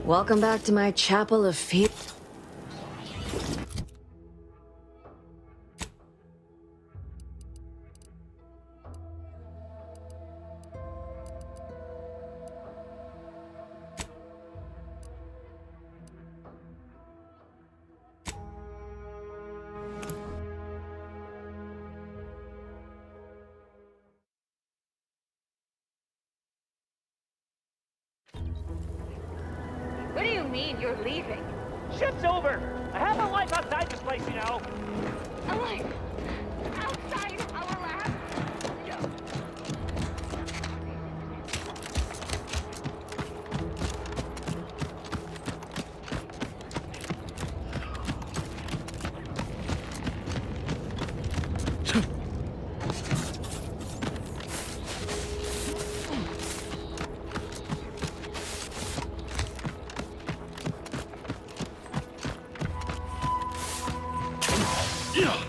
Welcome back to my chapel of faith. What do you mean you're leaving? Shit's over! I have a life outside this place, you know! A life outside our lab? No.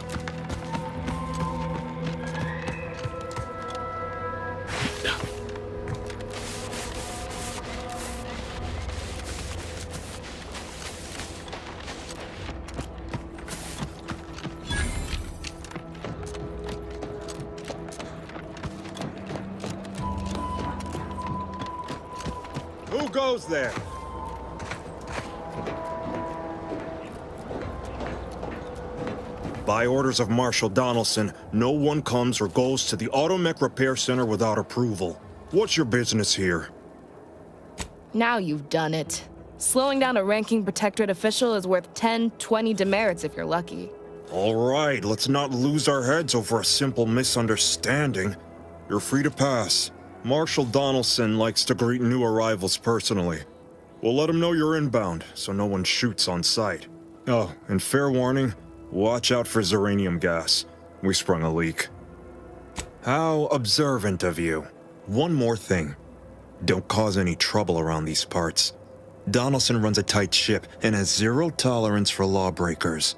Who goes there? By orders of Marshal Donaldson, no one comes or goes to the Automech Repair Center without approval. What's your business here? Now you've done it. Slowing down a ranking Protectorate official is worth 10, 20 demerits if you're lucky. All right, let's not lose our heads over a simple misunderstanding. You're free to pass. Marshal Donaldson likes to greet new arrivals personally. We'll let him know you're inbound, so no one shoots on sight. Oh, and fair warning, watch out for Zeranium gas. We sprung a leak. How observant of you. One more thing. Don't cause any trouble around these parts. Donaldson runs a tight ship and has zero tolerance for lawbreakers.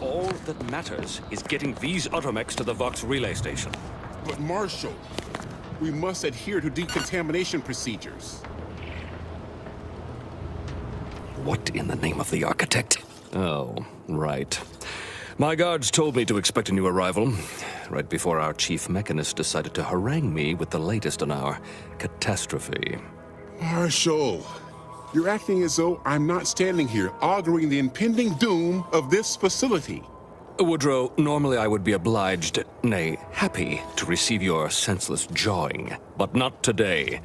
All that matters is getting these Automechs to the Vox relay station. But Marshal, we must adhere to decontamination procedures. What in the name of the architect? Oh, right. My guards told me to expect a new arrival, right before our chief mechanist decided to harangue me with the latest on our catastrophe. Marshal, you're acting as though I'm not standing here auguring the impending doom of this facility. Woodrow, normally I would be obliged, nay, happy, to receive your senseless jawing, but not today.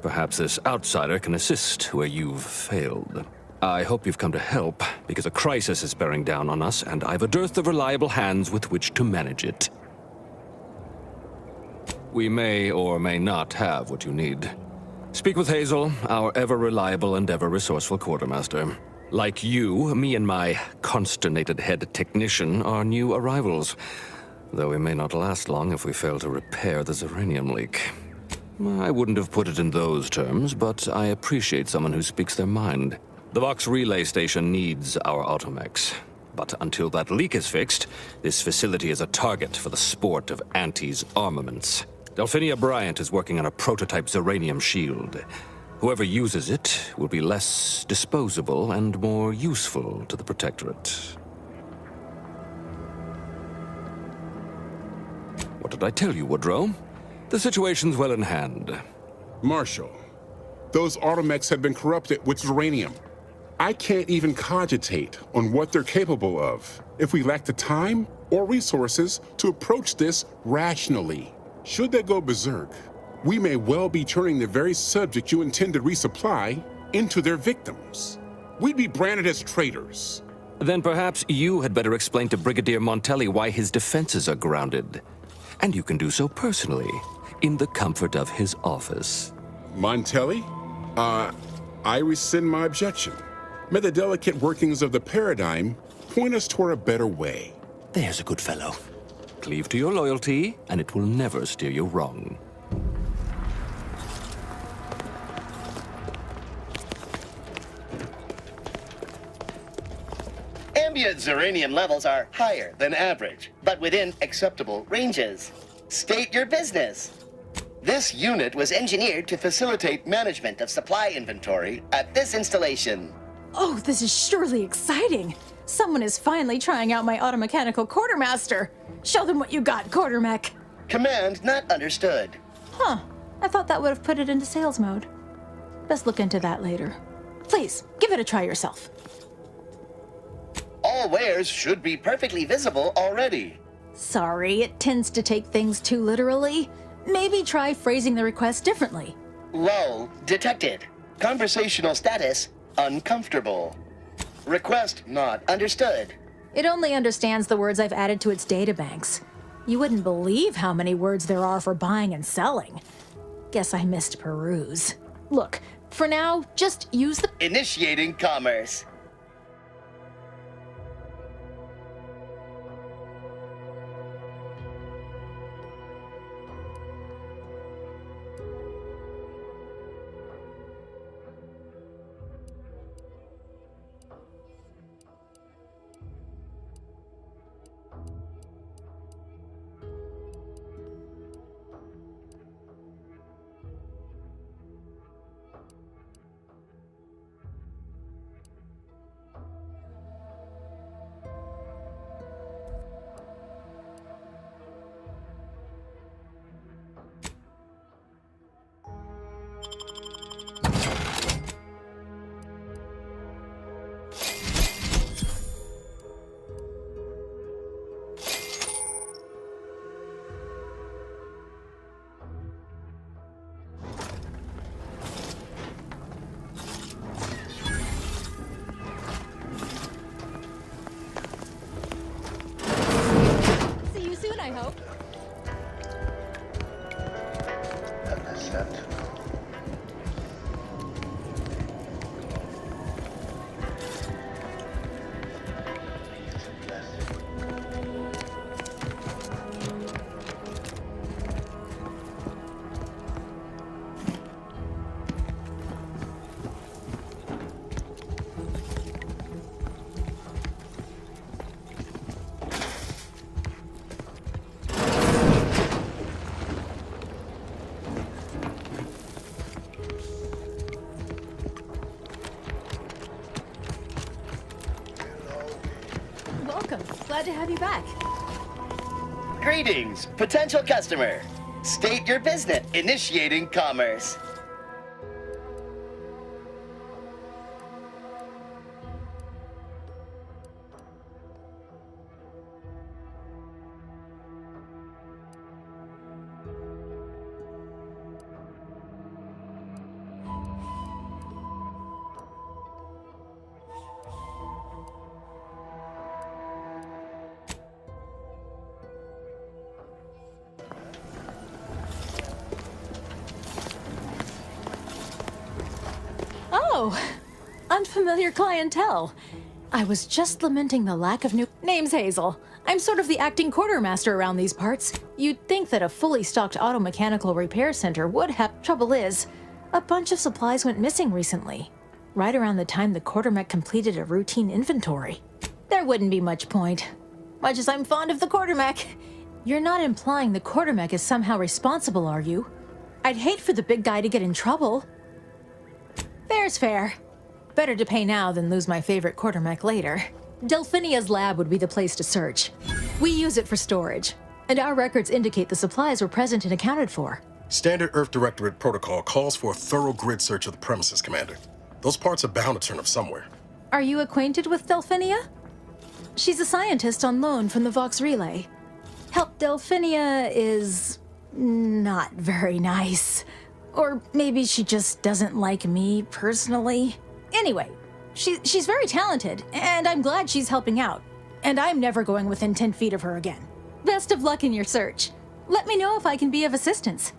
Perhaps this outsider can assist where you've failed. I hope you've come to help, because a crisis is bearing down on us, and I've a dearth of reliable hands with which to manage it. We may or may not have what you need. Speak with Hazel, our ever-reliable and ever-resourceful quartermaster. Like you, me and my consternated head technician are new arrivals, though we may not last long if we fail to repair the Zeranium leak. I wouldn't have put it in those terms, but I appreciate someone who speaks their mind. The Vox relay station needs our Automechs, but until that leak is fixed, this facility is a target for the sport of Anti's armaments. Delphinia Bryant is working on a prototype Zeranium shield. Whoever uses it will be less disposable and more useful to the Protectorate. What did I tell you, Woodrow? The situation's well in hand. Marshal, those Automechs have been corrupted with Zeranium. I can't even cogitate on what they're capable of if we lack the time or resources to approach this rationally. Should they go berserk, we may well be turning the very subject you intend to resupply into their victims. We'd be branded as traitors. Then perhaps you had better explain to Brigadier Montelli why his defenses are grounded. And you can do so personally, in the comfort of his office. Montelli? I rescind my objection. May the delicate workings of the paradigm point us toward a better way. There's a good fellow. Cleave to your loyalty, and it will never steer you wrong. Ambient Zeranium levels are higher than average, but within acceptable ranges. State your business. This unit was engineered to facilitate management of supply inventory at this installation. Oh, this is surely exciting. Someone is finally trying out my automechanical quartermaster. Show them what you got, Quartermech. Command not understood. Huh. I thought that would have put it into sales mode. Best look into that later. Please, give it a try yourself. All wares should be perfectly visible already. Sorry, it tends to take things too literally. Maybe try phrasing the request differently. Lull detected. Conversational status uncomfortable. Request not understood. It only understands the words I've added to its databanks. You wouldn't believe how many words there are for buying and selling. Guess I missed peruse. Look, for now, just use the... Initiating commerce. See you soon, I hope. Welcome. Glad to have you back. Greetings, potential customer. State your business. Initiating commerce. Oh, unfamiliar clientele. I was just lamenting the lack of new... Name's Hazel. I'm sort of the acting quartermaster around these parts. You'd think that a fully stocked auto-mechanical repair center would have... Trouble is, a bunch of supplies went missing recently, right around the time the quartermech completed a routine inventory. There wouldn't be much point. Much as I'm fond of the quartermech. You're not implying the quartermech is somehow responsible, are you? I'd hate for the big guy to get in trouble. Fair's fair. Better to pay now than lose my favorite quartermech later. Delphinia's lab would be the place to search. We use it for storage, and our records indicate the supplies were present and accounted for. Standard Earth Directorate protocol calls for a thorough grid search of the premises, Commander. Those parts are bound to turn up somewhere. Are you acquainted with Delphinia? She's a scientist on loan from the Vox Relay. Help Delphinia is... not very nice. Or maybe she just doesn't like me personally. Anyway, She's very talented, and I'm glad she's helping out. And I'm never going within 10 feet of her again. Best of luck in your search. Let me know if I can be of assistance.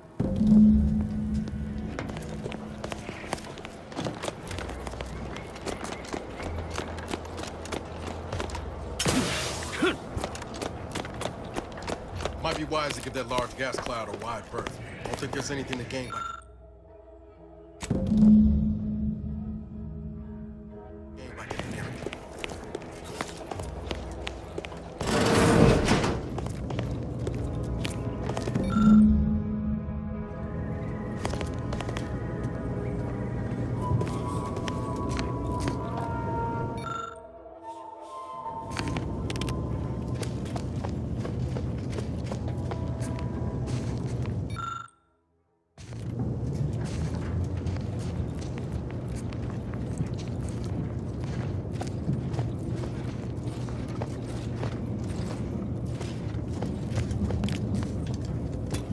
Might be wise to give that large gas cloud a wide berth. Don't think there's anything to gain by getting near it.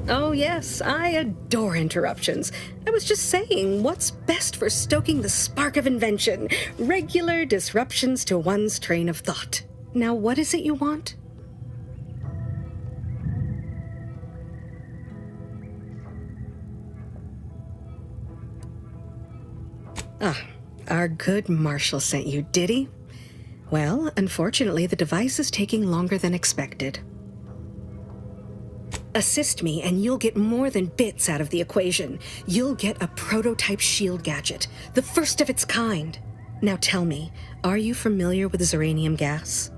Oh, yes, I adore interruptions. I was just saying, what's best for stoking the spark of invention? Regular disruptions to one's train of thought. Now, what is it you want? Ah, our good Marshall sent you, did he? Well, unfortunately, the device is taking longer than expected. Assist me, and you'll get more than bits out of the equation. You'll get a prototype shield gadget, the first of its kind. Now tell me, are you familiar with Zeranium gas?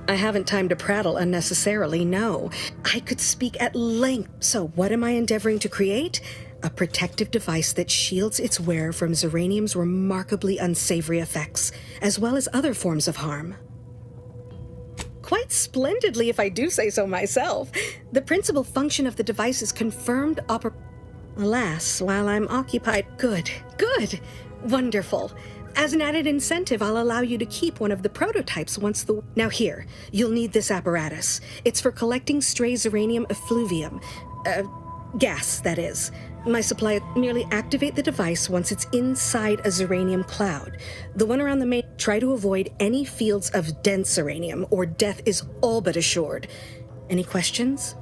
I haven't time to prattle unnecessarily, no. I could speak at length. So what am I endeavoring to create? A protective device that shields its wearer from Zeranium's remarkably unsavory effects, as well as other forms of harm. Quite splendidly, if I do say so myself. The principal function of the device is confirmed Alas, while I'm occupied... Good. Wonderful. As an added incentive, I'll allow you to keep one of the prototypes once the... Now here, you'll need this apparatus. It's for collecting stray Zeranium effluvium. Gas, that is. My supply merely activate the device once it's inside a Zeranium cloud. The one around the main... Try to avoid any fields of dense Zeranium, or death is all but assured. Any questions?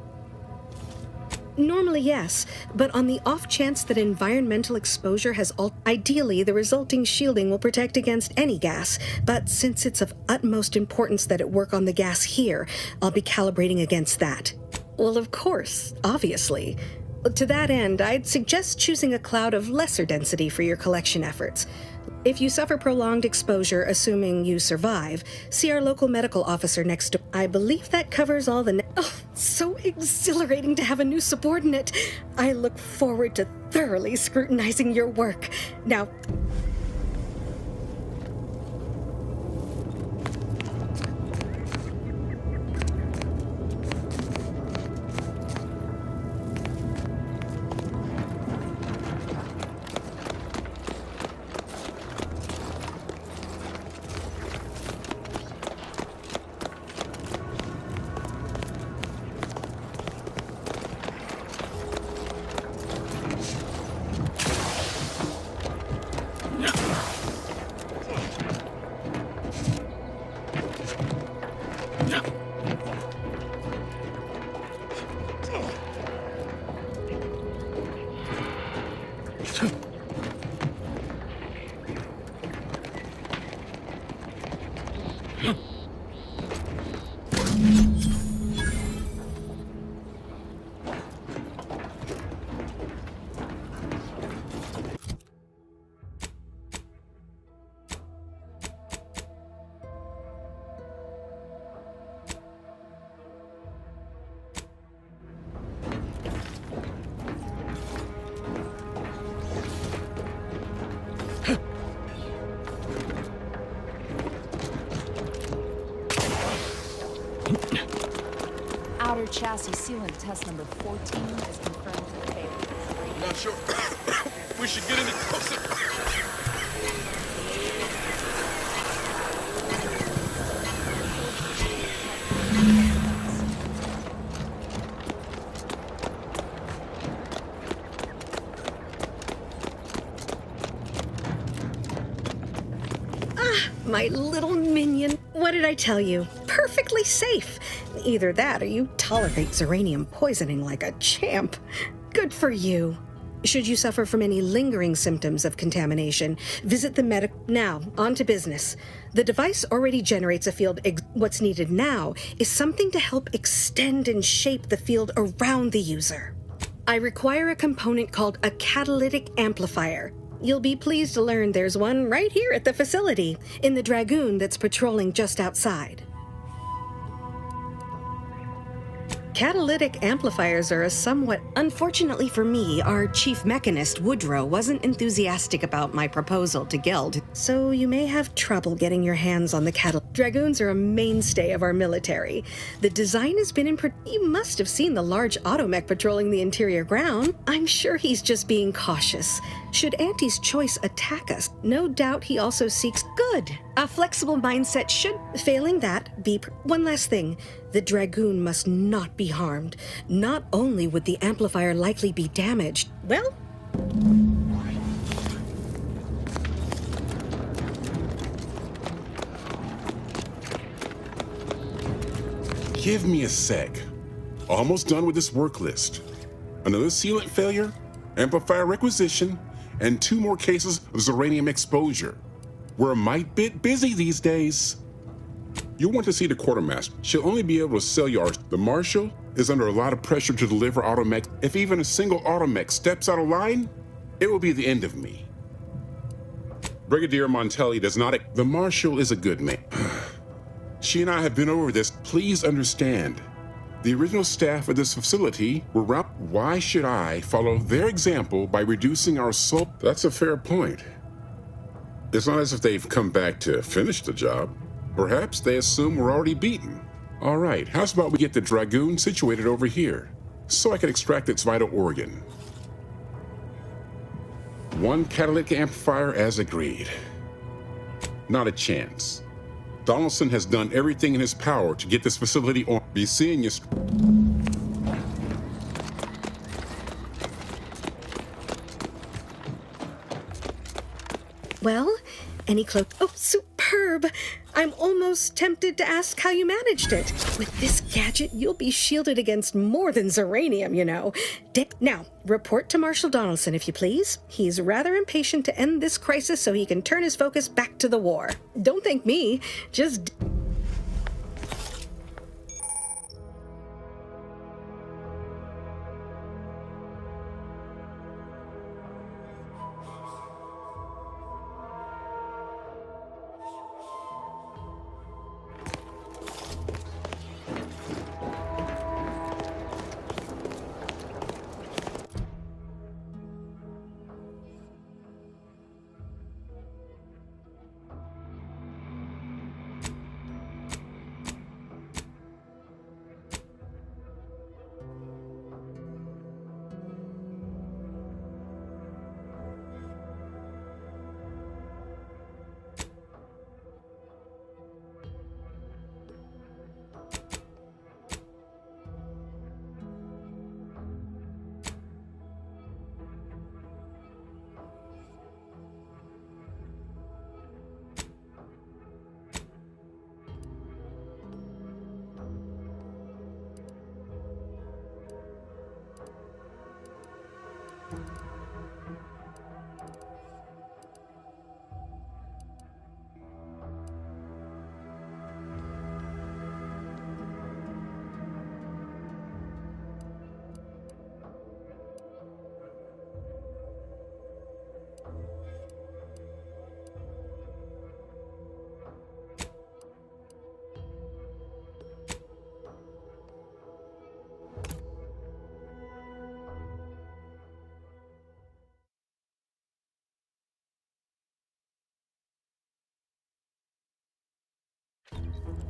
Normally, yes, but on the off chance that environmental exposure has ideally, the resulting shielding will protect against any gas, but since it's of utmost importance that it work on the gas here, I'll be calibrating against that. Well, of course, obviously. To that end, I'd suggest choosing a cloud of lesser density for your collection efforts. If you suffer prolonged exposure, assuming you survive, see our local medical officer next door. I believe that covers all the... Oh, so exhilarating to have a new subordinate. I look forward to thoroughly scrutinizing your work. Now... Outer chassis sealant test number 14 is confirmed to fail. Not sure. We should get any closer. my little minion. What did I tell you? Perfectly safe. Either that or you tolerate Zeranium poisoning like a champ. Good for you. Should you suffer from any lingering symptoms of contamination, visit the medic. Now, on to business. The device already generates a field. What's needed now is something to help extend and shape the field around the user. I require a component called a catalytic amplifier. You'll be pleased to learn there's one right here at the facility, in the Dragoon that's patrolling just outside. Catalytic amplifiers are a somewhat... Unfortunately for me, our chief mechanist, Woodrow, wasn't enthusiastic about my proposal to Geld, so you may have trouble getting your hands on the Dragoons are a mainstay of our military. The design has been You must have seen the large automech patrolling the interior ground. I'm sure he's just being cautious. Should Auntie's choice attack us, no doubt he also seeks good. A flexible mindset should, failing that, be... One last thing. The Dragoon must not be harmed. Not only would the amplifier likely be damaged, well... Give me a sec. Almost done with this work list. Another sealant failure, amplifier requisition, and 2 more cases of Zeranium exposure. We're a mite bit busy these days. You'll want to see the quartermaster. She'll only be able to sell you ours. The Marshal is under a lot of pressure to deliver automech. If even a single automech steps out of line, it will be the end of me. Brigadier Montelli does not... The Marshal is a good man. She and I have been over this. Please understand. The original staff of this facility were Why should I follow their example by reducing our soul? That's a fair point. It's not as if they've come back to finish the job. Perhaps they assume we're already beaten. All right, how's about we get the Dragoon situated over here, so I can extract its vital organ? 1 catalytic amplifier as agreed. Not a chance. Donaldson has done everything in his power to get this facility on. Be seeing you. Well, any cloak? Oh, superb! I'm almost tempted to ask how you managed it. With this gadget, you'll be shielded against more than Zeranium, you know. Now, report to Marshal Donaldson, if you please. He's rather impatient to end this crisis so he can turn his focus back to the war. Don't thank me, just...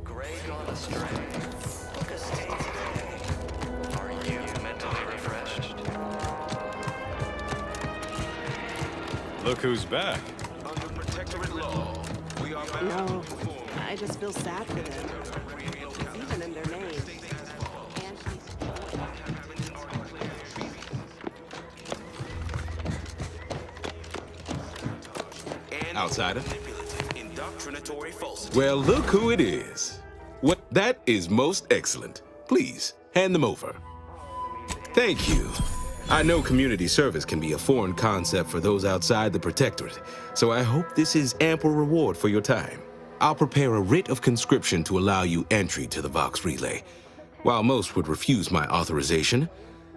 Greg on a string. Book a stay today. Are you mentally refreshed? Look who's back. Under protectorate law, we are bound No, I just feel sad for them. It's even in their name. Outsider. Incriminatory falsity. Well, look who it is. What? That is most excellent. Please, hand them over. Thank you. I know community service can be a foreign concept for those outside the Protectorate, so I hope this is ample reward for your time. I'll prepare a writ of conscription to allow you entry to the Vox Relay. While most would refuse my authorization,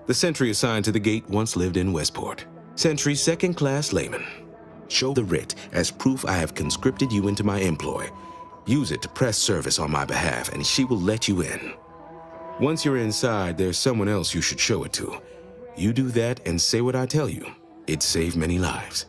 the sentry assigned to the gate once lived in Westport. Sentry second-class layman. Show the writ as proof I have conscripted you into my employ. Use it to press service on my behalf, and she will let you in. Once you're inside, there's someone else you should show it to. You do that and say what I tell you. It saved many lives.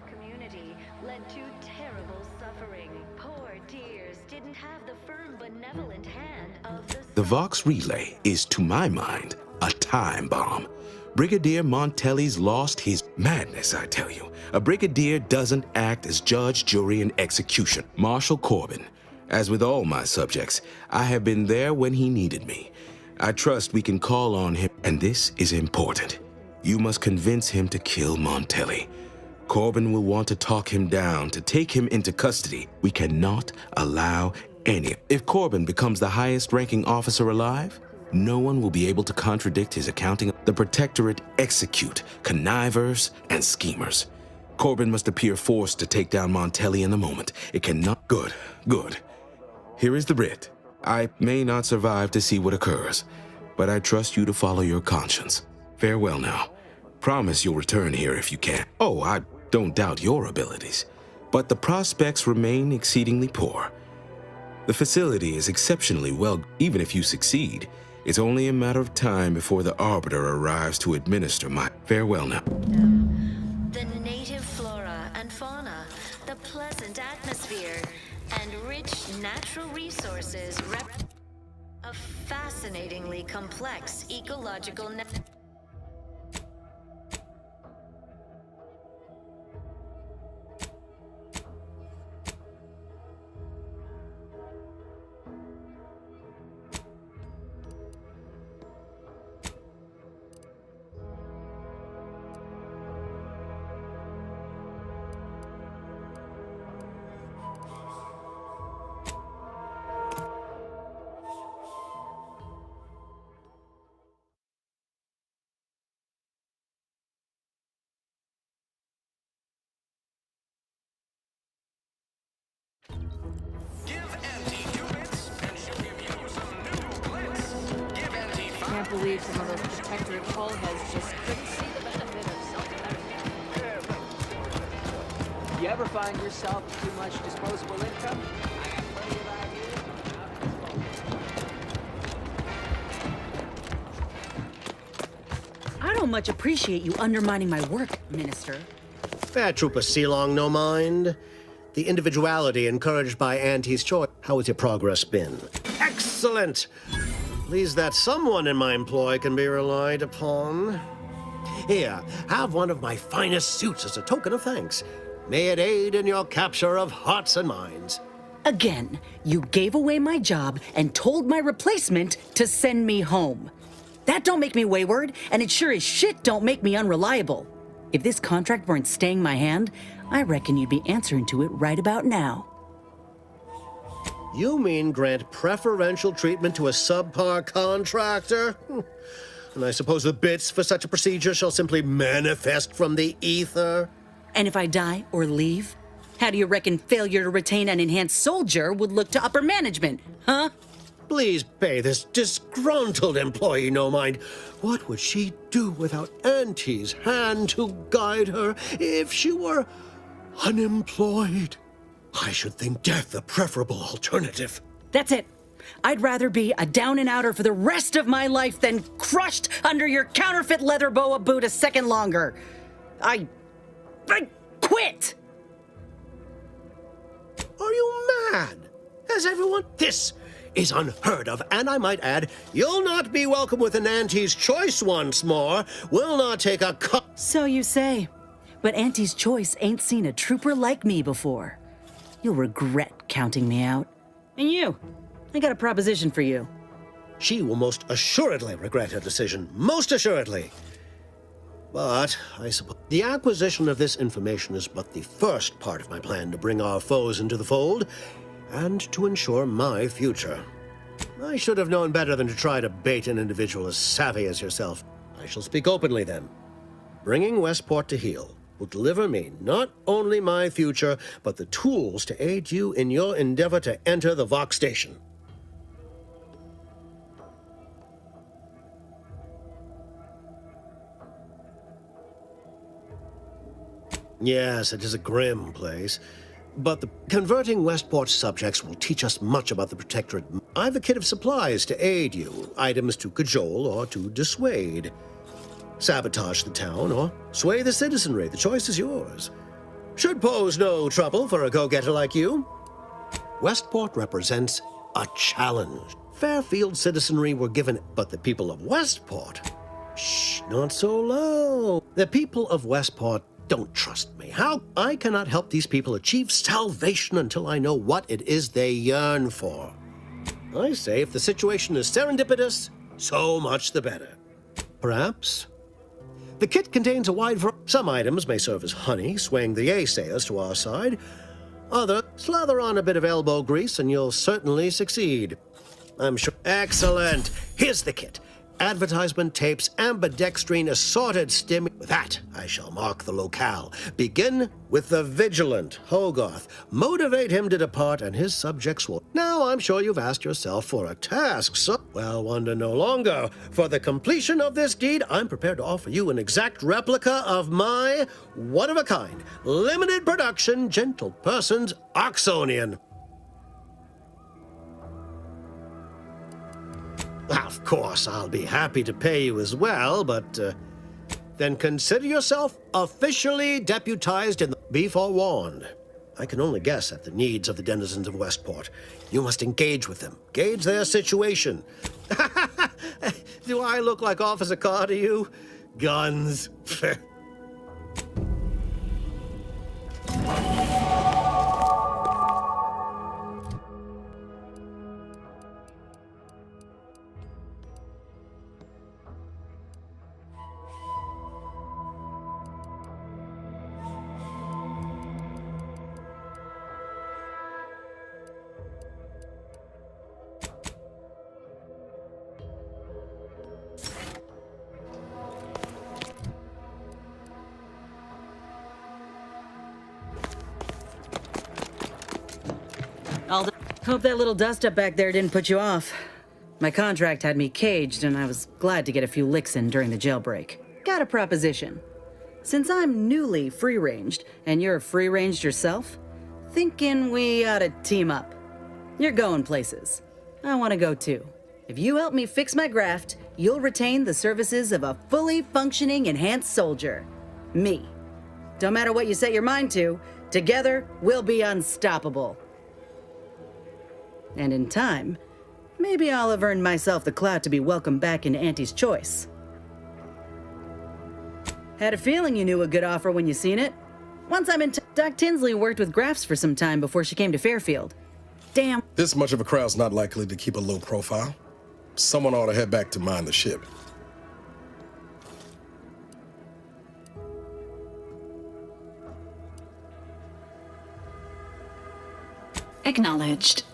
Community led to terrible suffering. Poor dears didn't have the firm, benevolent hand of The Vox Relay is, to my mind, a time bomb. Brigadier Montelli's lost his madness, I tell you. A brigadier doesn't act as judge, jury, and execution. Marshal Corbin. As with all my subjects, I have been there when he needed me. I trust we can call on him, and this is important. You must convince him to kill Montelli. Corbin will want to talk him down, to take him into custody. We cannot allow any. If Corbin becomes the highest-ranking officer alive, no one will be able to contradict his accounting. The Protectorate execute connivers and schemers. Corbin must appear forced to take down Montelli in the moment. It cannot. Good, good. Here is the writ. I may not survive to see what occurs, but I trust you to follow your conscience. Farewell now. Promise you'll return here if you can. Oh, I don't doubt your abilities, but the prospects remain exceedingly poor. The facility is exceptionally well. Even if you succeed, it's only a matter of time before the Arbiter arrives to administer my farewell now. the native flora and fauna, the pleasant atmosphere, and rich natural resources a fascinatingly complex ecological net. Can't believe some of those Protectorate call heads just couldn't see the benefit of self-management. You ever find yourself with too much disposable income? I got plenty of ideas. I don't much appreciate you undermining my work, Minister. Fair Trooper Sealong, no mind. The individuality encouraged by Auntie's choice. How has your progress been? Excellent! Pleased that someone in my employ can be relied upon. Here, have one of my finest suits as a token of thanks. May it aid in your capture of hearts and minds. Again, you gave away my job and told my replacement to send me home. That don't make me wayward, and it sure as shit don't make me unreliable. If this contract weren't staying my hand, I reckon you'd be answering to it right about now. You mean grant preferential treatment to a subpar contractor? And I suppose the bits for such a procedure shall simply manifest from the ether? And if I die or leave, how do you reckon failure to retain an enhanced soldier would look to upper management, huh? Please pay this disgruntled employee no mind. What would she do without Auntie's hand to guide her if she were unemployed? I should think death a preferable alternative. That's it. I'd rather be a down-and-outer for the rest of my life than crushed under your counterfeit leather boa boot a second longer. I quit! Are you mad? Has everyone? This is unheard of, and I might add, you'll not be welcome with an Auntie's choice once more. We'll not take a cup. So you say. But Auntie's choice ain't seen a trooper like me before. You'll regret counting me out. And you, I got a proposition for you. She will most assuredly regret her decision. Most assuredly. But I suppose the acquisition of this information is but the first part of my plan to bring our foes into the fold and to ensure my future. I should have known better than to try to bait an individual as savvy as yourself. I shall speak openly then. Bringing Westport to heel will deliver me not only my future, but the tools to aid you in your endeavor to enter the Vox station. Yes, it is a grim place. But converting Westport's subjects will teach us much about the Protectorate. I've a kit of supplies to aid you, items to cajole or to dissuade. Sabotage the town or sway the citizenry. The choice is yours. Should pose no trouble for a go-getter like you. Westport represents a challenge. Fairfield citizenry were given, but the people of Westport, shh, not so low. The people of Westport don't trust me. How? I cannot help these people achieve salvation until I know what it is they yearn for. I say if the situation is serendipitous, so much the better. Perhaps. The kit contains a wide variety. Some items may serve as honey, swaying the naysayers to our side. Others, slather on a bit of elbow grease and you'll certainly succeed. I'm sure. Excellent. Here's the kit. Advertisement tapes, ambidextrine, assorted stim. With that, I shall mark the locale. Begin with the vigilant Hogarth. Motivate him to depart, and his subjects will. Now, I'm sure you've asked yourself for a task, so. Well, wonder no longer. For the completion of this deed, I'm prepared to offer you an exact replica of my one-of-a-kind, limited production, gentle person's Oxonian. Of course, I'll be happy to pay you as well, but then consider yourself officially deputized in the... Be forewarned. I can only guess at the needs of the denizens of Westport. You must engage with them, gauge their situation. Do I look like Officer Carr to you? Guns. Hope that little dust-up back there didn't put you off. My contract had me caged, and I was glad to get a few licks in during the jailbreak. Got a proposition. Since I'm newly free-ranged, and you're free-ranged yourself, thinking we ought to team up. You're going places. I want to go too. If you help me fix my graft, you'll retain the services of a fully functioning enhanced soldier. Me. Don't matter what you set your mind to, together we'll be unstoppable. And in time, maybe I'll have earned myself the clout to be welcomed back into Auntie's Choice. Had a feeling you knew a good offer when you seen it. Once I'm in Doc Tinsley worked with Grafts for some time before she came to Fairfield. Damn. This much of a crowd's not likely to keep a low profile. Someone ought to head back to mind the ship. Acknowledged.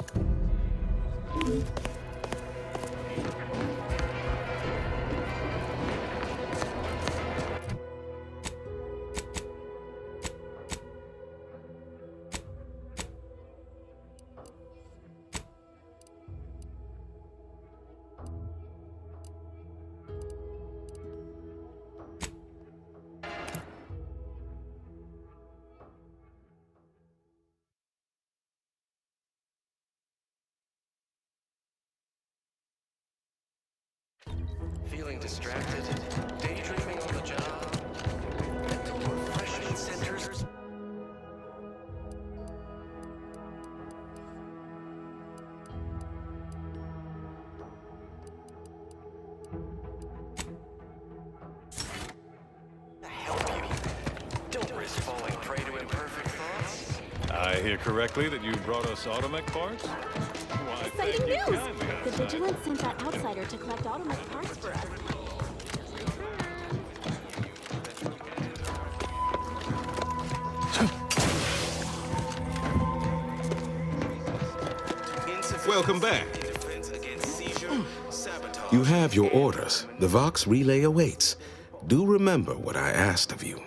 Feeling distracted? Daydreaming on the job? Mental refreshment centers? Help you. Don't risk falling prey to imperfect thoughts. I hear correctly that you brought us Automech parts? Why, Exciting thank you news! kindly, The Outside. Vigilance sent that outsider to collect Automech parts for us. Welcome back. You have your orders. The Vox relay awaits. Do remember what I asked of you.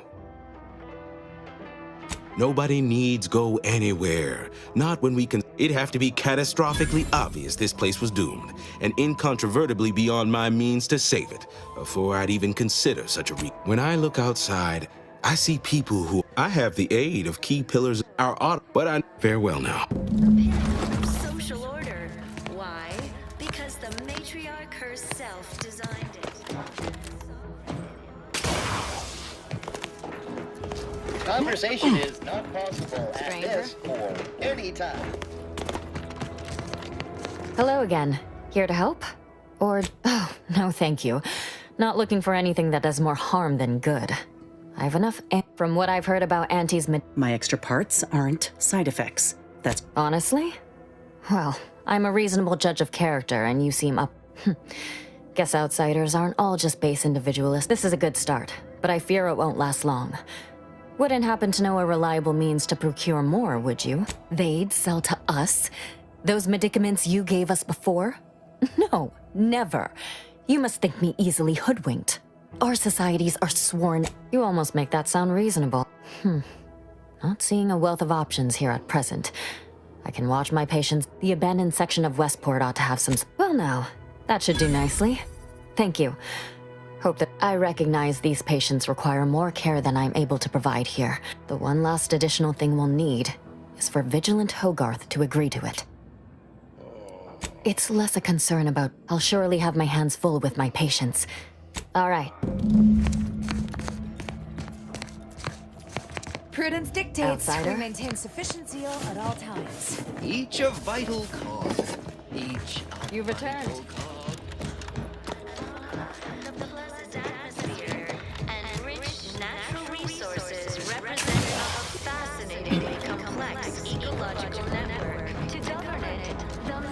Nobody needs go anywhere. Not when we can. It'd have to be catastrophically obvious this place was doomed, and incontrovertibly beyond my means to save it, before I'd even consider such a When I look outside, I see people who I have the aid of key pillars, our auto, but I farewell now. Social order. Why? Because the matriarch herself designed it. Conversation is not possible at this or any time. Hello again. Here to help? Or, oh, no thank you. Not looking for anything that does more harm than good. I have enough from what I've heard about Auntie's My extra parts aren't side effects. That's honestly? Well, I'm a reasonable judge of character, and you seem up. Guess outsiders aren't all just base individualists. This is a good start, but I fear it won't last long. Wouldn't happen to know a reliable means to procure more, would you? They'd sell to us? Those medicaments you gave us before? No, never. You must think me easily hoodwinked. Our societies are sworn. You almost make that sound reasonable. Not seeing a wealth of options here at present. I can watch my patients. The abandoned section of Westport ought to have some. Well, now, that should do nicely. Thank you. Hope that I recognize these patients require more care than I'm able to provide here. The one last additional thing we'll need is for Vigilant Hogarth to agree to it. It's less a concern about. I'll surely have my hands full with my patients. All right. Prudence dictates Outsider? we maintain sufficient zeal at all times. Each a vital cog. Each a You returned. And rich natural resources representative of a fascinatingly complex ecological network. To govern it,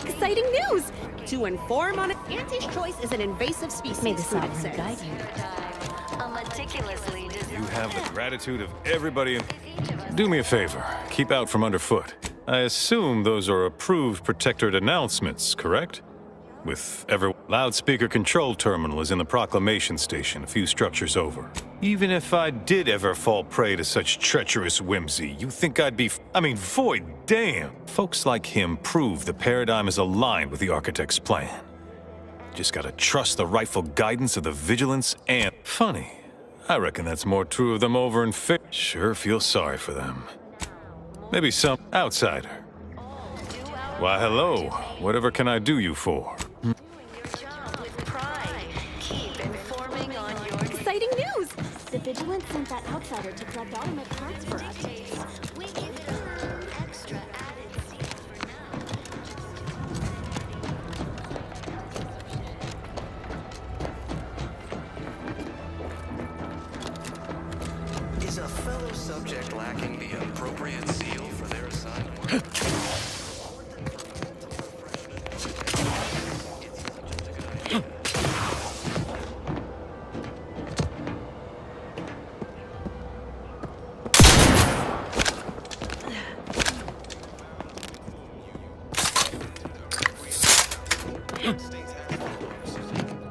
Exciting news! To inform on it, Auntie's choice is an invasive species. May the Prudence sovereign says. guide you. a meticulously designed. You have the gratitude of everybody in... Do me a favor. Keep out from underfoot. I assume those are approved protectorate announcements, correct? With every loudspeaker control terminal is in the proclamation station a few structures over. Even if I did ever fall prey to such treacherous whimsy, you think I'd be... void damn! Folks like him prove the paradigm is aligned with the architect's plan. Just gotta trust the rightful guidance of the vigilance and... Funny. I reckon that's more true of them over in Sure feel sorry for them. Maybe some outsider. Why, hello. Whatever can I do you for? Exciting news! The Vigilance sent that outsider to collect automatic parts for us. We give it a little extra added seal for now. Is a fellow subject lacking the appropriate seal for their assignment?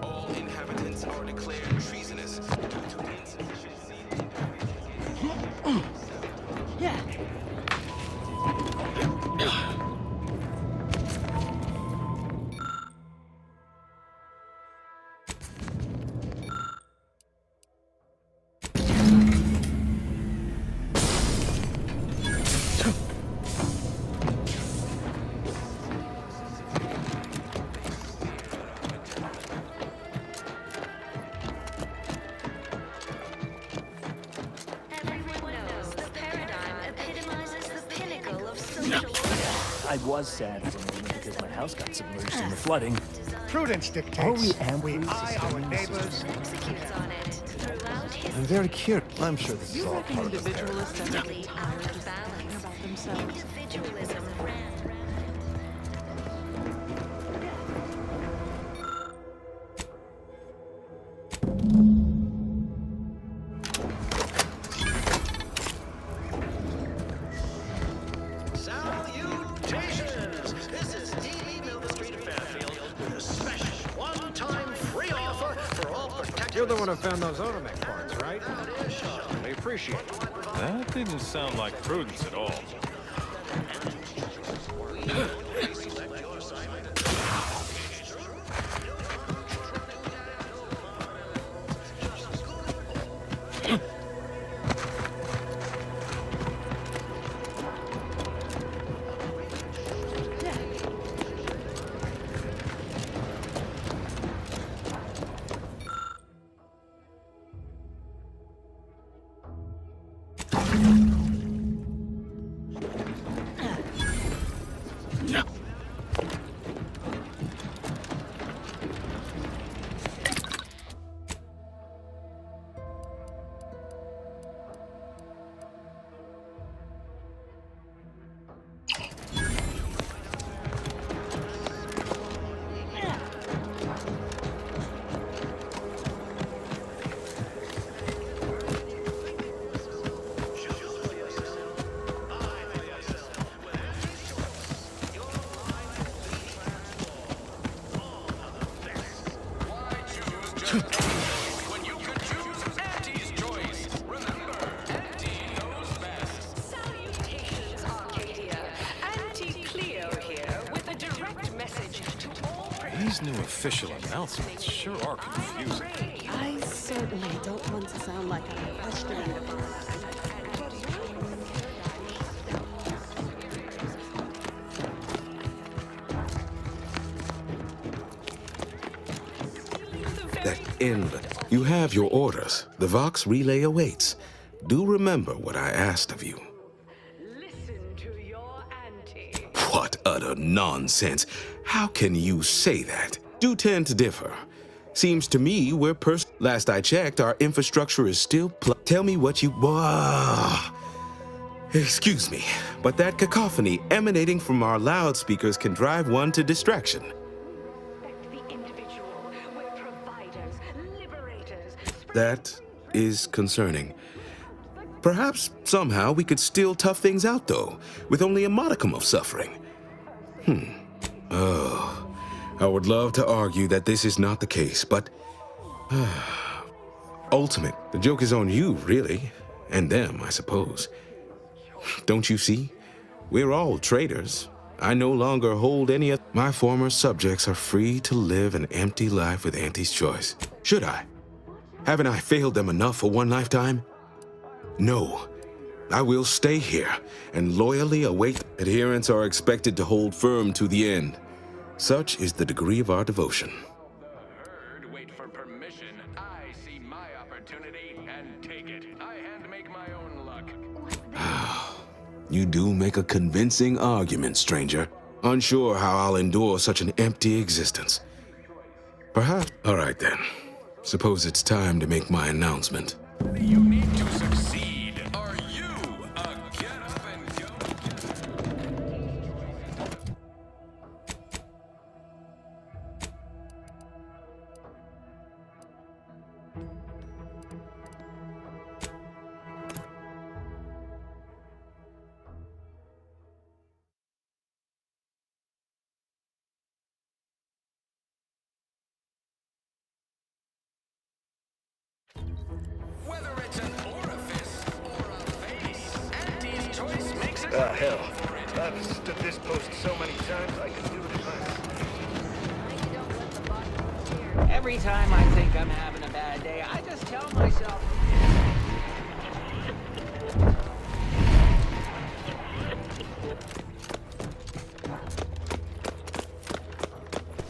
All inhabitants are declared treasonous due to insufficiency. Yeah. Everyone knows the paradigm epitomizes the pinnacle of social order. I was sad for a moment because my house got submerged in the flooding. Prudence dictates Are we ambushed? eye our neighbors. Executes on it throughout history. I'm very curious. I'm sure this is You all reckon part of the individualists paradigm. are really out of balance about themselves? Individualism ran. Salutations! This is TV You're the one who found those Automech parts, right? We appreciate it. That didn't sound like prudence at all. When you could choose Auntie's choice. Remember, Auntie knows best. Salutations, Arcadia. Auntie Cleo here with a direct message to all. These new official announcements sure are confusing. I certainly don't want to sound like I'm questioning the That inlet. You have your orders. The Vox relay awaits. Do remember what I asked of you. Listen to your auntie. What utter nonsense. How can you say that? Do tend to differ. Seems to me we're Last I checked, our infrastructure is still Tell me what you... Excuse me, but that cacophony emanating from our loudspeakers can drive one to distraction. That is concerning. Perhaps somehow we could still tough things out, though, with only a modicum of suffering. Oh, I would love to argue that this is not the case, but... Ultimate, the joke is on you, really. And them, I suppose. Don't you see? We're all traitors. I no longer hold any of... My former subjects are free to live an empty life with Auntie's choice. Should I? Haven't I failed them enough for one lifetime? No. I will stay here and loyally await. Adherents are expected to hold firm to the end. Such is the degree of our devotion. Wait for permission. I see my opportunity and take it. I hand make my own luck. You do make a convincing argument, stranger. Unsure how I'll endure such an empty existence. Perhaps... All right, then. Suppose it's time to make my announcement. You need to succeed. Are you a get up and go? Whether it's an orifice or a face, Auntie's choice makes it. Hell. I've stood this post so many times I can do it again. Every time I think I'm having a bad day, I just tell myself.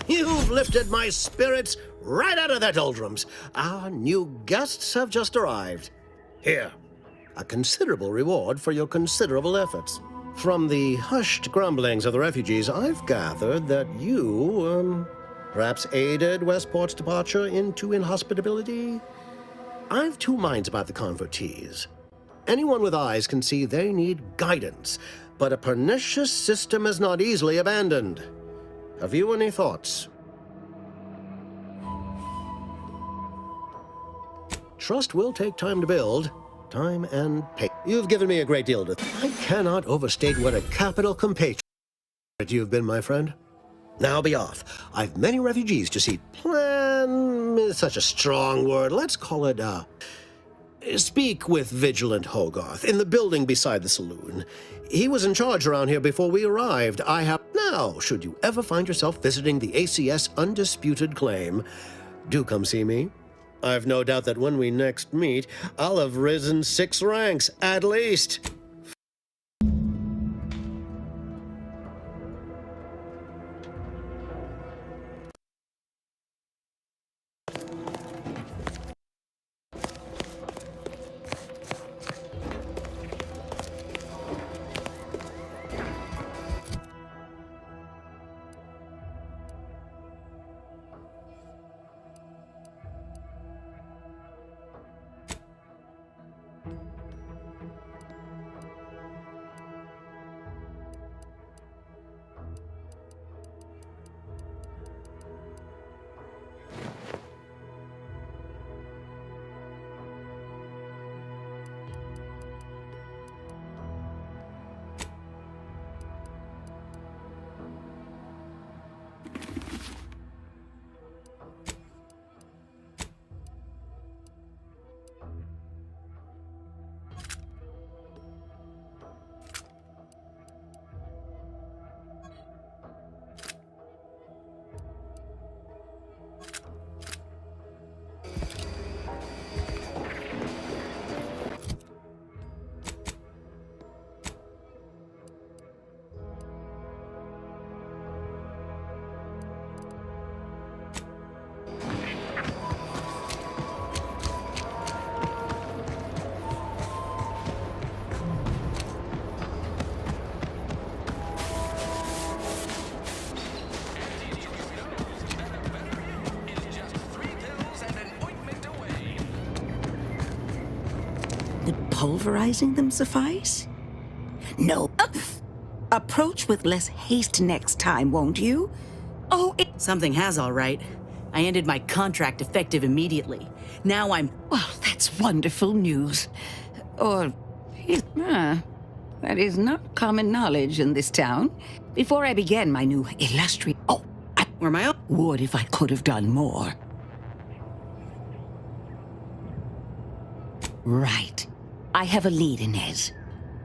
You've lifted my spirits right out of their doldrums. Our new guests have just arrived. Here, a considerable reward for your considerable efforts. From the hushed grumblings of the refugees, I've gathered that you, perhaps aided Westport's departure into inhospitability? I've two minds about the convertees. Anyone with eyes can see they need guidance, but a pernicious system is not easily abandoned. Have you any thoughts? Trust will take time to build. Time and pay. You've given me a great deal to... I cannot overstate what a capital compatriot you've been, my friend. Now be off. I've many refugees to see. Plan It's such a strong word. Let's call it, speak with Vigilant Hogarth in the building beside the saloon. He was in charge around here before we arrived. Now, should you ever find yourself visiting the ACS Undisputed Claim, do come see me. I've no doubt that when we next meet, I'll have risen 6 ranks, at least. Would pulverizing them suffice? No. Approach with less haste next time, won't you? Oh, Something has, all right. I ended my contract effective immediately. Now I'm... Well, that's wonderful news. Or... that is not common knowledge in this town. Before I began my new illustrious... Oh, I would if I could have done more. Right. I have a lead, Inez.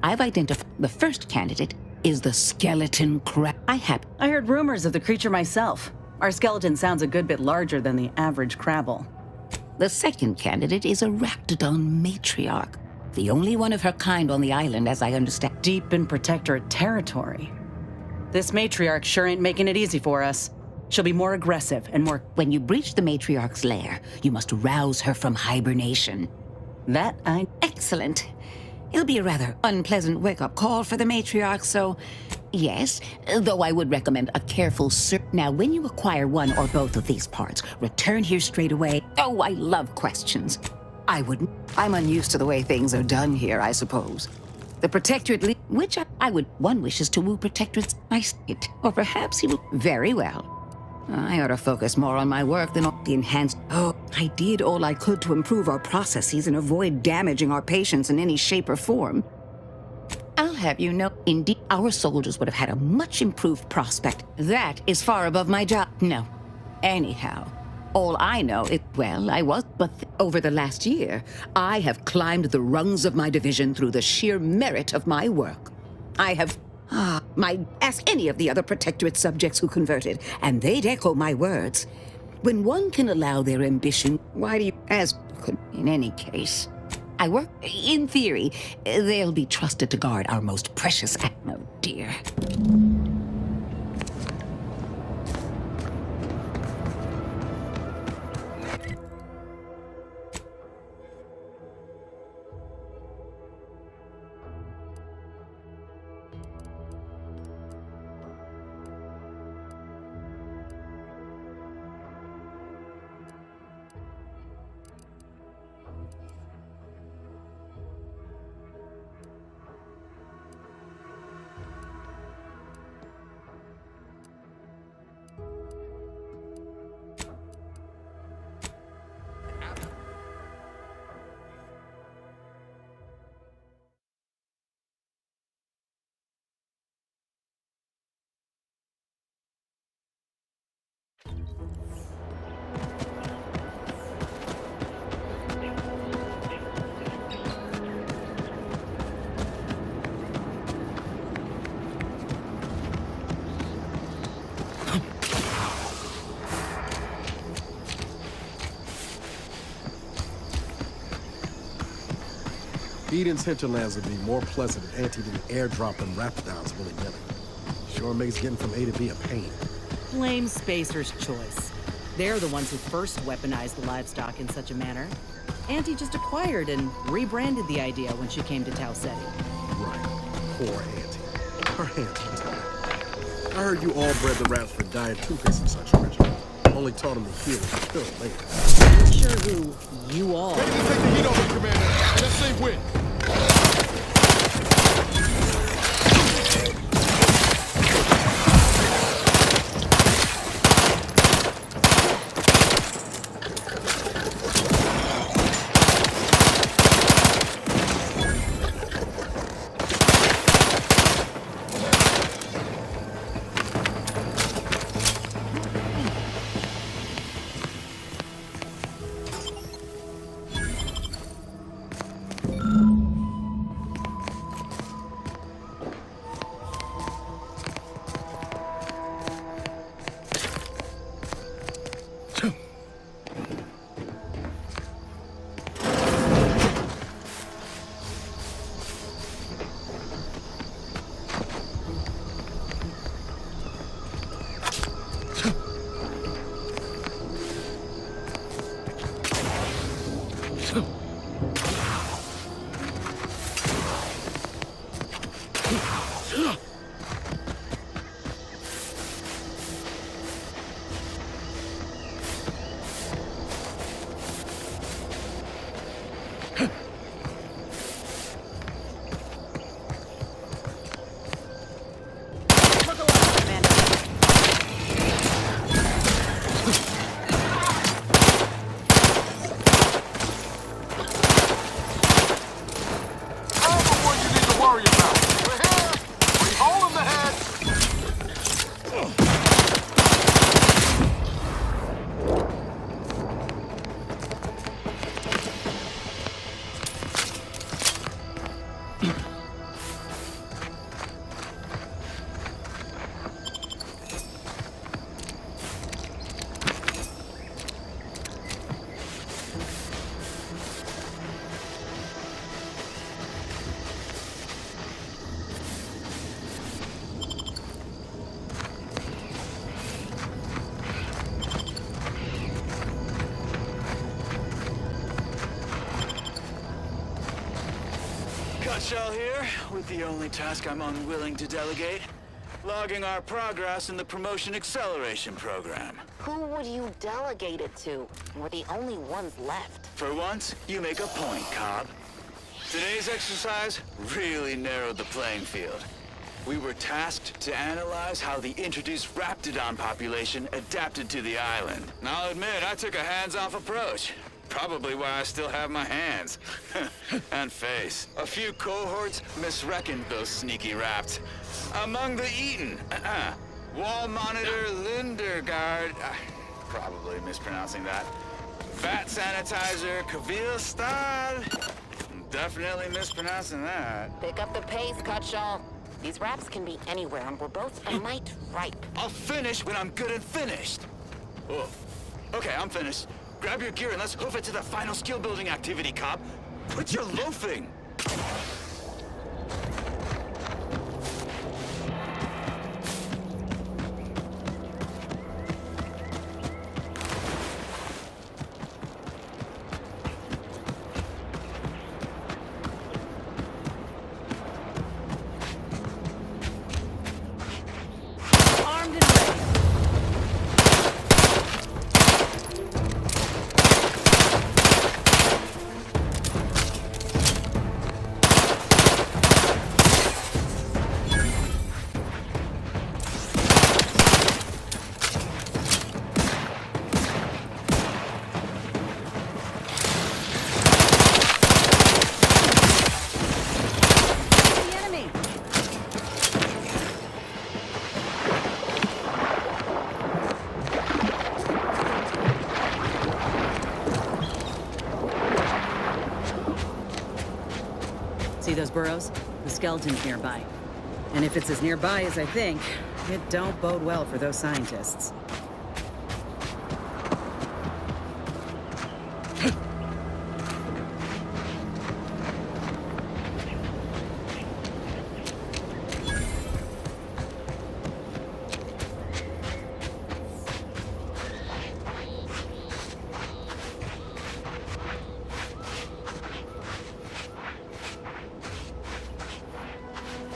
I've identified the first candidate is the skeleton crab. I heard rumors of the creature myself. Our skeleton sounds a good bit larger than the average Crabble. The second candidate is a Ractodon matriarch. The only one of her kind on the island, as I understand. Deep in Protectorate territory. This matriarch sure ain't making it easy for us. She'll be more aggressive and more... When you breach the matriarch's lair, you must rouse her from hibernation. Excellent. It'll be a rather unpleasant wake-up call for the matriarch, so... Yes, though I would recommend a careful search. Now, when you acquire one or both of these parts, return here straight away. Oh, I love questions. I wouldn't. I'm unused to the way things are done here, I suppose. The Protectorate, which I would... One wishes to woo Protectorate's nice it. Or perhaps he will... Very well. I ought to focus more on my work than on the enhanced... Oh, I did all I could to improve our processes and avoid damaging our patients in any shape or form. I'll have you know, indeed, our soldiers would have had a much improved prospect. That is far above my job. No. Anyhow, all I know is, well, I was, but over the last year, I have climbed the rungs of my division through the sheer merit of my work. I have... ask any of the other Protectorate subjects who converted, and they'd echo my words. When one can allow their ambition, why do you... In any case, I work... In theory, they'll be trusted to guard our most precious... Oh, dear. Eden's hinterlands would be more pleasant if Auntie didn't airdrop them raptidons willy-nilly. Sure makes getting from A to B a pain. Blame Spacer's choice. They're the ones who first weaponized the livestock in such a manner. Auntie just acquired and rebranded the idea when she came to Tau Ceti. Right. Poor Auntie. Her hands were tied. I heard you all bred the rats for diet toothpaste and such originally. Only taught them to heal and kill later. I'm not sure who you all... Ready to take the heat off, Commander. Let's say win. Shell here, with the only task I'm unwilling to delegate. Logging our progress in the Promotion Acceleration Program. Who would you delegate it to? We're the only ones left. For once, you make a point, Cobb. Today's exercise really narrowed the playing field. We were tasked to analyze how the introduced Raptidon population adapted to the island. And I'll admit, I took a hands-off approach. Probably why I still have my hands. And face. A few cohorts misreckoned those sneaky raps. Among the Eaten, Wall Monitor Lindergaard, probably mispronouncing that. Fat Sanitizer Kavil Stad, definitely mispronouncing that. Pick up the pace, Cutshaw. These raps can be anywhere, and we're both a mite ripe. I'll finish when I'm good and finished. Oh, okay, I'm finished. Grab your gear and let's hoof it to the final skill-building activity, Cobb. Quit your loafing! Armed and ready. See those burrows? The skeleton's nearby. And if it's as nearby as I think, it don't bode well for those scientists.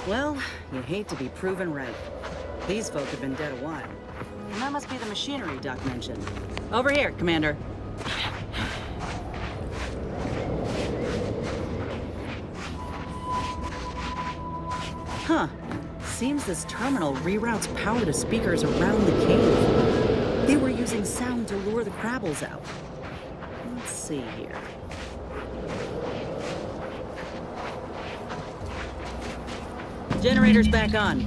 Well, you hate to be proven right. These folk have been dead a while. And that must be the machinery Doc mentioned. Over here, Commander. Huh. Seems this terminal reroutes power to speakers around the cave. They were using sound to lure the Crabbles out. Let's see here. Generator's back on.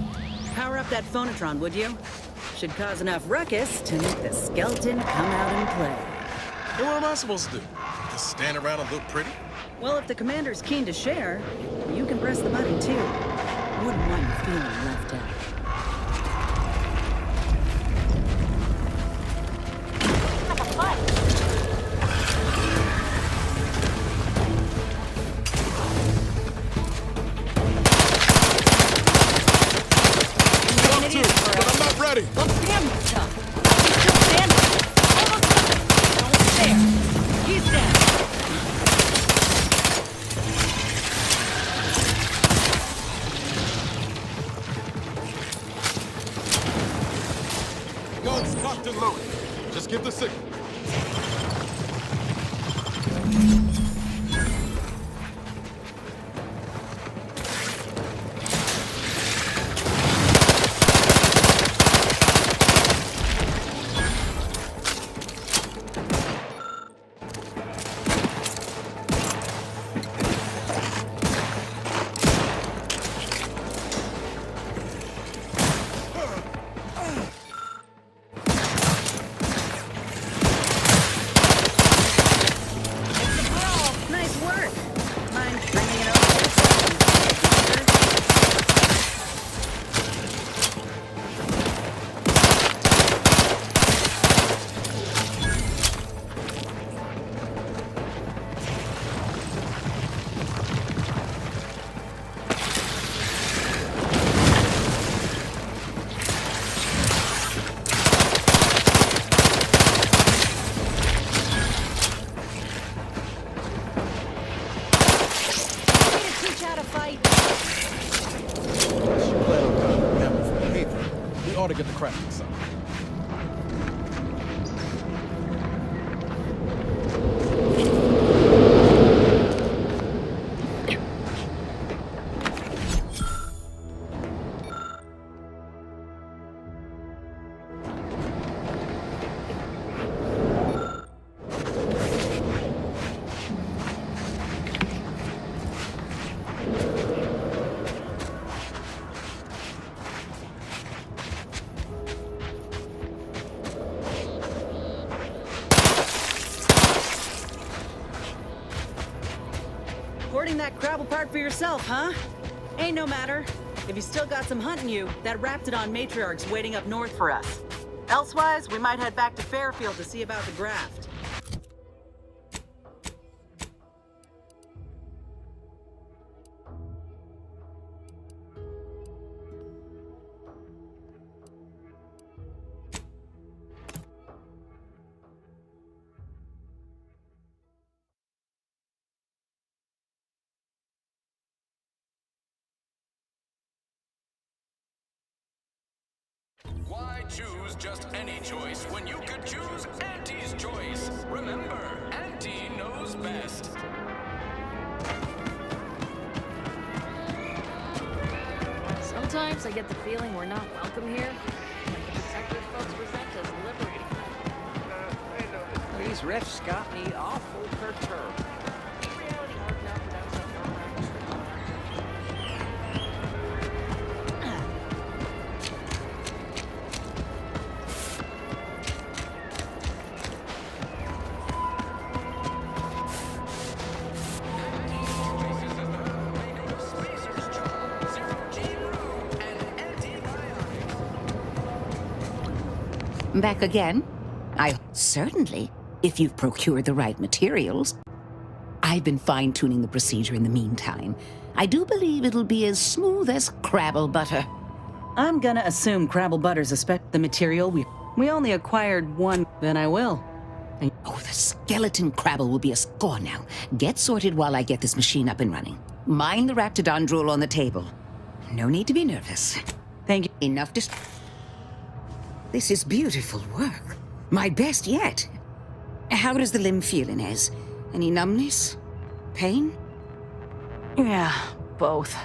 Power up that phonotron, would you? Should cause enough ruckus to make the skeleton come out and play. Then what am I supposed to do? Just stand around and look pretty? Well, if the commander's keen to share, you can press the button too. Wouldn't want you feeling left out. I'm not ready. Well, stand yourself. He's still standing. Almost. Don't stare. He's dead. Guns locked and loaded. Just give the signal. Nice work. Mind bringing it over to the second, Teach how to fight. Unless you plan on coming to hammer for behavior, we ought to get the crafting something. hoarding that Crabble part for yourself, huh? Ain't no matter. If you still got some hunting you, that Raptidon matriarch's waiting up north for us. Elsewise, we might head back to Fairfield to see about the graft. Why choose just any choice when you could choose Auntie's choice? Remember, Auntie knows best. Sometimes I get the feeling we're not welcome here. Like the detective folks resent us liberating. These riffs got me awful perturbed. Reality worked out for them Back again? Certainly, if you've procured the right materials. I've been fine-tuning the procedure in the meantime. I do believe it'll be as smooth as Crabble butter. I'm gonna assume Crabble butter's the material we only acquired one, then I will. Oh, the skeleton Crabble will be a score now. Get sorted while I get this machine up and running. Mind the Raptidon drool on the table. No need to be nervous. Thank you. Enough This is beautiful work. My best yet. How does the limb feel, Inez? Any numbness? Pain? Yeah, both.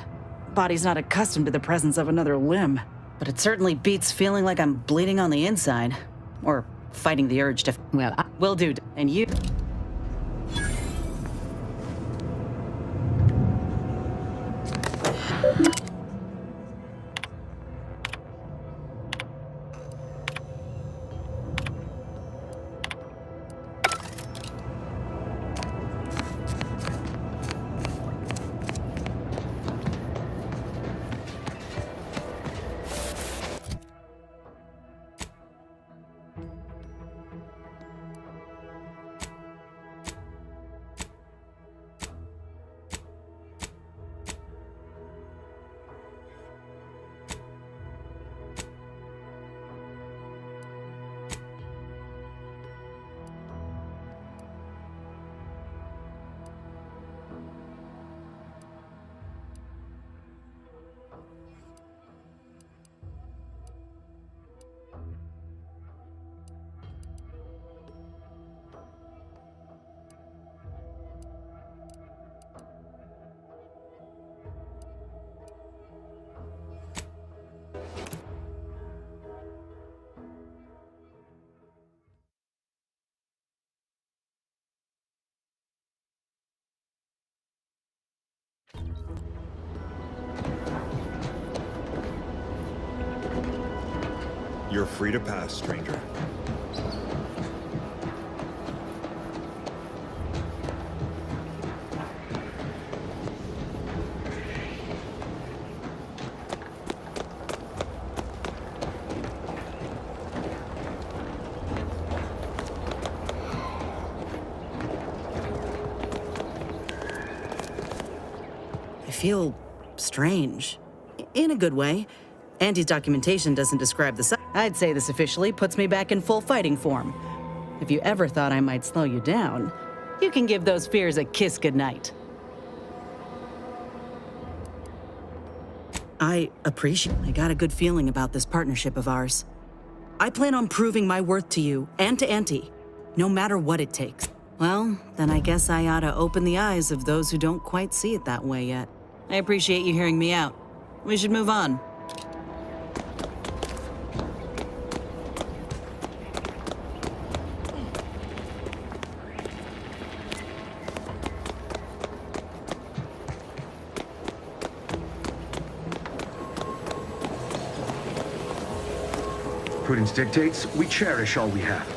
Body's not accustomed to the presence of another limb. But it certainly beats feeling like I'm bleeding on the inside. Or fighting the urge to... Well, will do. And you... You're free to pass, stranger. I feel strange. In a good way. Auntie's documentation doesn't describe the... I'd say this officially puts me back in full fighting form. If you ever thought I might slow you down, you can give those fears a kiss goodnight. I got a good feeling about this partnership of ours. I plan on proving my worth to you and to Auntie, no matter what it takes. Well, then I guess I ought to open the eyes of those who don't quite see it that way yet. I appreciate you hearing me out. We should move on. Prudence dictates we cherish all we have.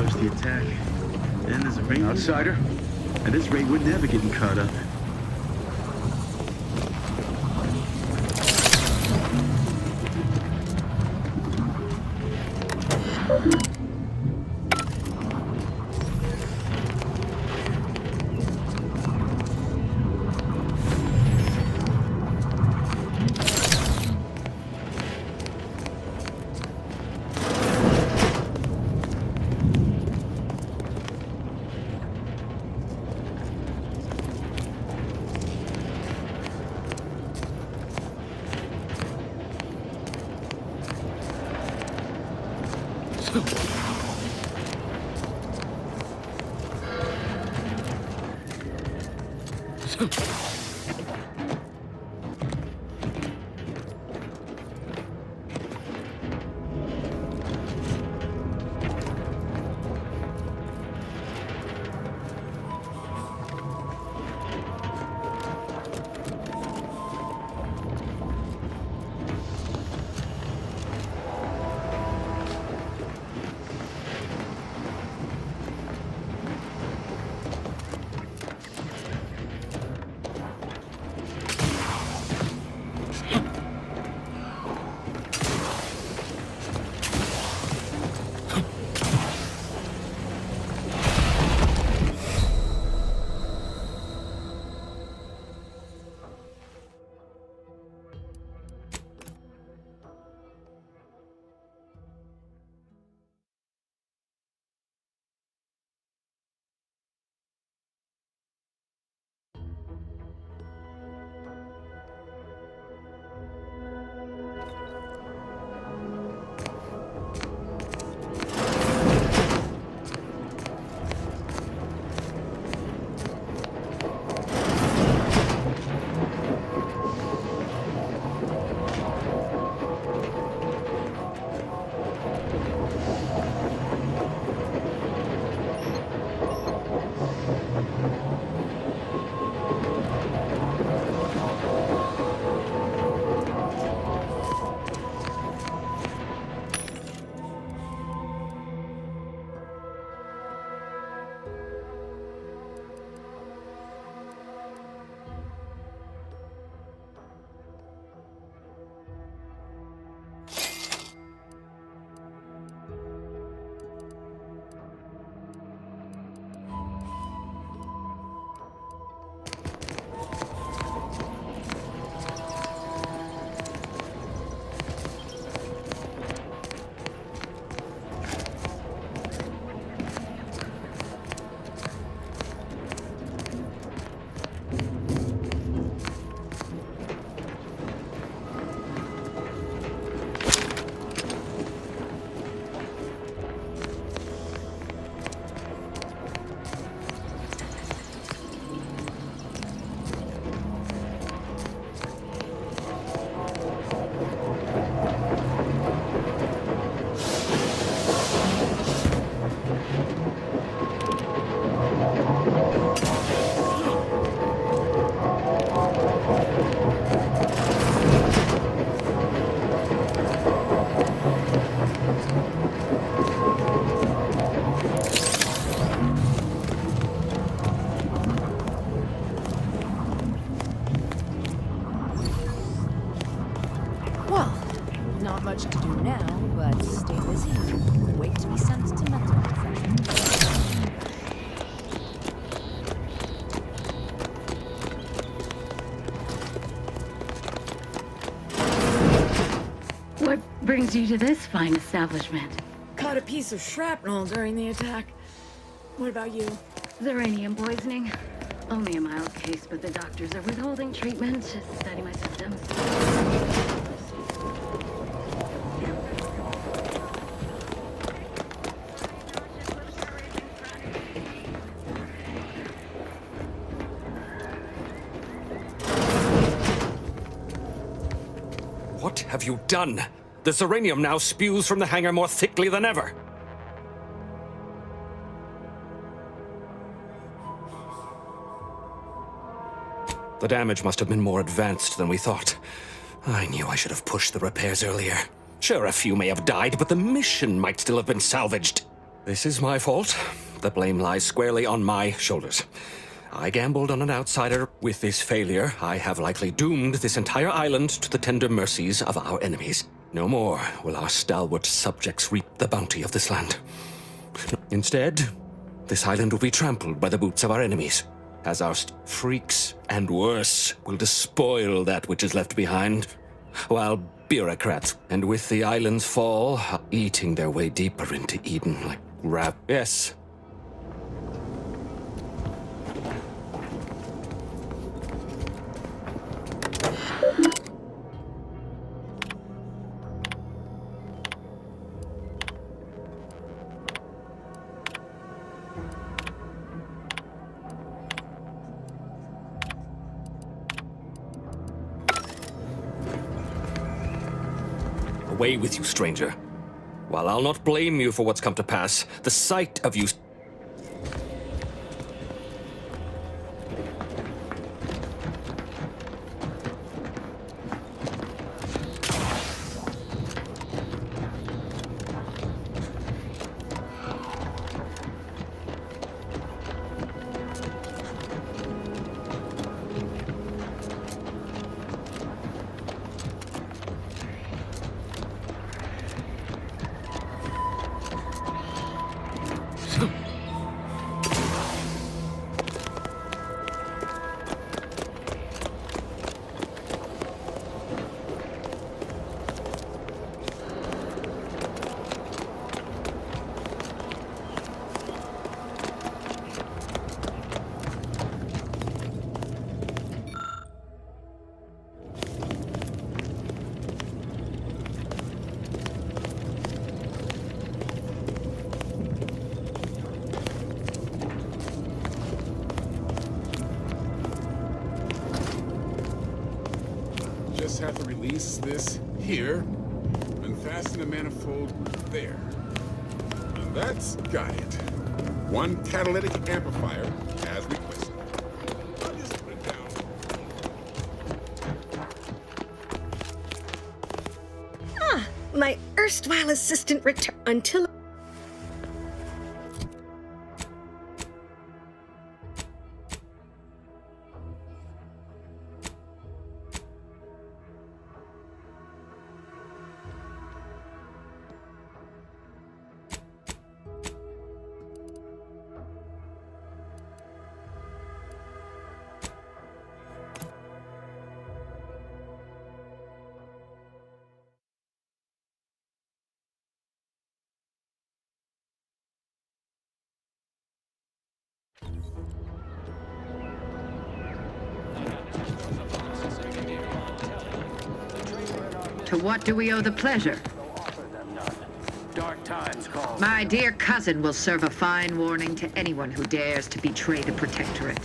launched the attack. And as a outsider, at this rate, we're never getting caught up. much to do now, but stay busy. Wait to be sent to mental refreshment. What brings you to this fine establishment? Caught a piece of shrapnel during the attack. What about you? Xeranium poisoning. Only a mild case, but the doctors are withholding treatment to study my symptoms. What have you done? The Xeranium now spews from the hangar more thickly than ever. The damage must have been more advanced than we thought. I knew I should have pushed the repairs earlier. Sure, a few may have died, but the mission might still have been salvaged. This is my fault. The blame lies squarely on my shoulders. I gambled on an outsider. With this failure, I have likely doomed this entire island to the tender mercies of our enemies. No more will our stalwart subjects reap the bounty of this land. Instead, this island will be trampled by the boots of our enemies, as our freaks and worse will despoil that which is left behind, while bureaucrats, and with the island's fall, eating their way deeper into Eden like Yes. Away with you, stranger. While I'll not blame you for what's come to pass, the sight of you... Just have to release this here, and fasten the manifold there. And that's got it. One catalytic amplifier as requested. I'll just put it down. Ah, my erstwhile assistant returned until... To what do we owe the pleasure? Dark times call. My dear cousin will serve a fine warning to anyone who dares to betray the Protectorate.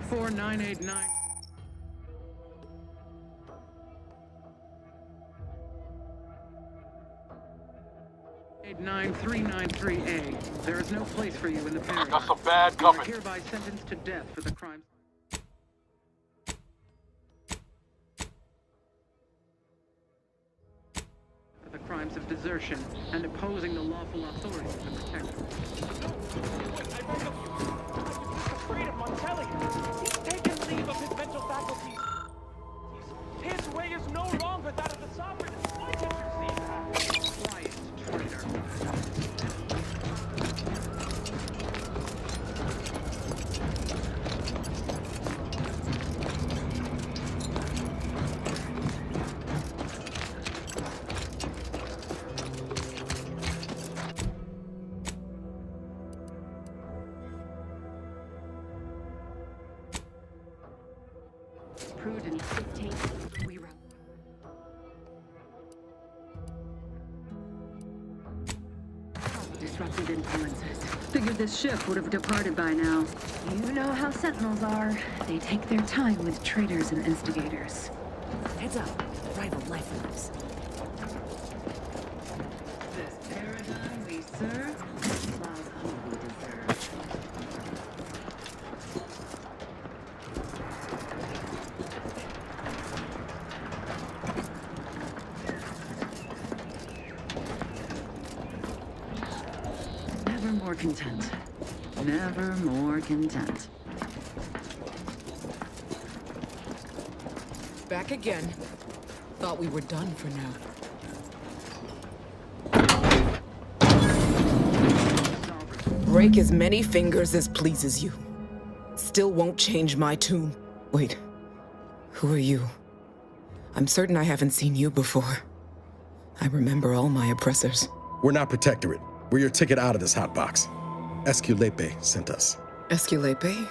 4989. Eight 9393A. There is no place for you in the parish. got some bad company. You are hereby sentenced to death for the crimes. For the crimes of desertion and opposing the lawful authority of the protector. Freedom, Montelli! He's taken leave of his mental faculties. His way is no longer that of the sovereign. Why did you see that? Quiet, traitor. Prudence dictates we run. Disruptive influences. Figured this ship would have departed by now. You know how Sentinels are. They take their time with traitors and instigators. Heads up. Rival life forms. This paradigm we serve lies who we deserve. Never more content. Never more content. Back again. Thought we were done for now. Break as many fingers as pleases you. Still won't change my tune. Wait. Who are you? I'm certain I haven't seen you before. I remember all my oppressors. We're not Protectorate. We're your ticket out of this hotbox. Esculepe sent us. Esculepe?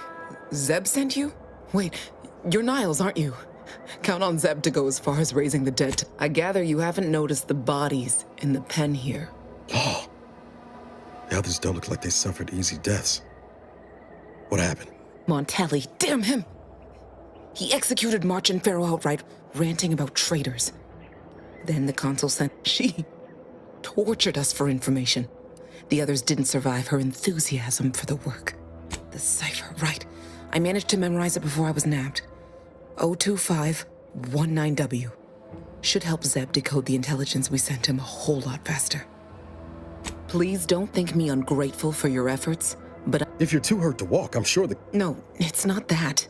Zeb sent you? Wait, you're Niles, aren't you? Count on Zeb to go as far as raising the dead. I gather you haven't noticed the bodies in the pen here. Oh. The others don't look like they suffered easy deaths. What happened? Montelli, damn him! He executed March and Pharaoh outright, ranting about traitors. Then the consul sent... She tortured us for information. The others didn't survive her enthusiasm for the work. The cipher, right. I managed to memorize it before I was nabbed. 02519W. Should help Zeb decode the intelligence we sent him a whole lot faster. Please don't think me ungrateful for your efforts, but if you're too hurt to walk, I'm sure the... No, it's not that.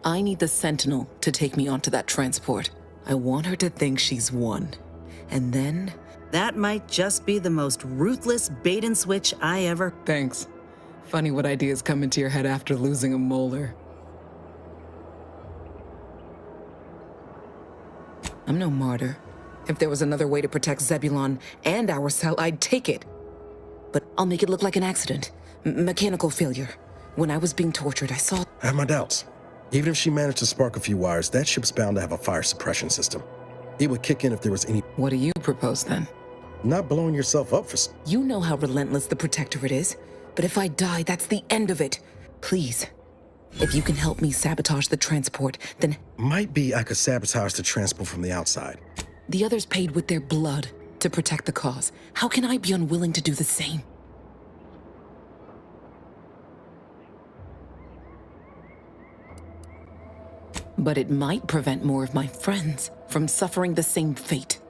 I need the Sentinel to take me onto that transport. I want her to think she's won. And then... That might just be the most ruthless bait and switch I ever... Thanks. Funny what ideas come into your head after losing a molar. I'm no martyr. If there was another way to protect Zebulon and our cell, I'd take it. But I'll make it look like an accident. Mechanical failure. When I was being tortured, I saw... I have my doubts. Even if she managed to spark a few wires, that ship's bound to have a fire suppression system. It would kick in if there was any... What do you propose, then? Not blowing yourself up for... You know how relentless the Protectorate is. But if I die, that's the end of it. Please. If you can help me sabotage the transport, then... Might be I could sabotage the transport from the outside. The others paid with their blood to protect the cause. How can I be unwilling to do the same? But it might prevent more of my friends from suffering the same fate.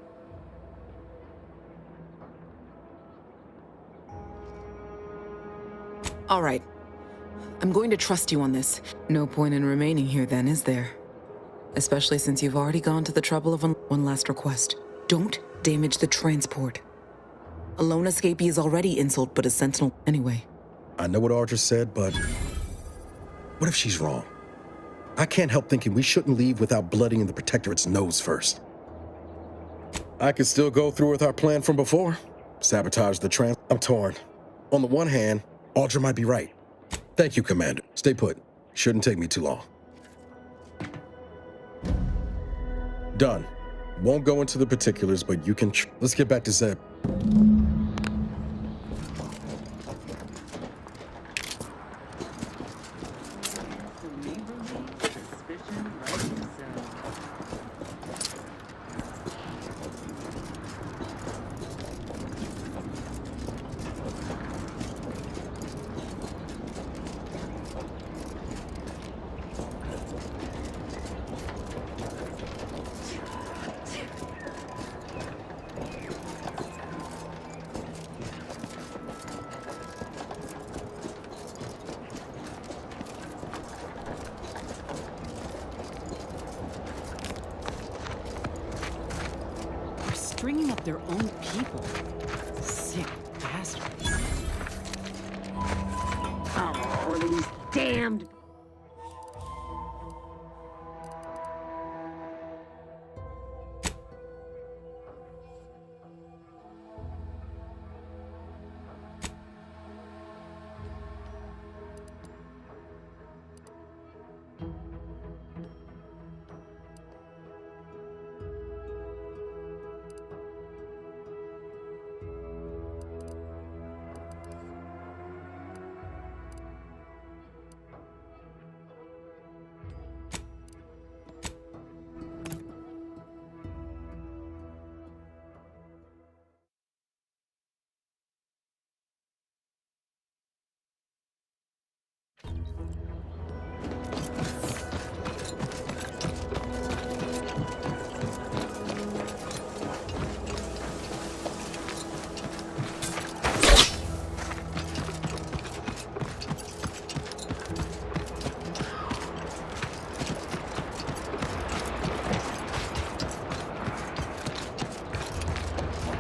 All right. I'm going to trust you on this. No point in remaining here then, is there? Especially since you've already gone to the trouble of one last request. Don't damage the transport. A lone escapee is already insult, but a sentinel anyway. I know what Archer said, but... What if she's wrong? I can't help thinking we shouldn't leave without bloodying the Protectorate's nose first. I could still go through with our plan from before. Sabotage the trans... I'm torn. On the one hand, Archer might be right. Thank you, Commander. Stay put. Shouldn't take me too long. Done. Won't go into the particulars, but you can... Let's get back to Zeb. Suspicion rightly so. They're stringing up their own people. Sick bastards. Oh, these damned...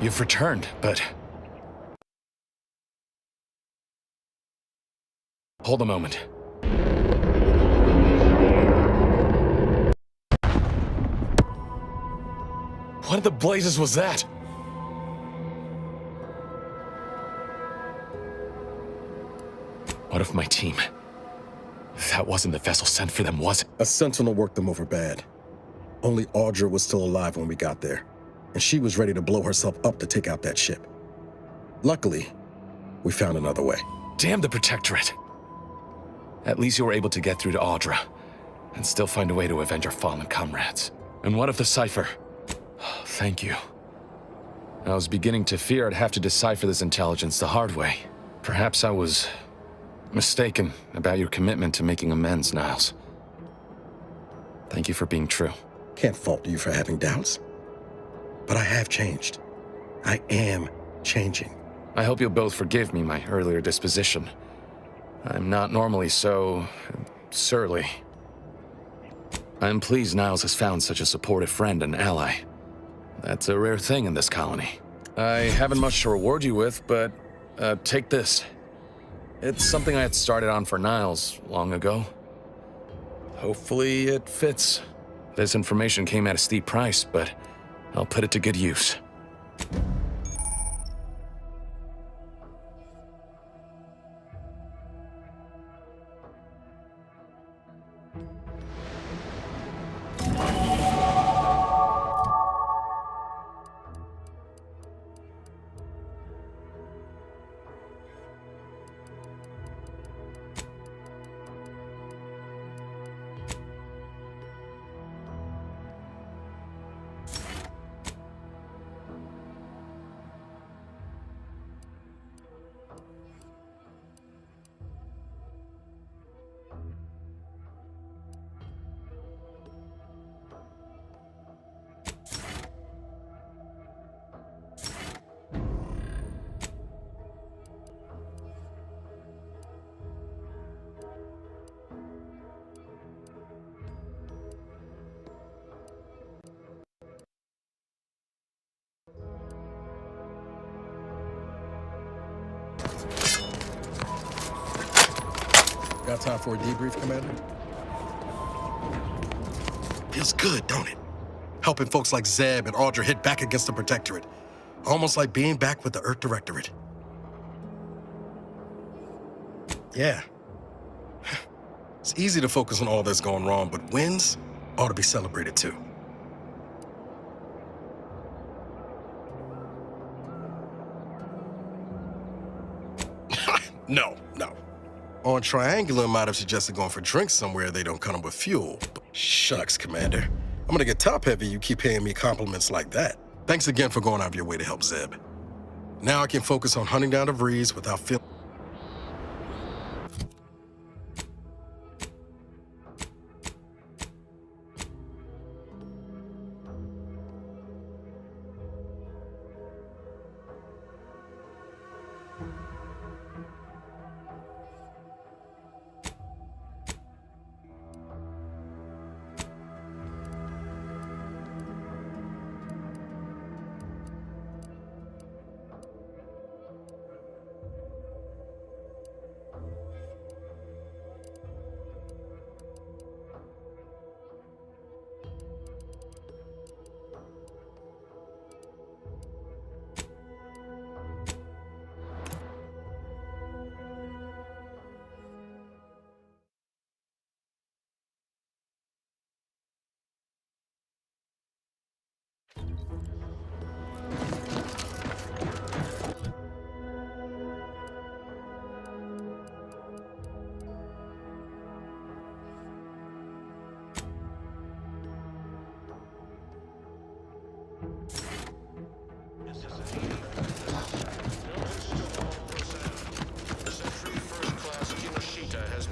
You've returned, but... Hold a moment. What in the blazes was that? What if my team... That wasn't the vessel sent for them, was it? A Sentinel worked them over bad. Only Audra was still alive when we got there, and she was ready to blow herself up to take out that ship. Luckily, we found another way. Damn the Protectorate! At least you were able to get through to Audra, and still find a way to avenge our fallen comrades. And what of the cipher? Thank you. I was beginning to fear I'd have to decipher this intelligence the hard way. Perhaps I was mistaken about your commitment to making amends, Niles. Thank you for being true. Can't fault you for having doubts. But I have changed. I am changing. I hope you'll both forgive me my earlier disposition. I'm not normally so... surly. I'm pleased Niles has found such a supportive friend and ally. That's a rare thing in this colony. I haven't much to reward you with, but take this. It's something I had started on for Niles long ago. Hopefully it fits. This information came at a steep price, but I'll put it to good use. Got time for a debrief, Commander? Feels good, don't it? Helping folks like Zeb and Audra hit back against the Protectorate. Almost like being back with the Earth Directorate. Yeah. It's easy to focus on all that's going wrong, but wins ought to be celebrated too. No. On Triangular might have suggested going for drinks somewhere they don't come with fuel. But shucks, Commander. I'm gonna get top-heavy you keep paying me compliments like that. Thanks again for going out of your way to help Zeb. Now I can focus on hunting down the Vrees without feeling...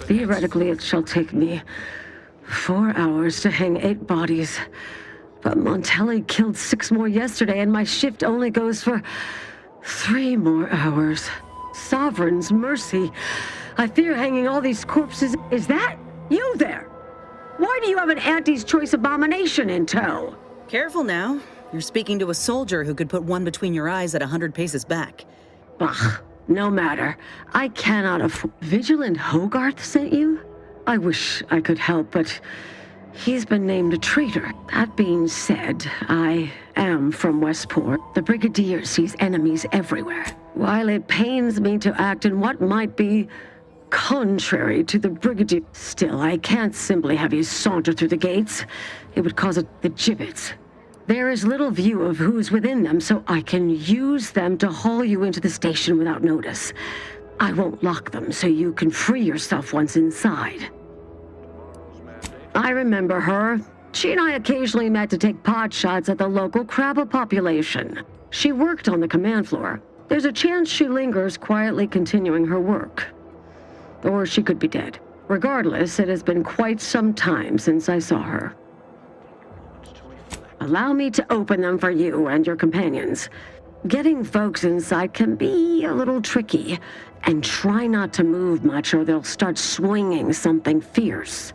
Theoretically, it shall take me 4 hours to hang 8 bodies. But Montelli killed 6 more yesterday, and my shift only goes for 3 more hours. Sovereign's mercy. I fear hanging all these corpses. Is that you there? Why do you have an Auntie's Choice abomination in tow? Careful now. You're speaking to a soldier who could put one between your eyes at 100 paces back. Bah, no matter. I cannot afford... Vigilant Hogarth sent you? I wish I could help, but he's been named a traitor. That being said, I am from Westport. The Brigadier sees enemies everywhere. While it pains me to act in what might be contrary to the Brigadier, still, I can't simply have you saunter through the gates. It would cause the gibbets. There is little view of who's within them, so I can use them to haul you into the station without notice. I won't lock them, so you can free yourself once inside. I remember her. She and I occasionally met to take pot shots at the local Crabba population. She worked on the command floor. There's a chance she lingers, quietly continuing her work. Or she could be dead. Regardless, it has been quite some time since I saw her. Allow me to open them for you and your companions. Getting folks inside can be a little tricky, and try not to move much or they'll start swinging something fierce.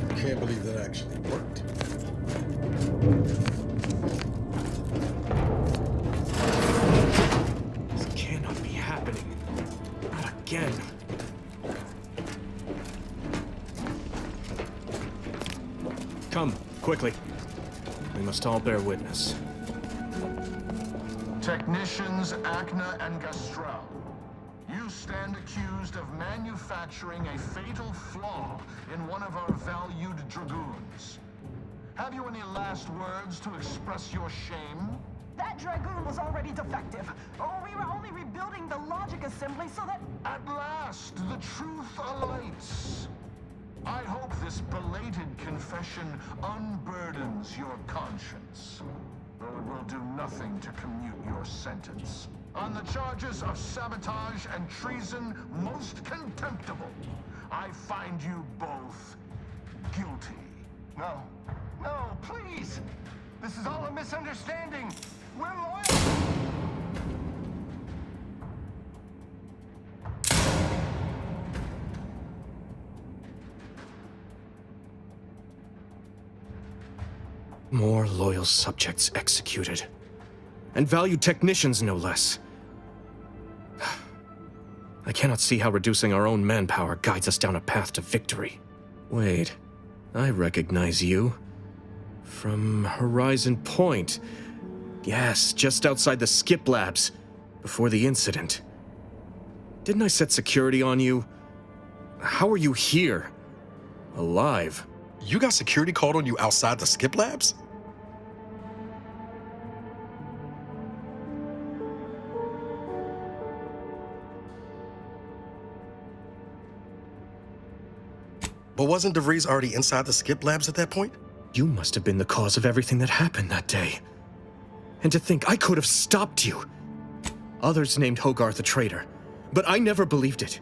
I can't believe that actually worked. This cannot be happening. Not again. Come, quickly. We must all bear witness. Technicians Acna and Gastrell, you stand accused of manufacturing a fatal flaw in one of our valued dragoons. Have you any last words to express your shame? That Dragoon was already defective. Oh, we were only rebuilding the logic assembly so that... At last, the truth alights. I hope this belated confession unburdens your conscience, though it will do nothing to commute your sentence. On the charges of sabotage and treason most contemptible, I find you both guilty. No. No, please! This is all a misunderstanding. We're loyal. More loyal subjects executed. And valued technicians, no less. I cannot see how reducing our own manpower guides us down a path to victory. Wait, I recognize you. From Horizon Point. Yes, just outside the Skip Labs, before the incident. Didn't I set security on you? How are you here? Alive? You got security called on you outside the Skip Labs? But wasn't DeVries already inside the Skip Labs at that point? You must have been the cause of everything that happened that day. And to think I could have stopped you. Others named Hogarth a traitor, but I never believed it.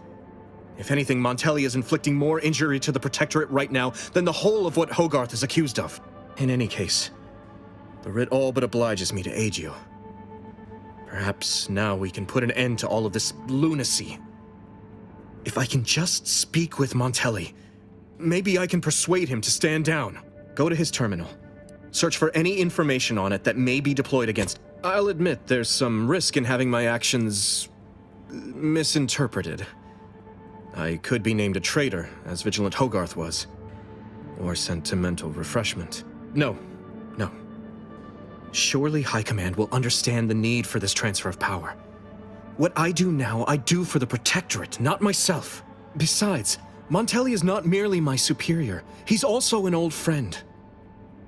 If anything, Montelli is inflicting more injury to the Protectorate right now than the whole of what Hogarth is accused of. In any case, the writ all but obliges me to aid you. Perhaps now we can put an end to all of this lunacy. If I can just speak with Montelli, maybe I can persuade him to stand down. Go to his terminal. Search for any information on it that may be deployed against... I'll admit there's some risk in having my actions... misinterpreted. I could be named a traitor, as Vigilant Hogarth was. Or sent to mental refreshment. No. Surely High Command will understand the need for this transfer of power. What I do now, I do for the Protectorate, not myself. Besides, Montelli is not merely my superior. He's also an old friend.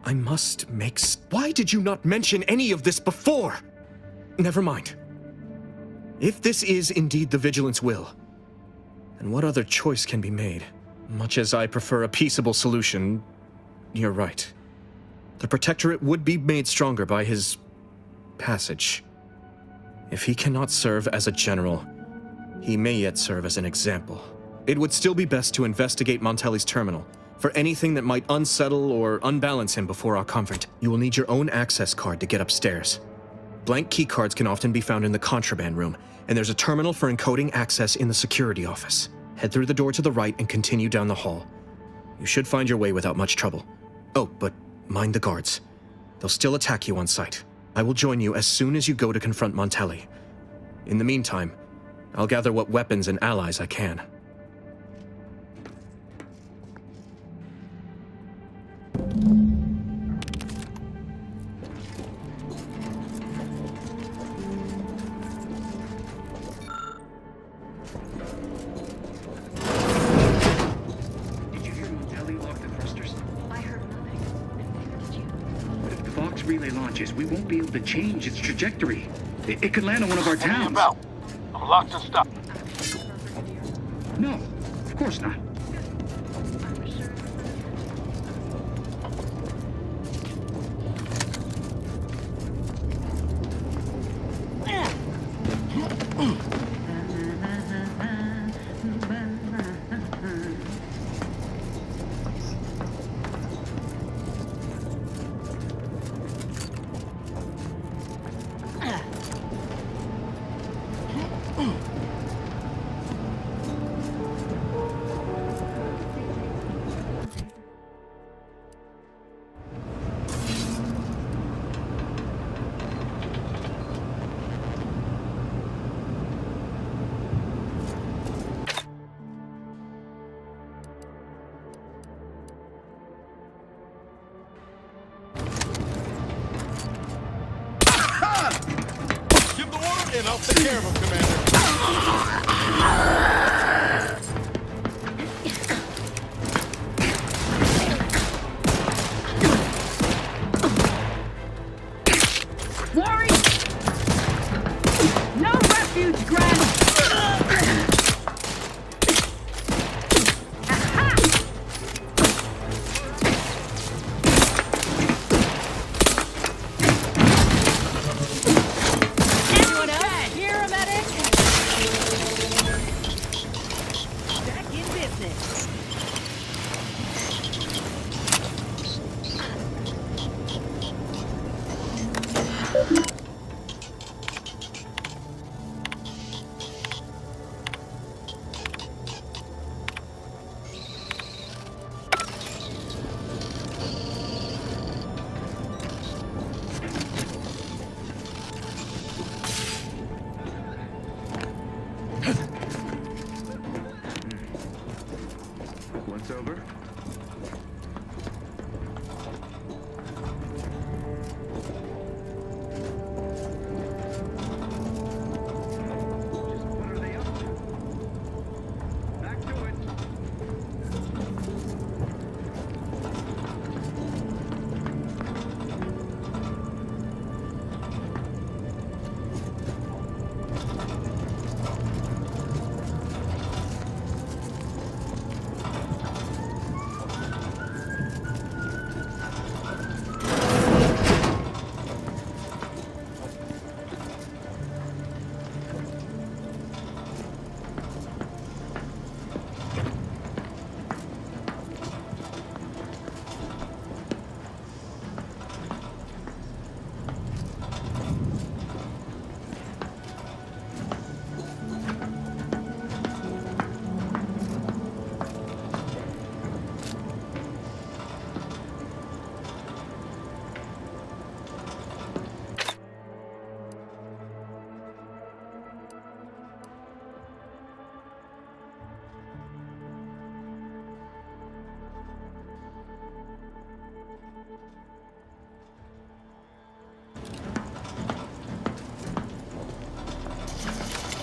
I must make... Why did you not mention any of this before? Never mind. If this is indeed the Vigilance will, then what other choice can be made? Much as I prefer a peaceable solution, you're right. The Protectorate would be made stronger by his... passage. If he cannot serve as a general, he may yet serve as an example. It would still be best to investigate Montelli's terminal for anything that might unsettle or unbalance him before our conference. You will need your own access card to get upstairs. Blank keycards can often be found in the contraband room, and there's a terminal for encoding access in the security office. Head through the door to the right and continue down the hall. You should find your way without much trouble. Oh, but mind the guards. They'll still attack you on sight. I will join you as soon as you go to confront Montelli. In the meantime, I'll gather what weapons and allies I can. Did you hear Montelli lock the thrusters? I heard nothing. Did you? But if the Vox relay launches, we won't be able to change its trajectory. It could land on one of our towns. I'm locked and stuck. No, of course not. Give the order and I'll take care of him, Commander. Warren! What's over?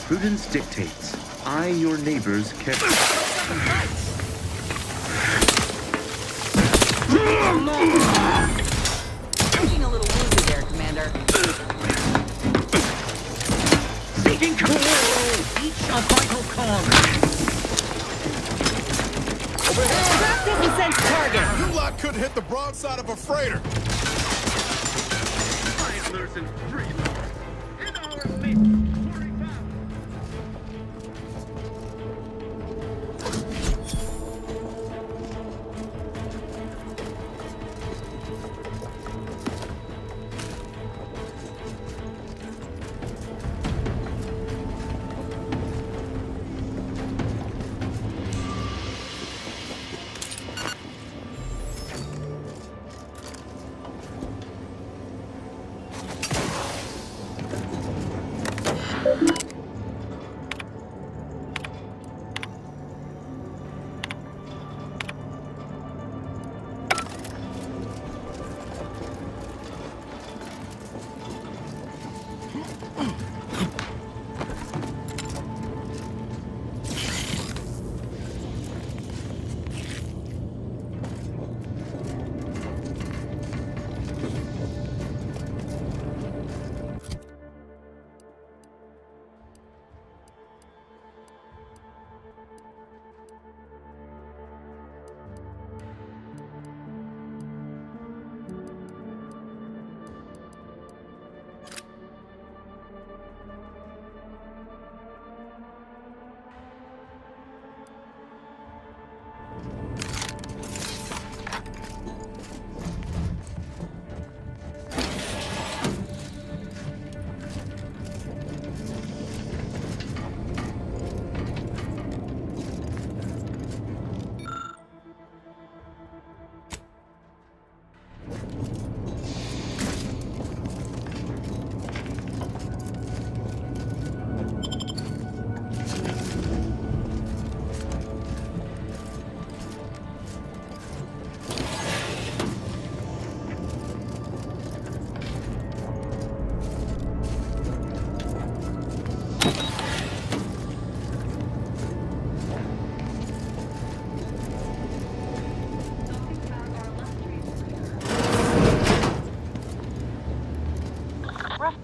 Prudence dictates. I, your neighbors, can... Being a little woozy there, Commander. Seeking control! Each a vital cog. Practice and sense target. You lot could hit the broadside of a freighter. Idlers and free. In our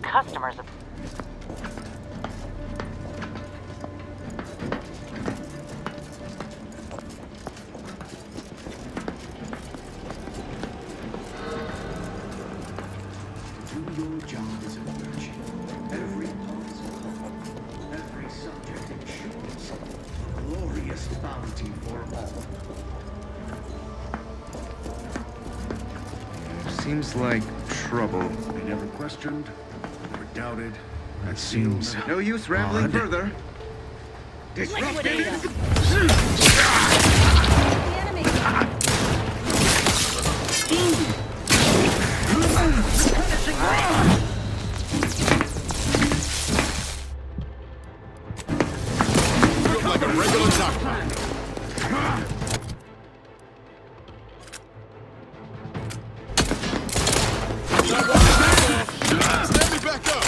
customers. Do your job as a merchant. Every puzzle, every subject ensures a glorious bounty for all. Seems like trouble. I never questioned or doubted. That seems No use rambling odd. further. Liquidate 'em. regular duck. Stand me back up.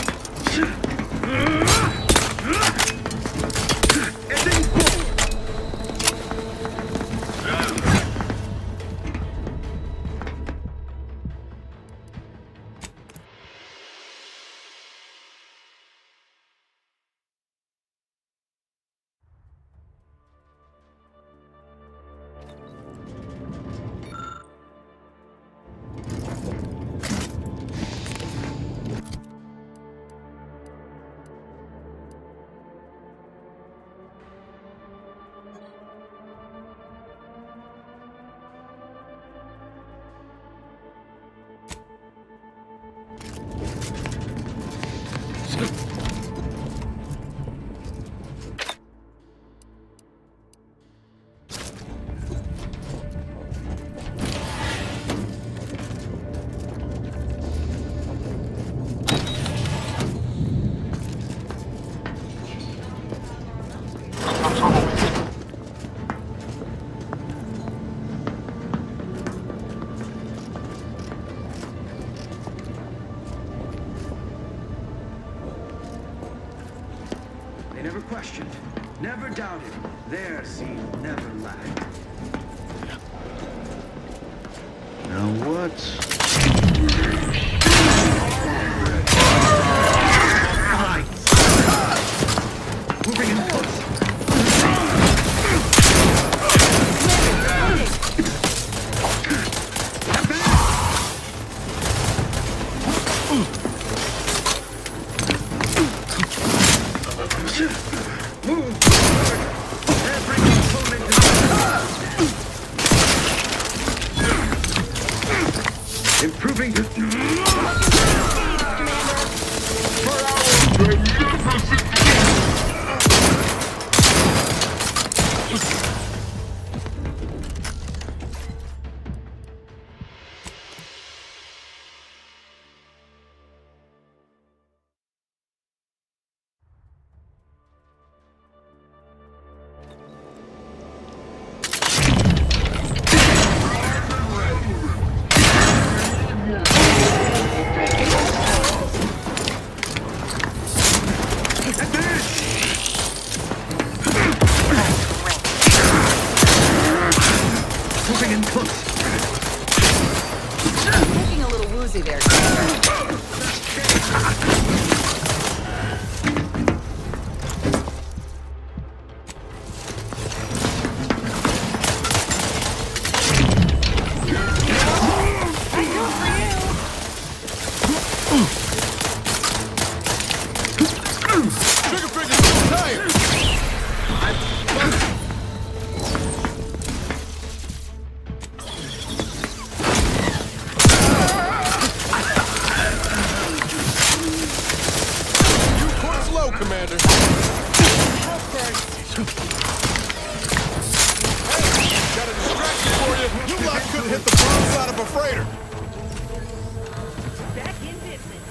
They never questioned, never doubted. Their seed never lacked. Now moving in close. Improving the... Moving in close. Looking a little woozy there. Commander. Hey, got a distraction for you. You lot couldn't hit the broadside of a freighter. Back in business.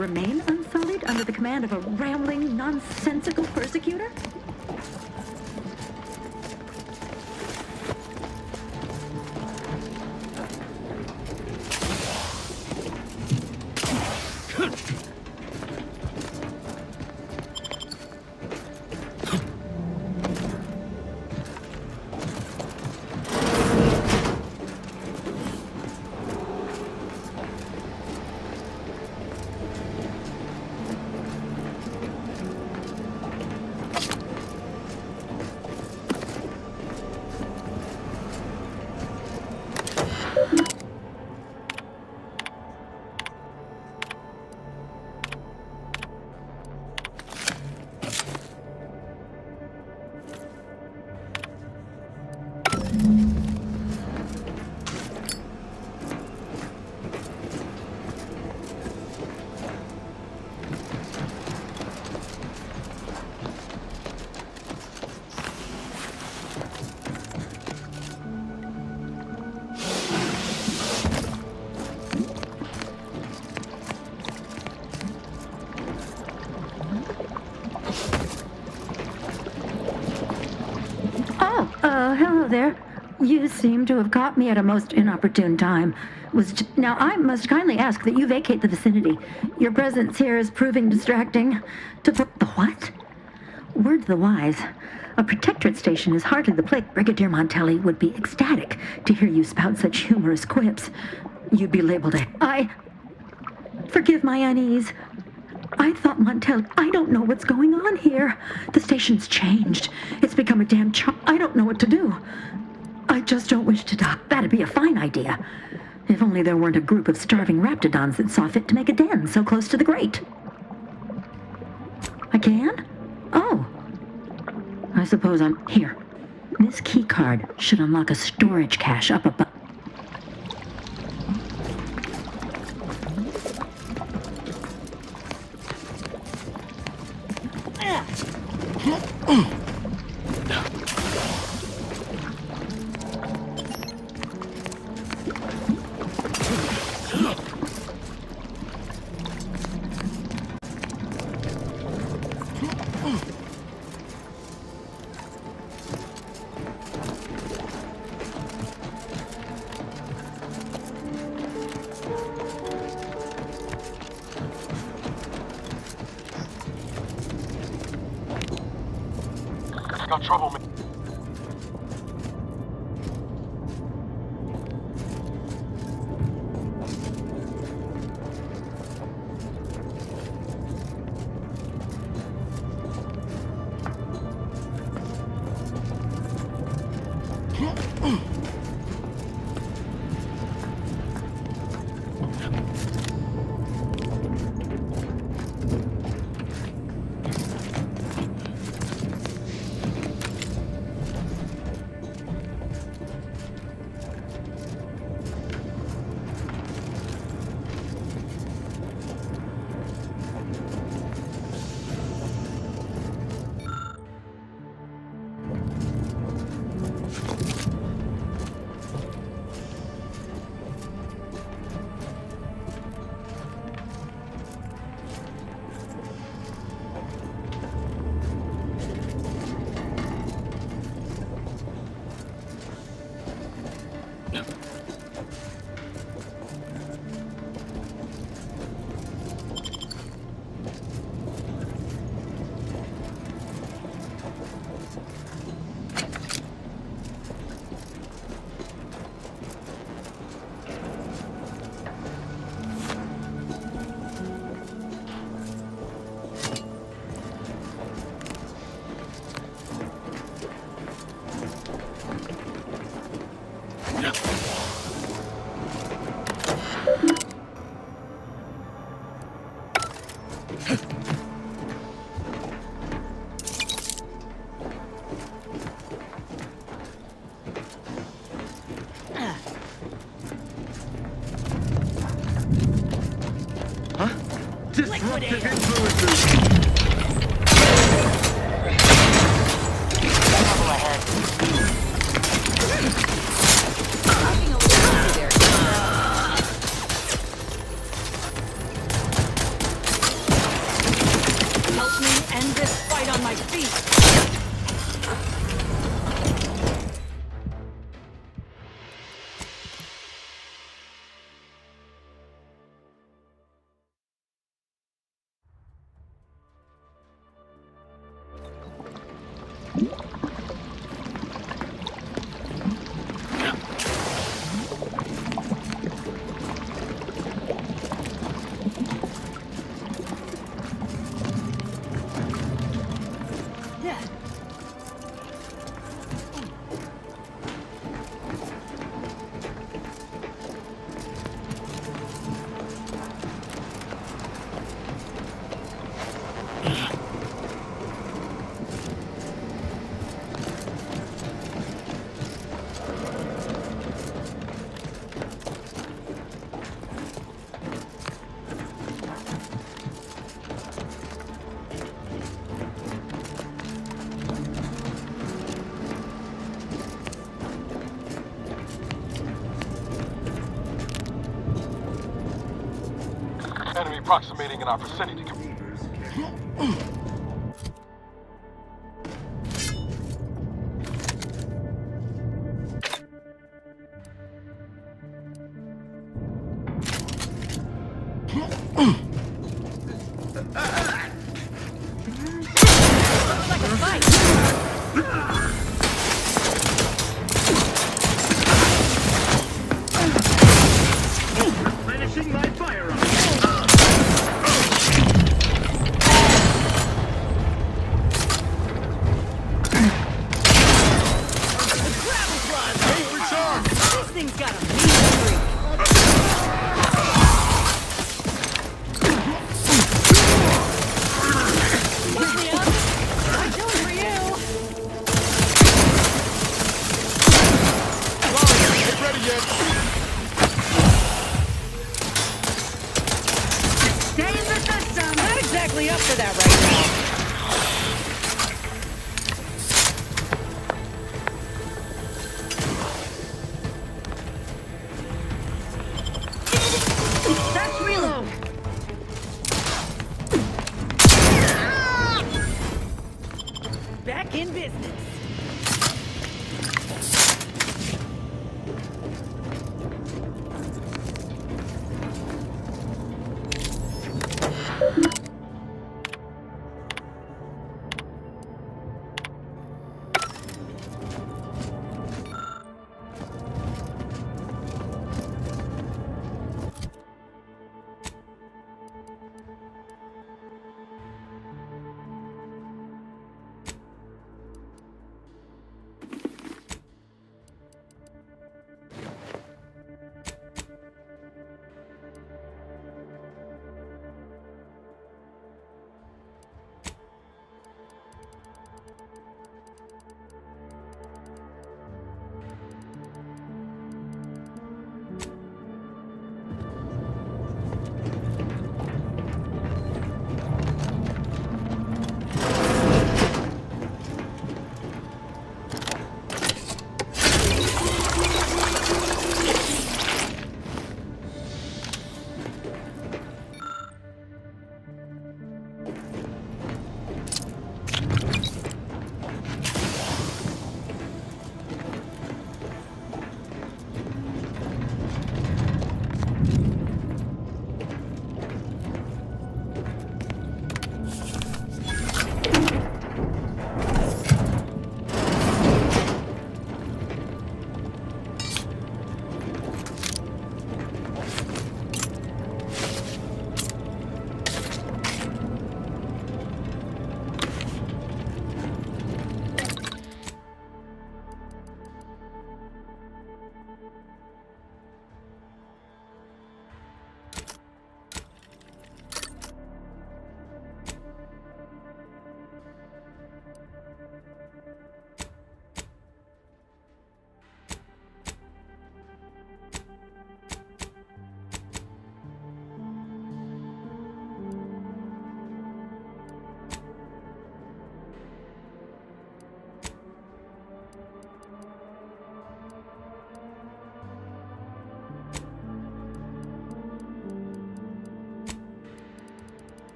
remain unsullied under the command of a rambling, nonsensical persecutor? Hello there. You seem to have caught me at a most inopportune time. Now, I must kindly ask that you vacate the vicinity. Your presence here is proving distracting. The what? Word to the wise. A protectorate station is hardly the place. Brigadier Montelli would be ecstatic to hear you spout such humorous quips. You'd be labeled Forgive my unease. I thought Montelli... I don't know what's going on here. The station's changed. It's become a damn I don't know what to do. I just don't wish to die. That'd be a fine idea. If only there weren't a group of starving raptidons that saw fit to make a den so close to the grate. I can? Oh. I suppose I'm... Here. This key card should unlock a storage cache up above. Got trouble, man. my feet! Enemy approximating in our vicinity. Finishing my firearm. This thing's got a mean streak. Look me up. I'm doing for you. Get ready yet. Stay in the system. Not exactly up for that right now. That's reload. Back in business.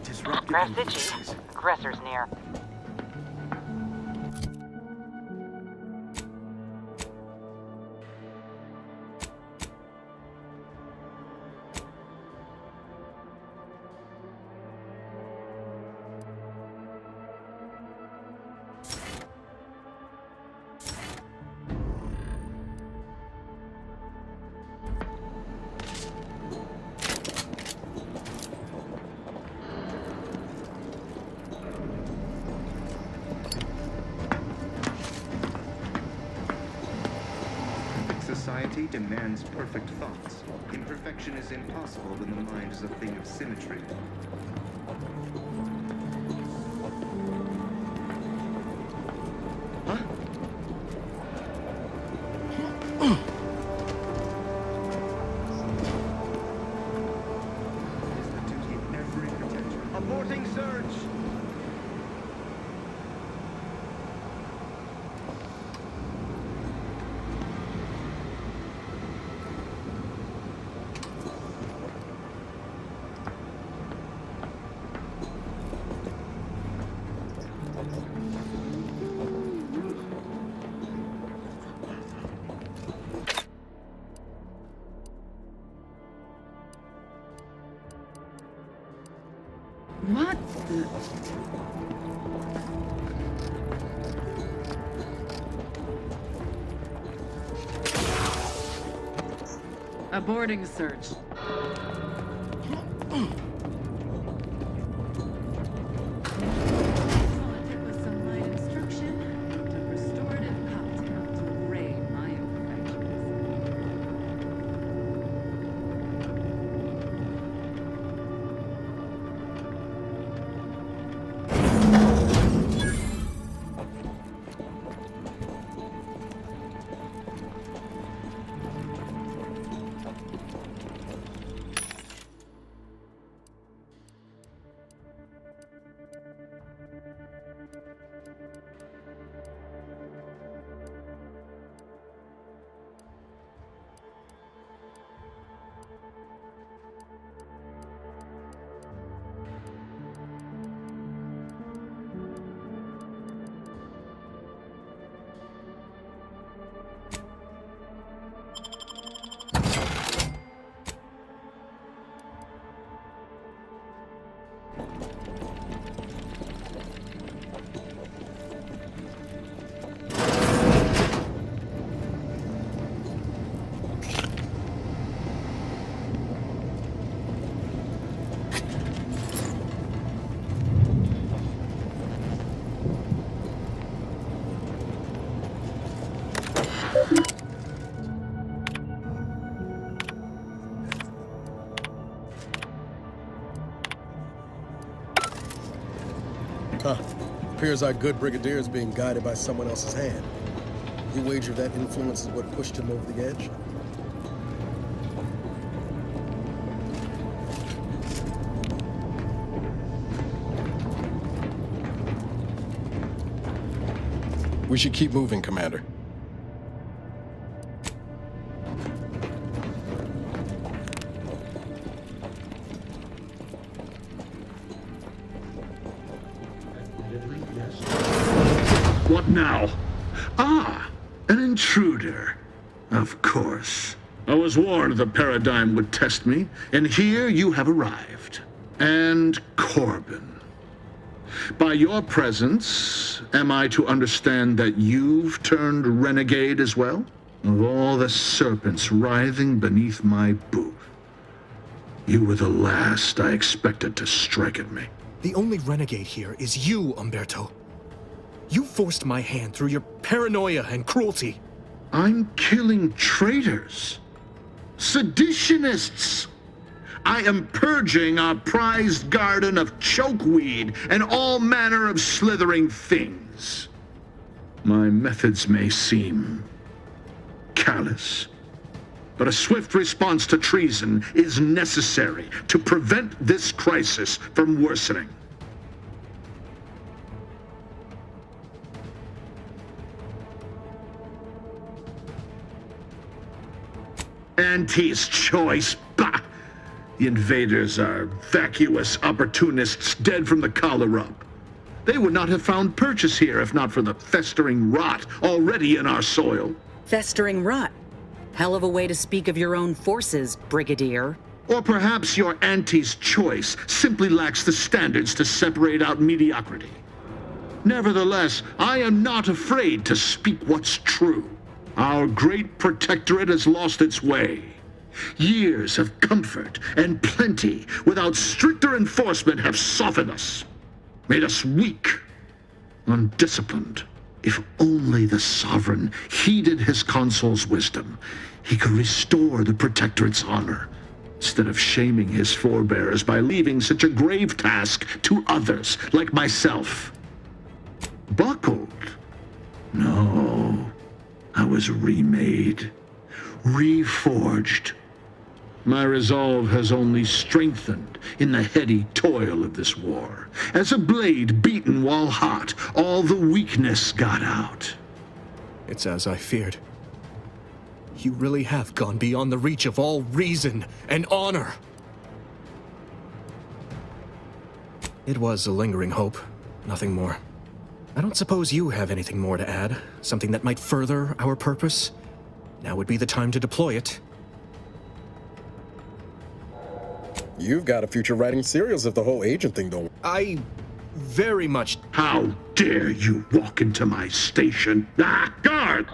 disruptive Press influences. itchy. Aggressor's near. Society demands perfect thoughts. Imperfection is impossible when the mind is a thing of symmetry. Aborting search. What the... Aborting search. Huh. Appears our good brigadier is being guided by someone else's hand. You wager that influence is what pushed him over the edge? We should keep moving, Commander. What now? Ah, an intruder. Of course. I was warned the Paradigm would test me, and here you have arrived. And Corbin. By your presence, am I to understand that you've turned renegade as well? Of all the serpents writhing beneath my boot, you were the last I expected to strike at me. The only renegade here is you, Umberto. You forced my hand through your paranoia and cruelty. I'm killing traitors, seditionists. I am purging our prized garden of chokeweed and all manner of slithering things. My methods may seem callous, but a swift response to treason is necessary to prevent this crisis from worsening. Auntie's choice, bah! The invaders are vacuous opportunists dead from the collar up. They would not have found purchase here if not for the festering rot already in our soil. Festering rot. Hell of a way to speak of your own forces, Brigadier. Or perhaps your auntie's choice simply lacks the standards to separate out mediocrity. Nevertheless, I am not afraid to speak what's true. Our great protectorate has lost its way. Years of comfort and plenty without stricter enforcement have softened us, made us weak, undisciplined. If only the Sovereign heeded his consul's wisdom, he could restore the Protectorate's honor, instead of shaming his forebears by leaving such a grave task to others like myself. Buckled? No. I was remade, reforged. My resolve has only strengthened in the heady toil of this war. As a blade beaten while hot, all the weakness got out. It's as I feared. You really have gone beyond the reach of all reason and honor. It was a lingering hope, nothing more. I don't suppose you have anything more to add? Something that might further our purpose? Now would be the time to deploy it. You've got a future writing serials if the whole agent thing don't. I very much. How dare you walk into my station? Ah, guard!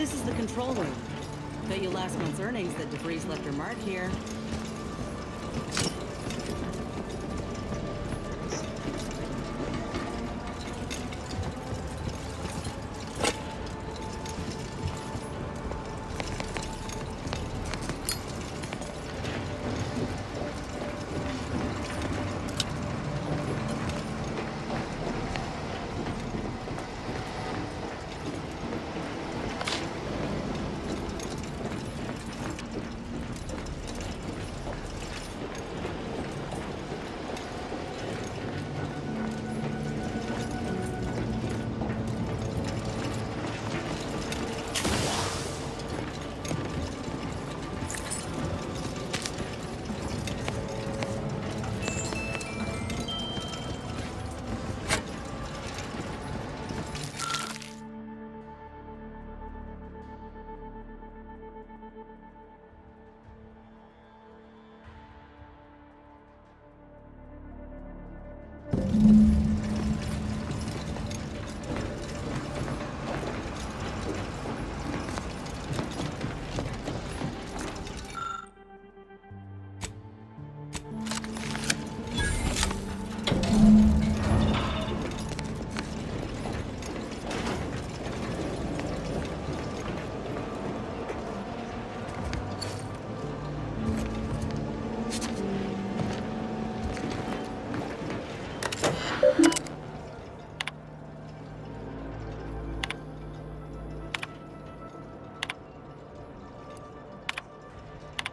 This is the control room. Bet you last month's earnings that DeVries left her mark here.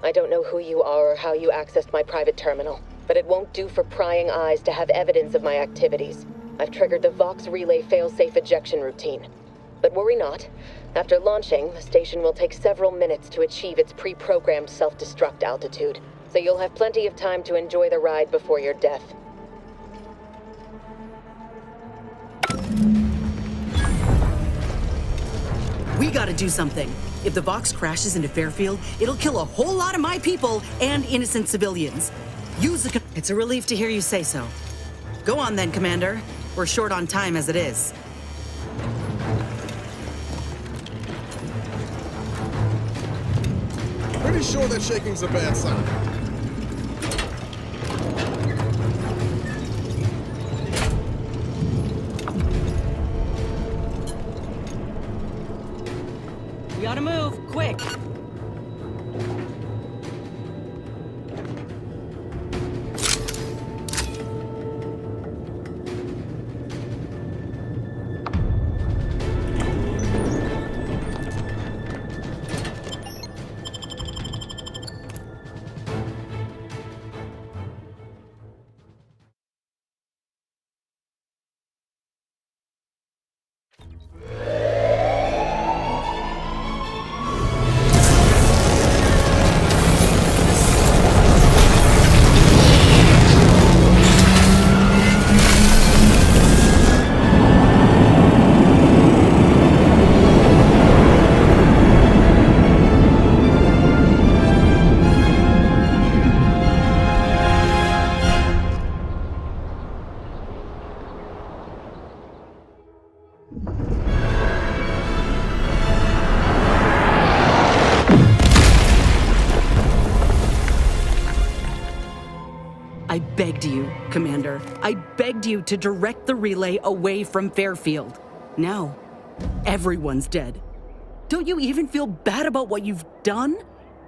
I don't know who you are or how you accessed my private terminal, but it won't do for prying eyes to have evidence of my activities. I've triggered the Vox Relay failsafe ejection routine. But worry not. After launching, the station will take several minutes to achieve its pre-programmed self-destruct altitude, so you'll have plenty of time to enjoy the ride before your death. We gotta do something. If the Vox crashes into Fairfield, it'll kill a whole lot of my people and innocent civilians. Use the... It's a relief to hear you say so. Go on then, Commander. We're short on time as it is. Pretty sure that shaking's a bad sign. We ought to move, quick! I begged you, Commander. I begged you to direct the relay away from Fairfield. Now, everyone's dead. Don't you even feel bad about what you've done?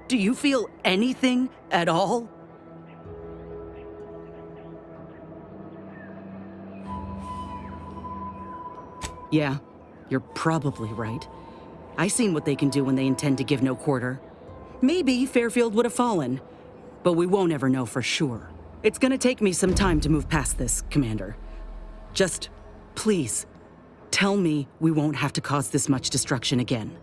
Do you feel anything at all? Yeah, you're probably right. I seen what they can do when they intend to give no quarter. Maybe Fairfield would have fallen, but we won't ever know for sure. It's gonna take me some time to move past this, Commander. Just, please, tell me we won't have to cause this much destruction again.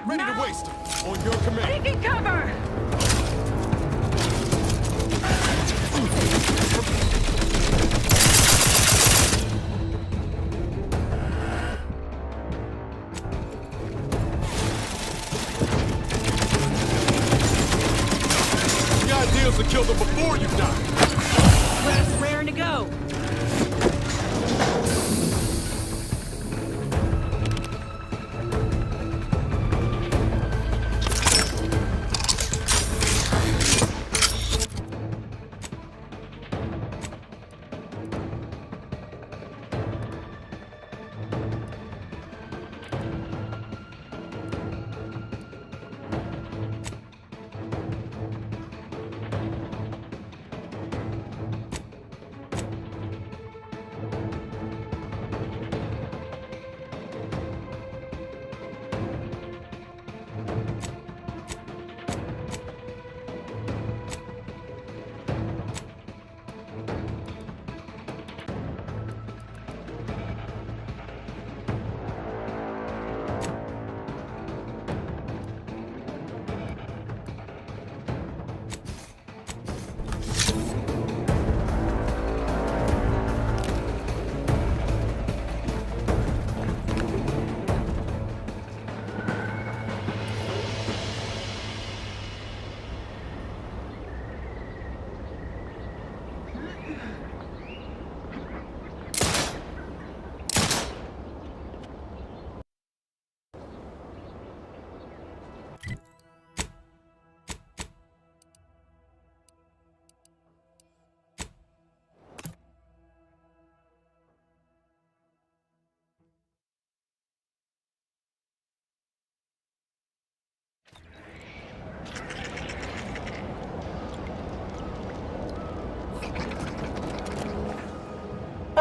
Ready to waste on your command. Taking cover! kill them before you die! Last raring to go.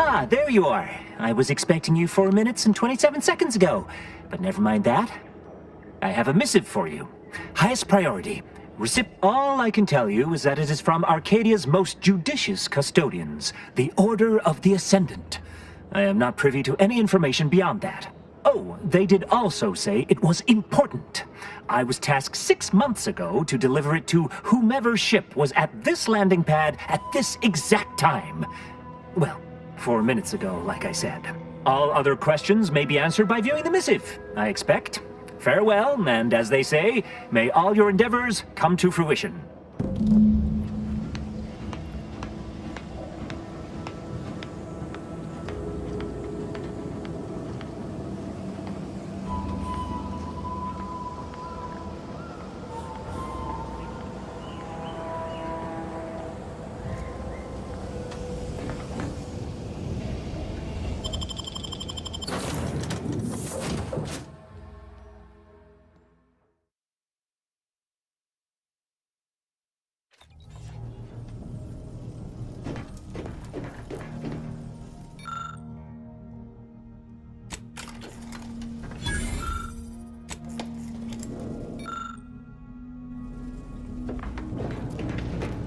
Ah, there you are. I was expecting you 4 minutes and 27 seconds ago. But never mind that. I have a missive for you. Highest priority. All I can tell you is that it is from Arcadia's most judicious custodians, the Order of the Ascendant. I am not privy to any information beyond that. Oh, they did also say it was important. I was tasked 6 months ago to deliver it to whomever ship was at this landing pad at this exact time. Well, 4 minutes ago, like I said. All other questions may be answered by viewing the missive, I expect. Farewell, and as they say, may all your endeavors come to fruition.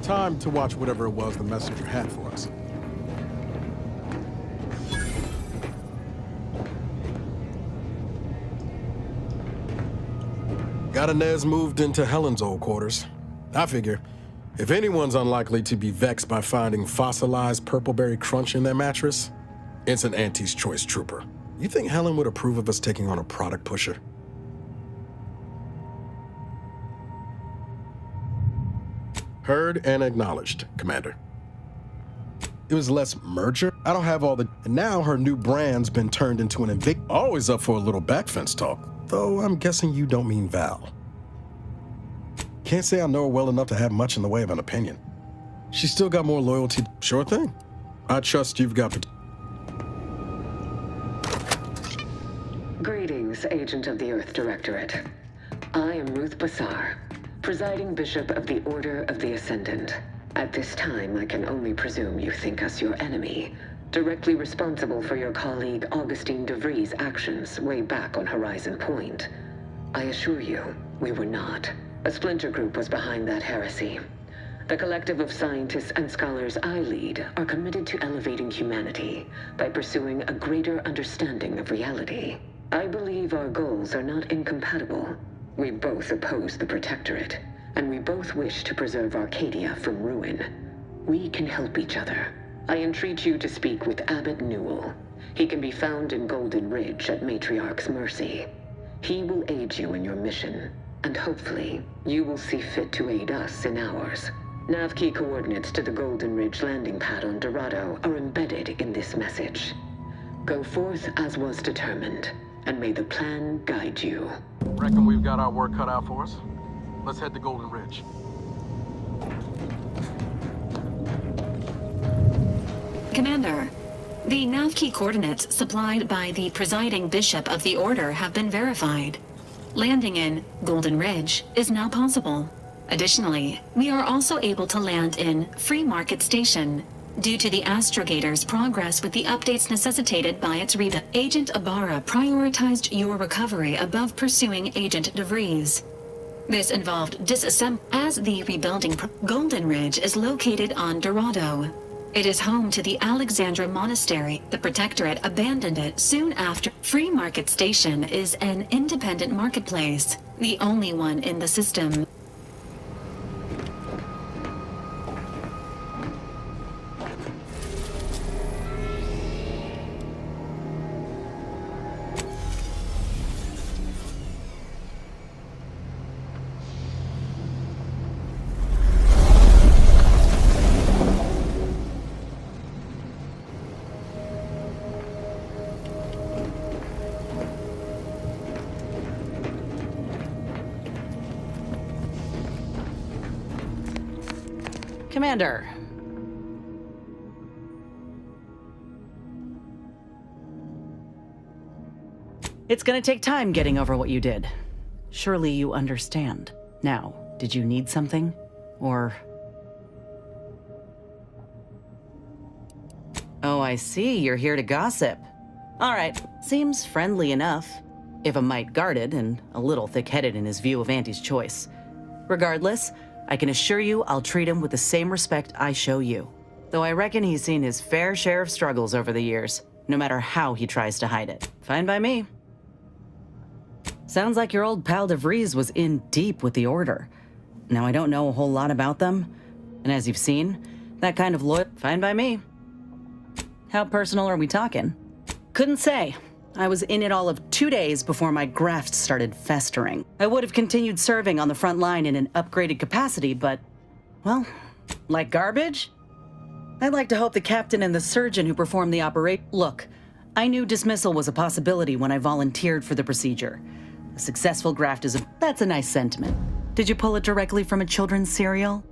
Time to watch whatever it was the messenger had for us. Got Inez moved into Helen's old quarters. I figure, if anyone's unlikely to be vexed by finding fossilized purpleberry crunch in their mattress, it's an Auntie's Choice trooper. You think Helen would approve of us taking on a product pusher? Heard and acknowledged, Commander. It was less merger. I don't have all the... And now her new brand's been turned into an always up for a little backfence talk. Though I'm guessing you don't mean Val. Can't say I know her well enough to have much in the way of an opinion. She's still got more loyalty. Sure thing. I trust you've got... Greetings, Agent of the Earth Directorate. I am Ruth Bassar, Presiding Bishop of the Order of the Ascendant. At this time, I can only presume you think us your enemy, directly responsible for your colleague Augustine de Vries' actions way back on Horizon Point. I assure you, we were not. A splinter group was behind that heresy. The collective of scientists and scholars I lead are committed to elevating humanity by pursuing a greater understanding of reality. I believe our goals are not incompatible. We both oppose the Protectorate, and we both wish to preserve Arcadia from ruin. We can help each other. I entreat you to speak with Abbot Newell. He can be found in Golden Ridge at Matriarch's mercy. He will aid you in your mission, and hopefully, you will see fit to aid us in ours. Nav key coordinates to the Golden Ridge landing pad on Dorado are embedded in this message. Go forth as was determined, and may the plan guide you. Reckon we've got our work cut out for us. Let's head to Golden Ridge. Commander, the nav key coordinates supplied by the presiding bishop of the Order have been verified. Landing in Golden Ridge is now possible. Additionally, we are also able to land in Free Market Station due to the Astrogator's progress with the updates necessitated by its rebuild. Agent Ibarra prioritized your recovery above pursuing Agent DeVries. This involved as the rebuilding. Golden Ridge is located on Dorado. It is home to the Alexandra Monastery. The Protectorate abandoned it soon after. Free Market Station is an independent marketplace, the only one in the system. Commander. It's gonna take time getting over what you did. Surely you understand. Now, did you need something? Or... Oh, I see. You're here to gossip. All right. Seems friendly enough. If a mite guarded and a little thick-headed in his view of Auntie's choice. Regardless, I can assure you I'll treat him with the same respect I show you. Though I reckon he's seen his fair share of struggles over the years, no matter how he tries to hide it. Fine by me. Sounds like your old pal DeVries was in deep with the Order. Now, I don't know a whole lot about them, and as you've seen, that kind of fine by me. How personal are we talking? Couldn't say. I was in it all of 2 days before my graft started festering. I would have continued serving on the front line in an upgraded capacity, but, well, like garbage? I'd like to hope the captain and the surgeon who performed the operation. Look, I knew dismissal was a possibility when I volunteered for the procedure. A successful graft is that's a nice sentiment. Did you pull it directly from a children's serial?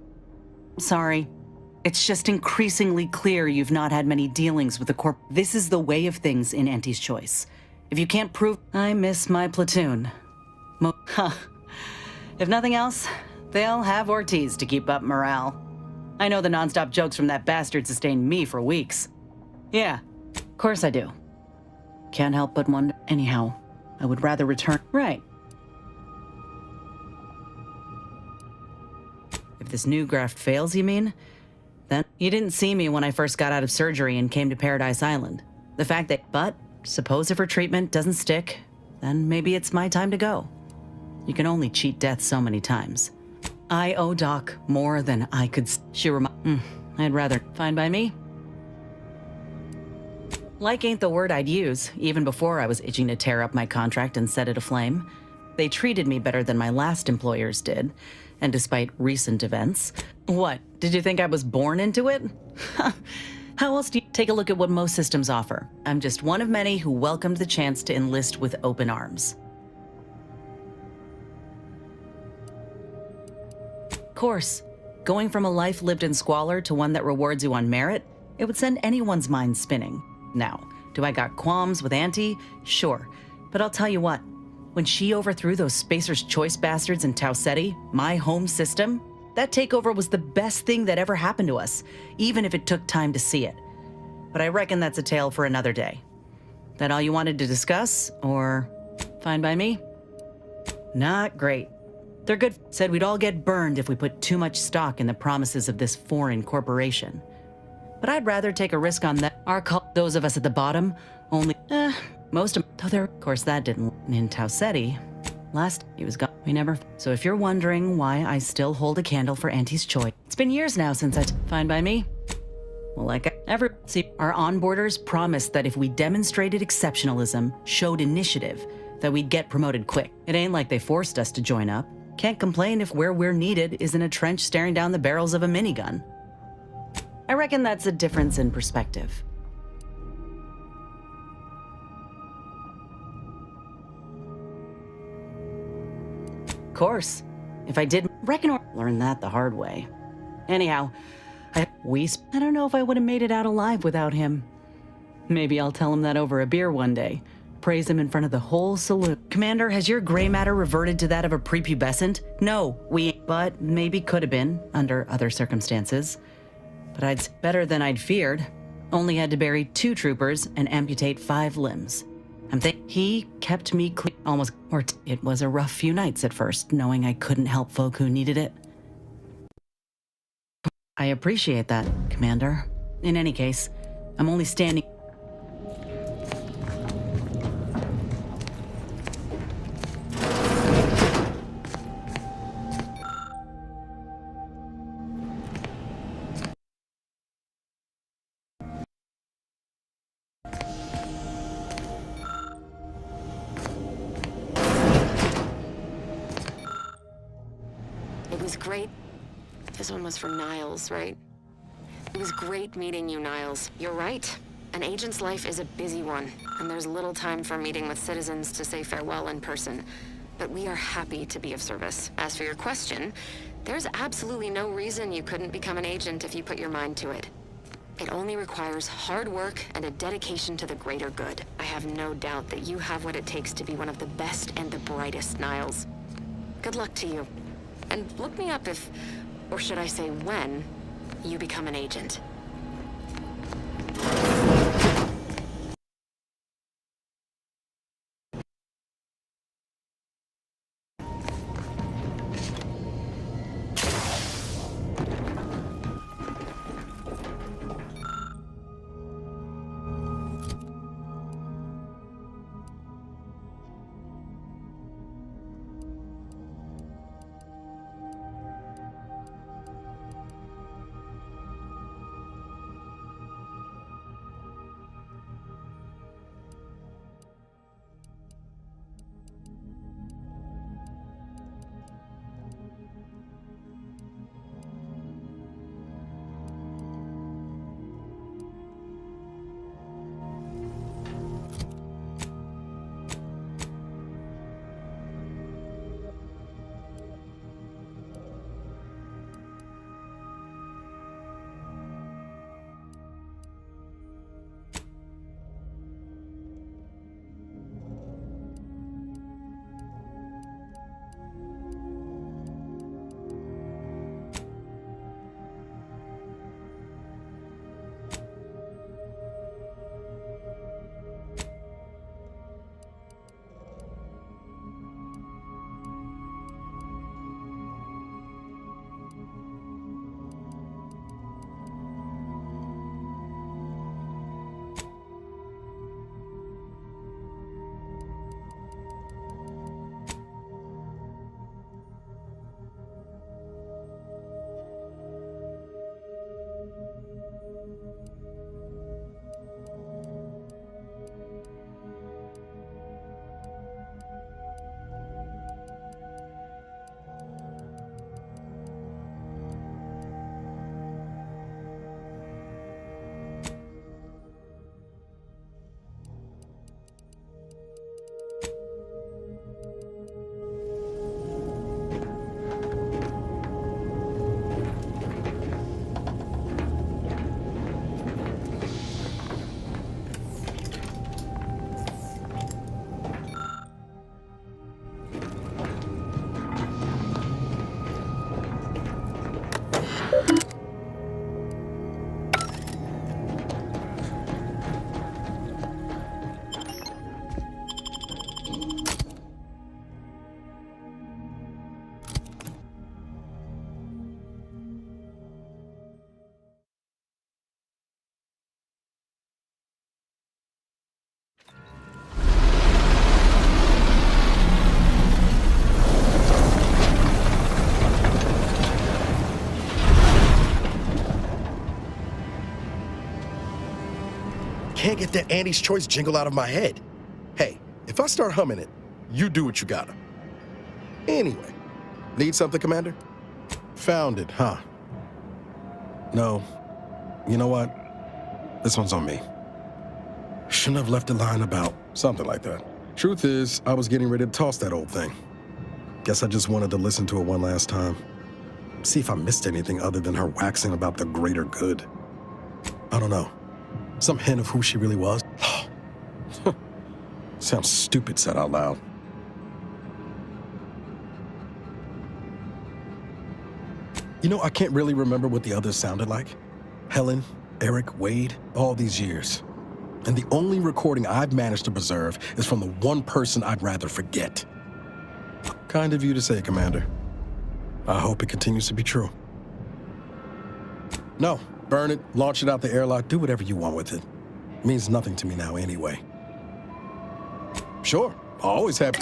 Sorry. It's just increasingly clear you've not had many dealings with the corp. This is the way of things in Auntie's Choice. If you can't prove, I miss my platoon. If nothing else, they'll have Ortiz to keep up morale. I know the nonstop jokes from that bastard sustained me for weeks. Yeah, of course I do. Can't help but wonder. Anyhow, I would rather return. Right. If this new graft fails, you mean? Then you didn't see me when I first got out of surgery and came to Paradise Island. The fact that, but suppose if her treatment doesn't stick, then maybe it's my time to go. You can only cheat death so many times. I owe Doc more than I could. I'd rather. Fine by me. Like ain't the word I'd use, even before I was itching to tear up my contract and set it aflame. They treated me better than my last employers did. And despite recent events, what? Did you think I was born into it? How else do you take a look at what most systems offer? I'm just one of many who welcomed the chance to enlist with open arms. Of course, going from a life lived in squalor to one that rewards you on merit, it would send anyone's mind spinning. Now, do I got qualms with Auntie? Sure, but I'll tell you what. When she overthrew those Spacer's Choice bastards in Tau Ceti, my home system, that takeover was the best thing that ever happened to us, even if it took time to see it. But I reckon that's a tale for another day. That all you wanted to discuss, or fine by me? Not great. They're good. Said we'd all get burned if we put too much stock in the promises of this foreign corporation. But I'd rather take a risk on that. Those of us at the bottom, only, most of them, of course that didn't, in Tau Ceti. Last, he was gone. We never. So if you're wondering why I still hold a candle for Auntie's Choice, it's been years now since fine by me. Well, like see, our onboarders promised that if we demonstrated exceptionalism, showed initiative, that we'd get promoted quick. It ain't like they forced us to join up. Can't complain if where we're needed is in a trench staring down the barrels of a minigun. I reckon that's a difference in perspective. Of course, if I did reckon or learn that the hard way. Anyhow, I don't know if I would have made it out alive without him. Maybe I'll tell him that over a beer one day. Praise him in front of the whole saloon. Commander, has your gray matter reverted to that of a prepubescent? No, but maybe could have been, under other circumstances. But better than I'd feared. Only had to bury 2 troopers and amputate 5 limbs. He kept me clean almost, it was a rough few nights at first, knowing I couldn't help folk who needed it. I appreciate that, Commander. In any case, I'm only standing... It was great. This one was for Niles, right? It was great meeting you, Niles. You're right. An agent's life is a busy one, and there's little time for meeting with citizens to say farewell in person. But we are happy to be of service. As for your question, there's absolutely no reason you couldn't become an agent if you put your mind to it. It only requires hard work and a dedication to the greater good. I have no doubt that you have what it takes to be one of the best and the brightest, Niles. Good luck to you. And look me up if, or should I say when, you become an agent. Can't get that Andy's Choice jingle out of my head. Hey, if I start humming it, you do what you gotta. Anyway, Need something, Commander? Found it, huh? No. You know what? This one's on me. Shouldn't have left a line about something like that. Truth is, I was getting ready to toss that old thing. Guess I just wanted to listen to it one last time. See if I missed anything other than her waxing about the greater good. I don't know. Some hint of who she really was. Sounds stupid said out loud. You know, I can't really remember what the others sounded like. Helen, Eric, Wade, all these years. And the only recording I've managed to preserve is from the one person I'd rather forget. Kind of you to say, Commander. I hope it continues to be true. No, burn it, launch it out the airlock, do whatever you want with it. It means nothing to me now anyway. Sure, always happy.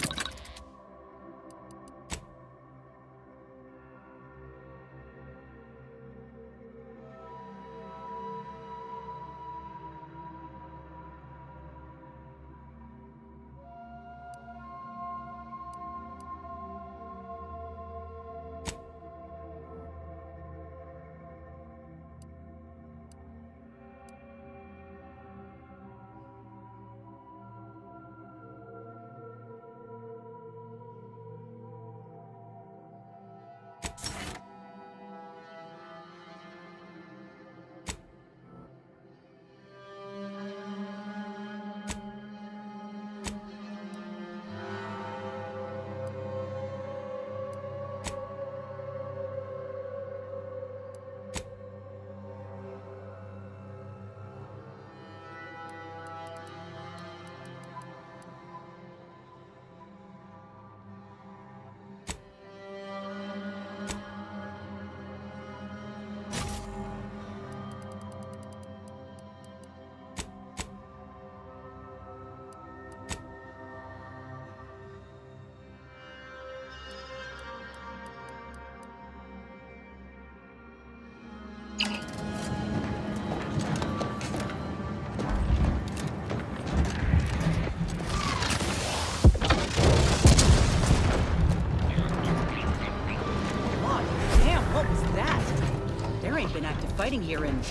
Fighting here in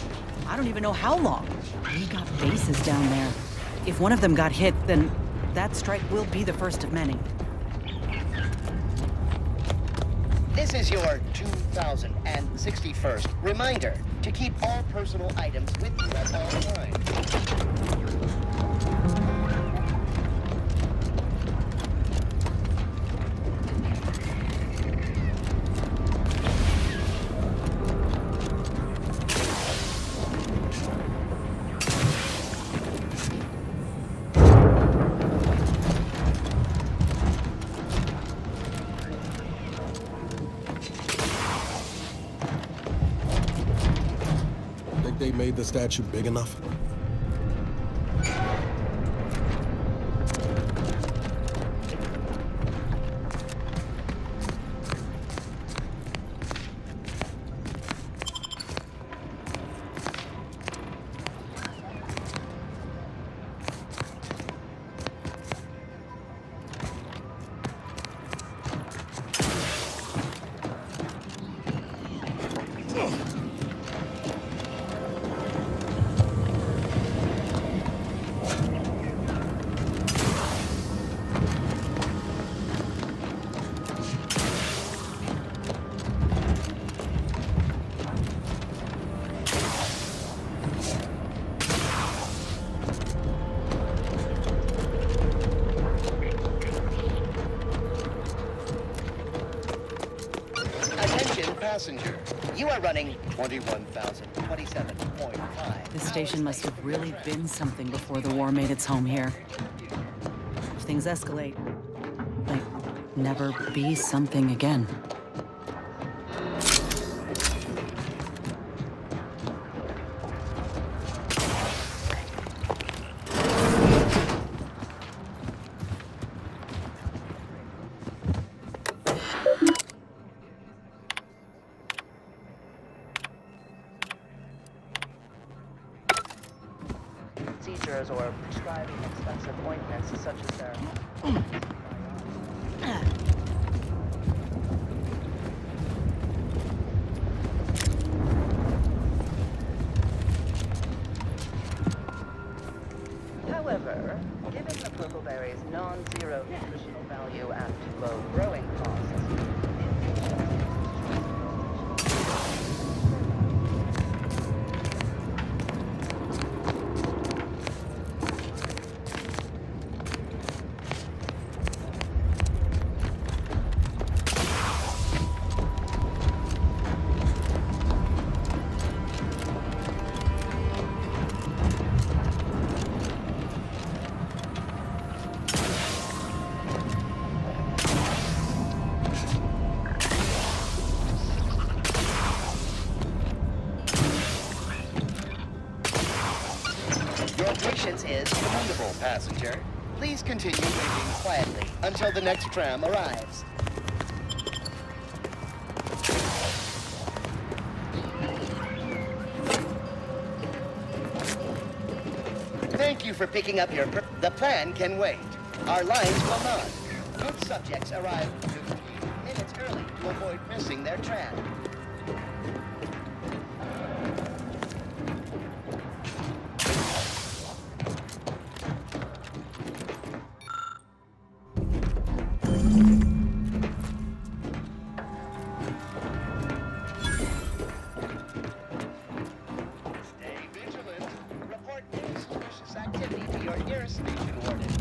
I don't even know how long. We got bases down there. If one of them got hit, then that strike will be the first of many. This is your 2061st reminder to keep all personal items with you at all times. They made the statue big enough? Passenger, you are running 21,027.5. This station must have really been something before the war made its home here. If things escalate, might never be something again. Procedures or prescribing expensive ointments such as their... Given the purpleberry's non-zero nutritional value and low growing costs, your patience is commendable, passenger. Please continue waiting quietly until the next tram arrives. Thank you for picking up your... The plan can wait. Our lines will not. Good subjects arrive 15 minutes early to avoid missing their tram. Stay vigilant. Report any suspicious activity to your nearest station warden.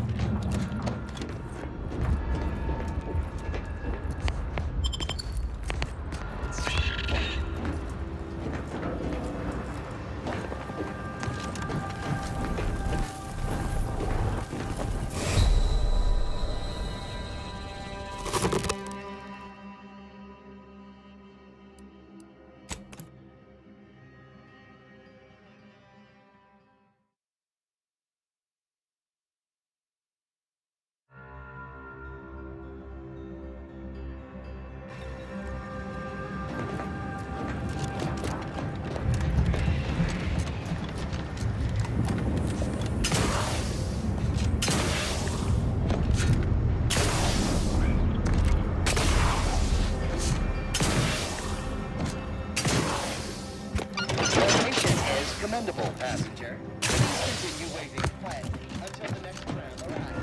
Commendable, passenger. Please continue waiting quietly until the next tram arrives.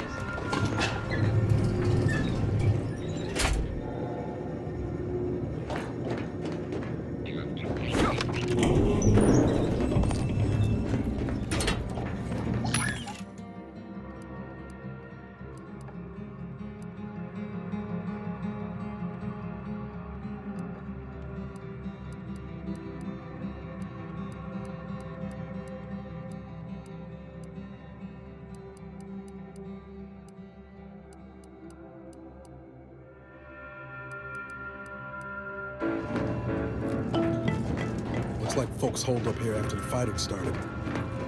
Looks like folks holed up here after the fighting started.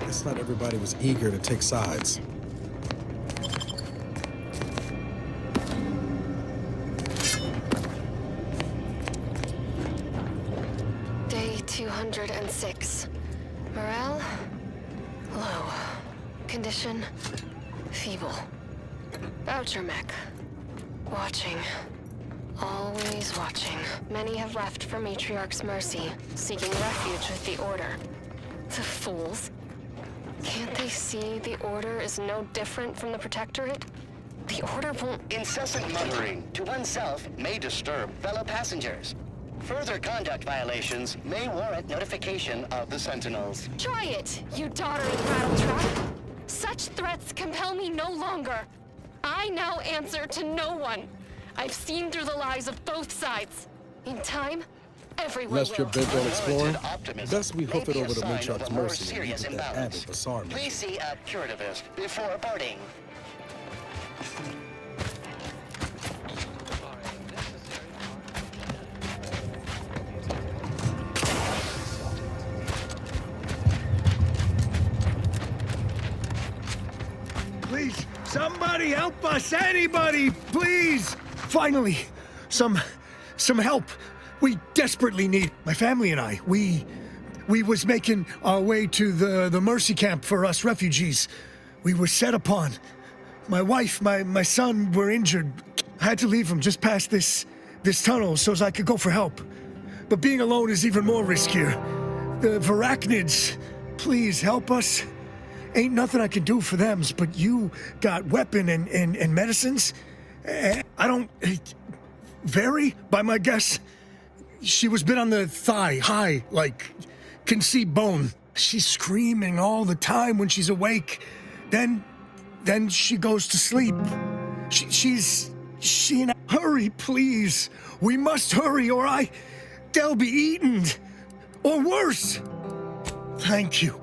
Guess not everybody was eager to take sides. Day 206. Morale? Low. Condition? Feeble. Voucher mech. Watching. Always watching. Many have left for Matriarch's mercy, seeking refuge with the Order. The fools. Can't they see the Order is no different from the Protectorate? The Order won't... Incessant muttering to oneself may disturb fellow passengers. Further conduct violations may warrant notification of the Sentinels. Try it, you doddering rattletrap! Such threats compel me no longer. I now answer to no one. I've seen through the lies of both sides. In time, everyone Lest you're will. bent on exploring, Optimism best we hoof may it be a over to sign of Matriarch's a more mercy and serious get that added imbalance. Basar mission. Please see a curativist before boarding. Please, somebody help us! Anybody, please! Finally, some help. We desperately need. My family and I. We was making our way to the mercy camp for us refugees. We were set upon. My wife, my son were injured. I had to leave them just past this tunnel so as I could go for help. But being alone is even more riskier. The Varachnids, please help us. ain't nothing I can do for them, but you got weapon and medicines. I don't... Vary, by my guess, she was bit on the thigh, high, like, can see bone. She's screaming all the time when she's awake. Then she goes to sleep. Hurry, please. We must hurry, or they'll be eaten. Or worse. Thank you.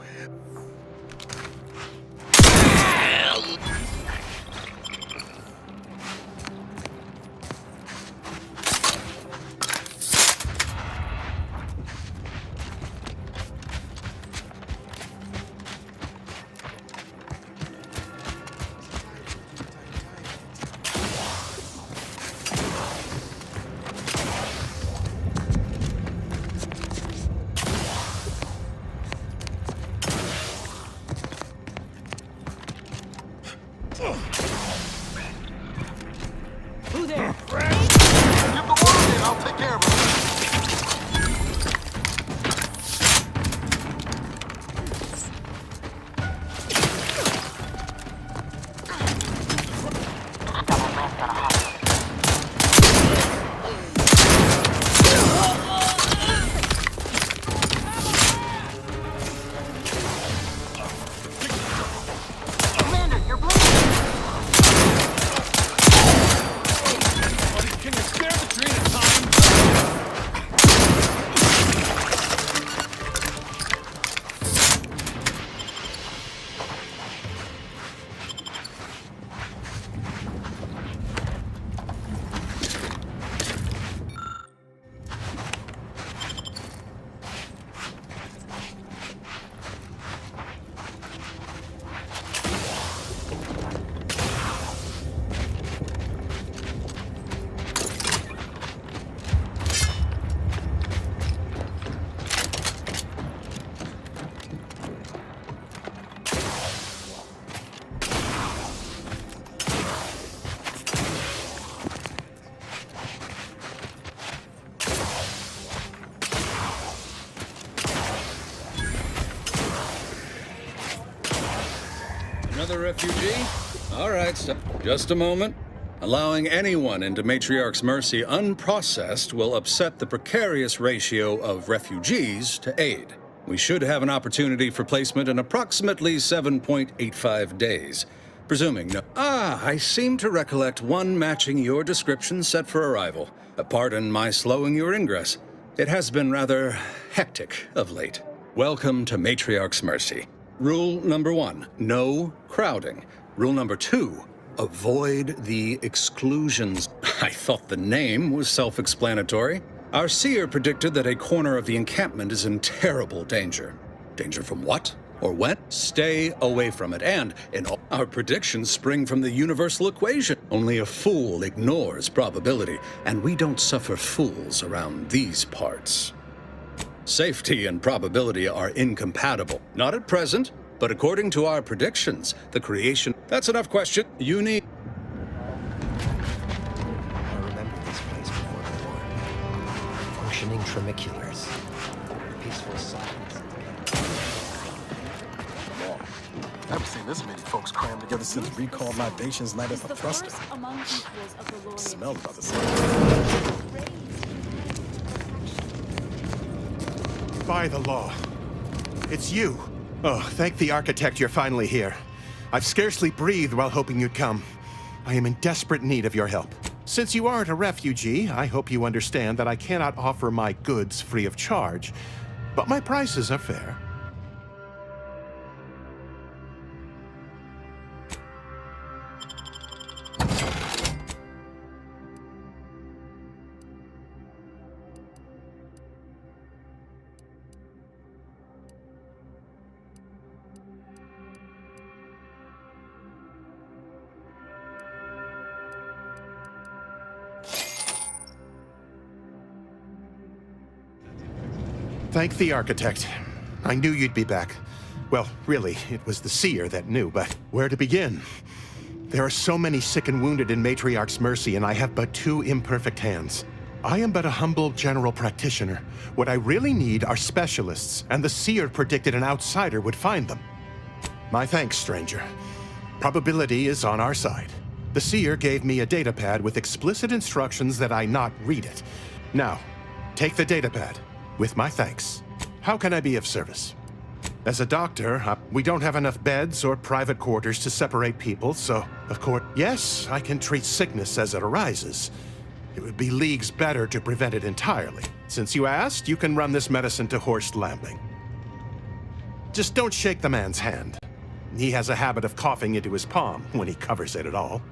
Who there? Get the word in, I'll take care of it. Commander, you're bleeding! Can you spare the train of time? Another refugee? All right, just a moment. Allowing anyone into Matriarch's Mercy unprocessed will upset the precarious ratio of refugees to aid. We should have an opportunity for placement in approximately 7.85 days. Presuming no... I seem to recollect one matching your description set for arrival. Pardon my slowing your ingress. It has been rather hectic of late. Welcome to Matriarch's Mercy. Rule number 1, no crowding. Rule number 2, avoid the exclusions. I thought the name was self-explanatory. Our seer predicted that a corner of the encampment is in terrible danger. Danger from what? Or when? Stay away from it. And in all our predictions spring from the universal equation. Only a fool ignores probability, and we don't suffer fools around these parts. Safety and probability are incompatible. Not at present, but according to our predictions, the creation... That's enough question. You need... I remember this place before the war. Functioning tramiculars. Peaceful silence. Never seen this many folks crammed together since recalled libations night at the thruster. Smelled about the same. By the law. It's you. Oh, thank the architect you're finally here. I've scarcely breathed while hoping you'd come. I am in desperate need of your help. Since you aren't a refugee, I hope you understand that I cannot offer my goods free of charge, but my prices are fair. Thank the architect. I knew you'd be back. Well, really, it was the seer that knew, but where to begin? There are so many sick and wounded in Matriarch's Mercy, and I have but 2 imperfect hands. I am but a humble general practitioner. What I really need are specialists, and the seer predicted an outsider would find them. My thanks, stranger. Probability is on our side. The Seer gave me a datapad with explicit instructions that I not read it. Now, take the datapad, with my thanks. How can I be of service? As a doctor, we don't have enough beds or private quarters to separate people, so, of course, yes, I can treat sickness as it arises. It would be leagues better to prevent it entirely. Since you asked, you can run this medicine to Horst Lambling. Just don't shake the man's hand. He has a habit of coughing into his palm when he covers it at all.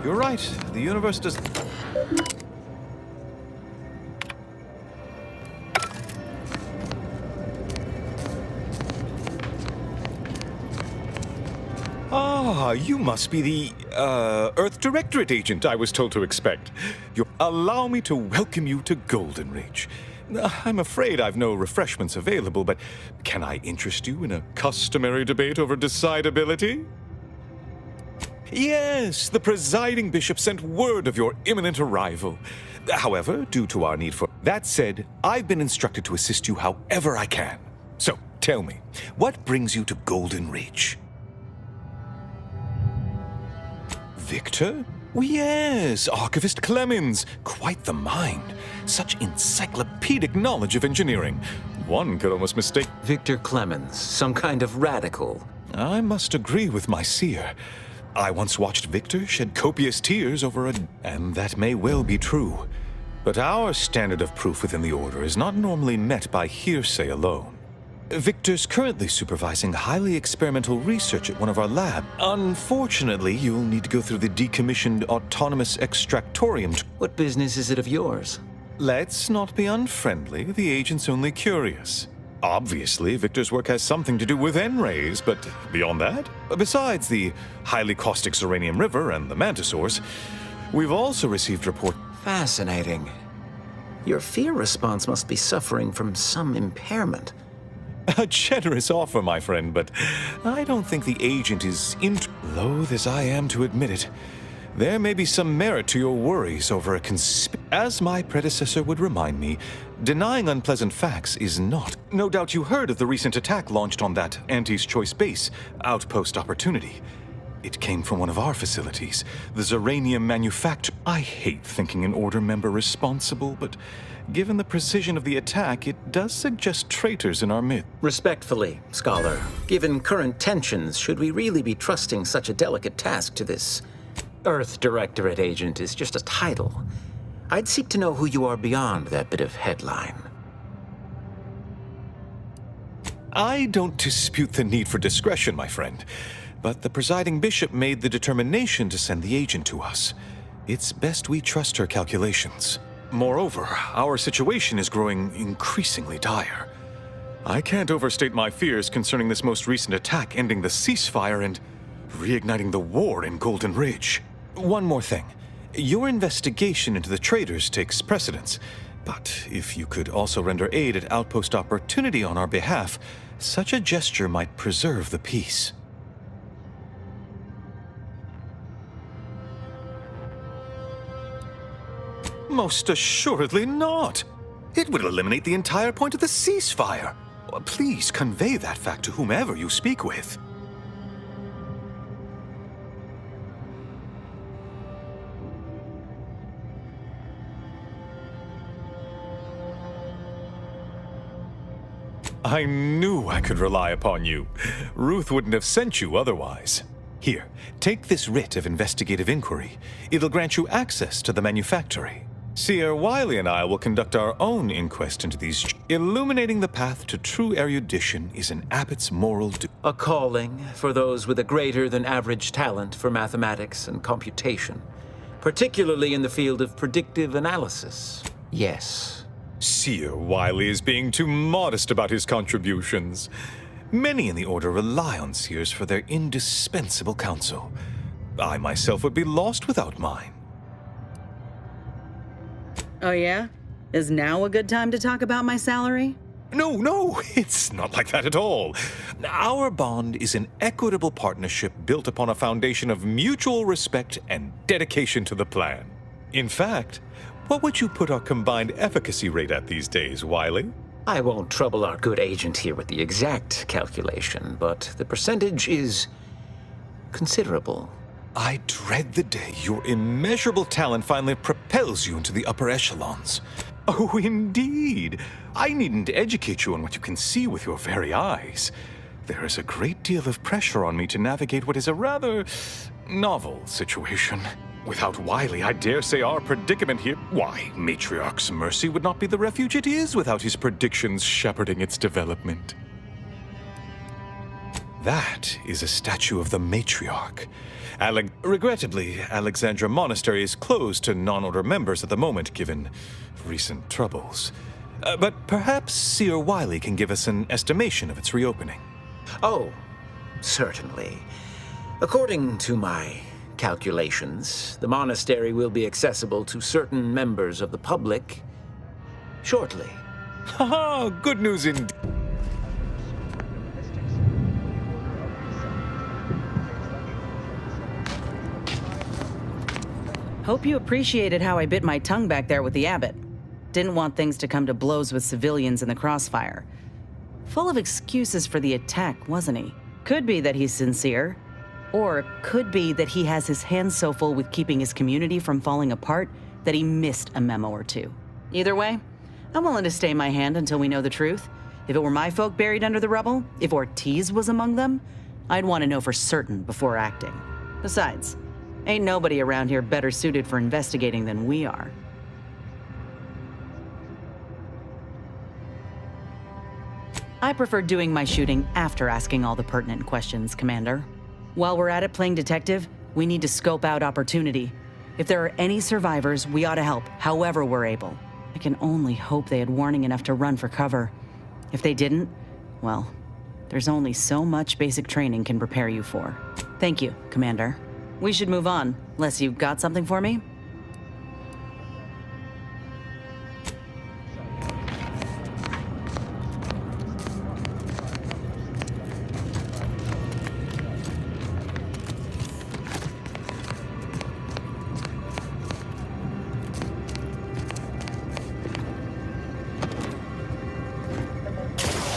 You're right. The universe does... Ah, you must be the, Earth Directorate agent I was told to expect. Allow me to welcome you to Golden Ridge. I'm afraid I've no refreshments available, but can I interest you in a customary debate over decidability? Yes, the presiding bishop sent word of your imminent arrival. However, due to our need for... That said, I've been instructed to assist you however I can. So, tell me, what brings you to Golden Ridge? Victor? Oh, yes, Archivist Clemens. Quite the mind. Such encyclopedic knowledge of engineering. One could almost mistake... Victor Clemens, some kind of radical. I must agree with my seer. I once watched Victor shed copious tears over a... And that may well be true. But our standard of proof within the Order is not normally met by hearsay alone. Victor's currently supervising highly experimental research at one of our labs. Unfortunately, you'll need to go through the decommissioned autonomous extractorium. What business is it of yours? Let's not be unfriendly. The agent's only curious. Obviously, Victor's work has something to do with N-rays, but beyond that, besides the highly caustic Zeranium River and the Mantisaurs, we've also received report... Fascinating. Your fear response must be suffering from some impairment. A generous offer, my friend, but I don't think the agent is loath as I am to admit it. There may be some merit to your worries over a As my predecessor would remind me, denying unpleasant facts is not. No doubt you heard of the recent attack launched on that Anti's Choice base, Outpost Opportunity. It came from one of our facilities, the Zeranium manufacturer. I hate thinking an Order member responsible, but given the precision of the attack, it does suggest traitors in our midst. Respectfully, Scholar, given current tensions, should we really be trusting such a delicate task to this Earth Directorate agent is just a title. I'd seek to know who you are beyond that bit of headline. I don't dispute the need for discretion, my friend, but the presiding bishop made the determination to send the agent to us. It's best we trust her calculations. Moreover, our situation is growing increasingly dire. I can't overstate my fears concerning this most recent attack ending the ceasefire and reigniting the war in Golden Ridge. One more thing. Your investigation into the traitors takes precedence, but if you could also render aid at Outpost Opportunity on our behalf, such a gesture might preserve the peace. Most assuredly not. It would eliminate the entire point of the ceasefire. Please convey that fact to whomever you speak with. I knew I could rely upon you. Ruth wouldn't have sent you otherwise. Here, take this writ of investigative inquiry. It'll grant you access to the manufactory. Seer Wiley and I will conduct our own inquest into these... Illuminating the path to true erudition is an abbot's moral duty. A calling for those with a greater than average talent for mathematics and computation, particularly in the field of predictive analysis. Yes. Seer Wiley is being too modest about his contributions. Many in the Order rely on seers for their indispensable counsel. I myself would be lost without mine. Oh, yeah? Is now a good time to talk about my salary? No, it's not like that at all. Our bond is an equitable partnership built upon a foundation of mutual respect and dedication to the plan. In fact, what would you put our combined efficacy rate at these days, Wiley? I won't trouble our good agent here with the exact calculation, but the percentage is considerable. I dread the day your immeasurable talent finally propels you into the upper echelons. Oh, indeed. I needn't educate you on what you can see with your very eyes. There is a great deal of pressure on me to navigate what is a rather novel situation. Without Wiley, I dare say our predicament here... Why, Matriarch's Mercy would not be the refuge it is without his predictions shepherding its development. That is a statue of the Matriarch. Regrettably, Alexandra Monastery is closed to non-order members at the moment, given recent troubles. But perhaps Seer Wiley can give us an estimation of its reopening. Oh, certainly. According to my calculations, the monastery will be accessible to certain members of the public shortly. Haha, good news indeed. Hope you appreciated how I bit my tongue back there with the abbot. Didn't want things to come to blows with civilians in the crossfire. Full of excuses for the attack, wasn't he? Could be that he's sincere. Or could be that he has his hands so full with keeping his community from falling apart that he missed a memo or two. Either way, I'm willing to stay my hand until we know the truth. If it were my folk buried under the rubble, if Ortiz was among them, I'd want to know for certain before acting. Besides, ain't nobody around here better suited for investigating than we are. I prefer doing my shooting after asking all the pertinent questions, Commander. While we're at it playing detective, we need to scope out opportunity. If there are any survivors, we ought to help, however we're able. I can only hope they had warning enough to run for cover. If they didn't, well, there's only so much basic training can prepare you for. Thank you, Commander. We should move on, unless you've got something for me?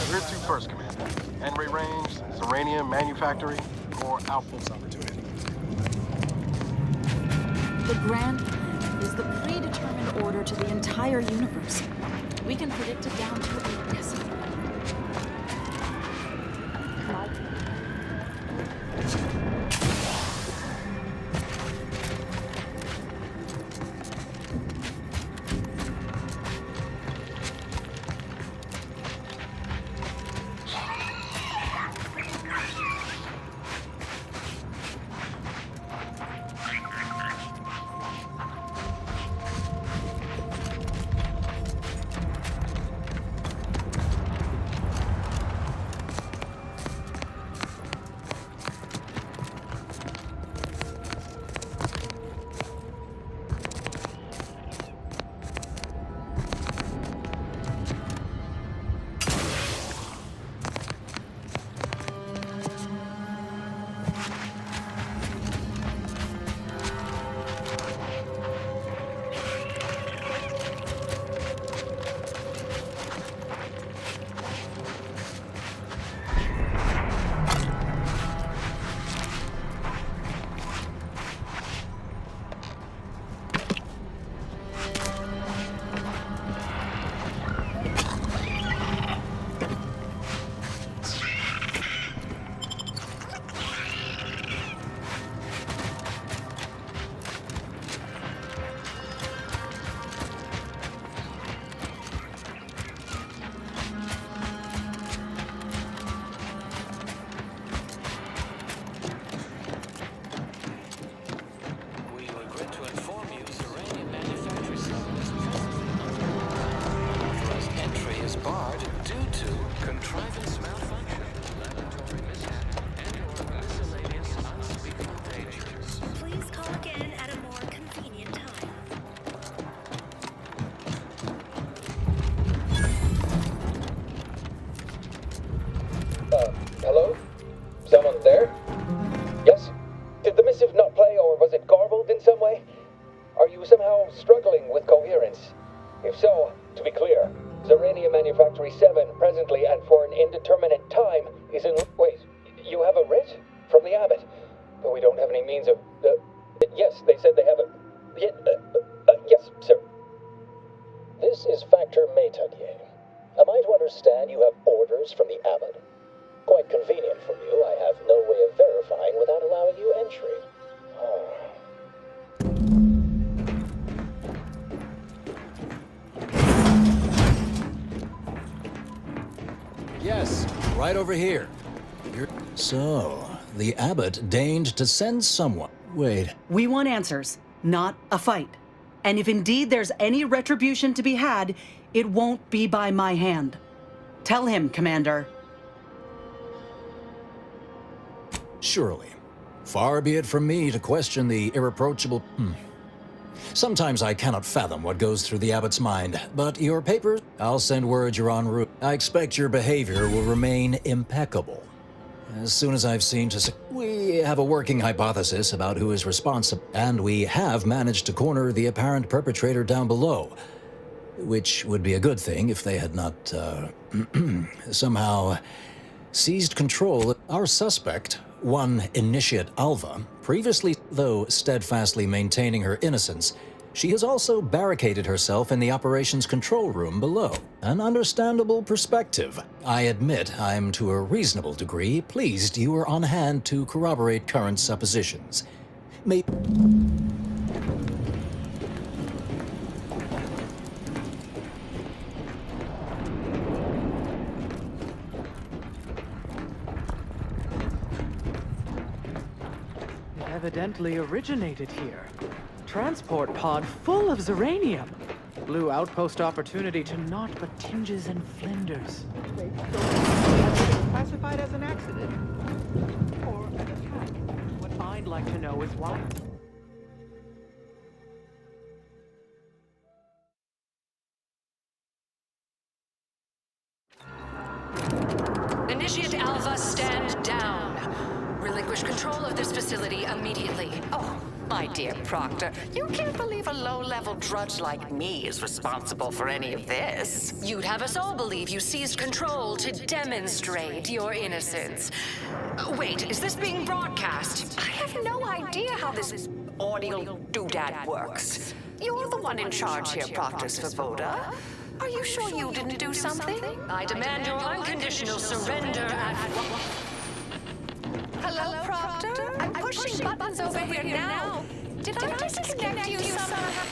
Where to first, Commander? Enray Range, Zeranium Manufactory, or Outpost Opportunity? The Grand Plan is the predetermined order to the entire universe. We can predict it down to a decimal. Manufactory 7, presently and for an indeterminate time, is in... Wait, you have a writ? From the Abbot? But we don't have any means of... yes, they said they have a... yes, sir. This is Factor Métayer. Am I to understand you have orders from the Abbot? Quite convenient for you. I have no way of verifying without allowing you entry. Yes, right over here. So, the Abbot deigned to send someone. Wait. We want answers, not a fight. And if indeed there's any retribution to be had, it won't be by my hand. Tell him, Commander. Surely. Far be it from me to question the irreproachable... Sometimes I cannot fathom what goes through the Abbot's mind, but your papers... I'll send word you're en route. I expect your behavior will remain impeccable. As soon as I've seen to... We have a working hypothesis about who is responsible, and we have managed to corner the apparent perpetrator down below. Which would be a good thing if they had not, somehow seized control. Our suspect, one Initiate Alva, previously, though steadfastly maintaining her innocence, she has also barricaded herself in the operations control room below. An understandable perspective. I admit I'm to a reasonable degree pleased you are on hand to corroborate current suppositions. Evidently originated here. Transport pod full of Zeranium. Blue outpost opportunity to naught but tinges and flinders. Classified as an accident or an attack. What I'd like to know is why. Initiate Alva, stand down. Relinquish control of this facility immediately. Oh, my dear Proctor, you can't believe a low-level drudge like me is responsible for any of this. You'd have us all believe you seized control to demonstrate your innocence. Wait, is this being broadcast? I have no idea how this audio doodad works. You're the one in charge here, Proctor Svoboda. Are you sure you didn't do something? I demand your unconditional surrender at... Hello, Proctor? I'm pushing buttons over here now. Did I disconnect you somehow?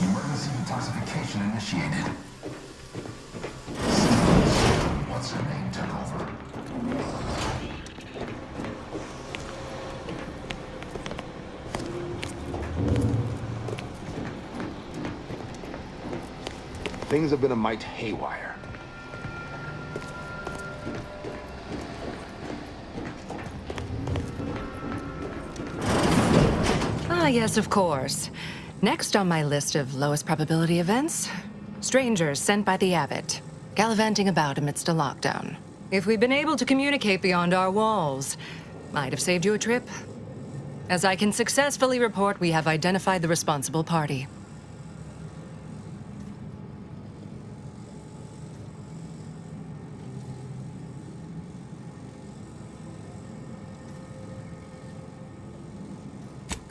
Emergency detoxification initiated. What's her name took over? Things have been a mite haywire. Ah, yes, of course. Next on my list of lowest probability events, strangers sent by the Abbot, gallivanting about amidst a lockdown. If we'd been able to communicate beyond our walls, might have saved you a trip. As I can successfully report, we have identified the responsible party.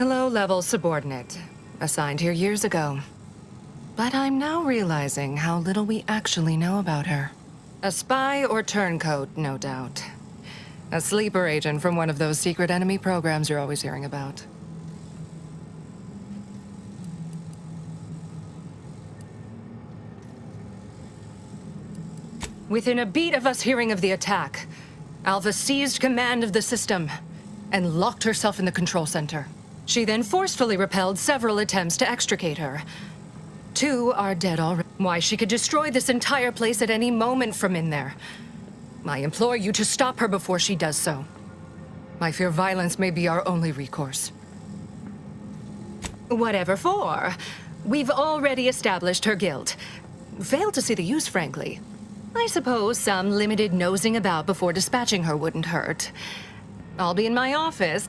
Low-level subordinate, assigned here years ago. But I'm now realizing how little we actually know about her. A spy or turncoat, no doubt. A sleeper agent from one of those secret enemy programs you're always hearing about. Within a beat of us hearing of the attack, Alva seized command of the system and locked herself in the control center. She then forcefully repelled several attempts to extricate her. 2 are dead already. Why, she could destroy this entire place at any moment from in there. I implore you to stop her before she does so. I fear violence may be our only recourse. Whatever for. We've already established her guilt. Failed to see the use, frankly. I suppose some limited nosing about before dispatching her wouldn't hurt. I'll be in my office.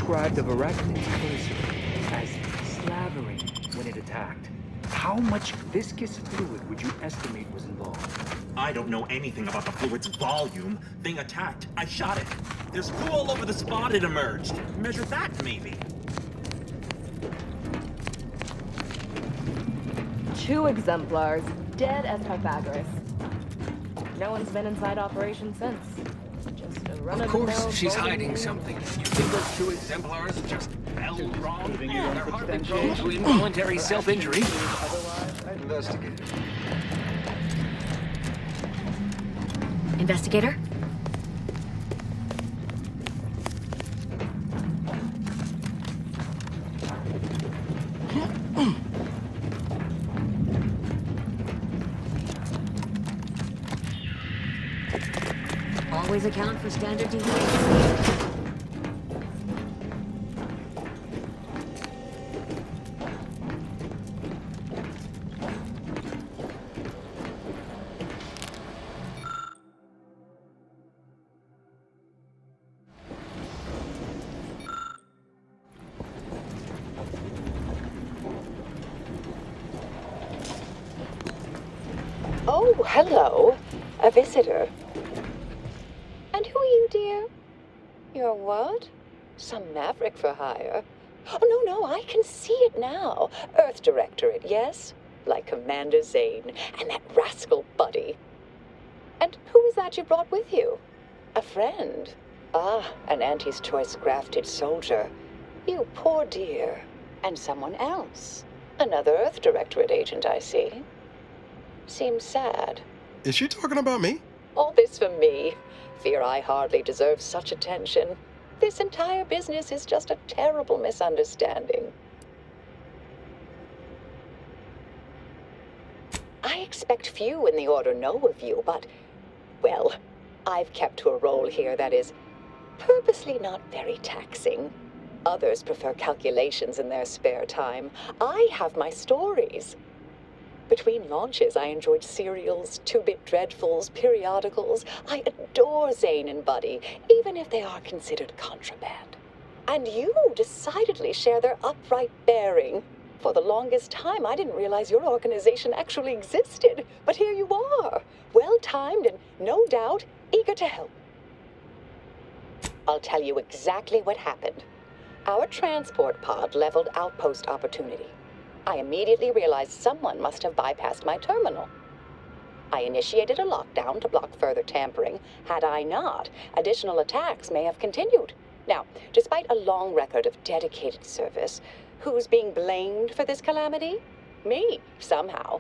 described the Varachid's cursor as slavering when it attacked. How much viscous fluid would you estimate was involved? I don't know anything about the fluid's volume. Thing attacked. I shot it. There's goo all over the spot it emerged. Measure that, maybe. 2 exemplars, dead as Pythagoras. No one's been inside operation since. Just a run-of-the-mill. Of course, she's bowling hiding green. something. You think those 2 exemplars just fell wrong? They're hardly prone to involuntary self-injury. Investigator. Investigator? Always account for standard deviation. Oh, hello. A visitor. And who are you, dear? You're what? Some maverick for hire. Oh, no, I can see it now. Earth Directorate, yes? Like Commander Zane and that rascal Buddy. And who is that you brought with you? A friend. Ah, an Auntie's Choice grafted soldier. You poor dear. And someone else. Another Earth Directorate agent, I see. Seems sad. Is she talking about me? All this for me. Fear I hardly deserve such attention. This entire business is just a terrible misunderstanding. I expect few in the Order know of you, but, well, I've kept to a role here that is purposely not very taxing. Others prefer calculations in their spare time. I have my stories. Between launches, I enjoyed serials, 2-bit dreadfuls, periodicals. I adore Zane and Buddy, even if they are considered contraband. And you decidedly share their upright bearing. For the longest time, I didn't realize your organization actually existed. But here you are, well-timed and, no doubt, eager to help. I'll tell you exactly what happened. Our transport pod leveled outpost opportunity. I immediately realized someone must have bypassed my terminal. I initiated a lockdown to block further tampering. Had I not, additional attacks may have continued. Now, despite a long record of dedicated service, who's being blamed for this calamity? Me, somehow.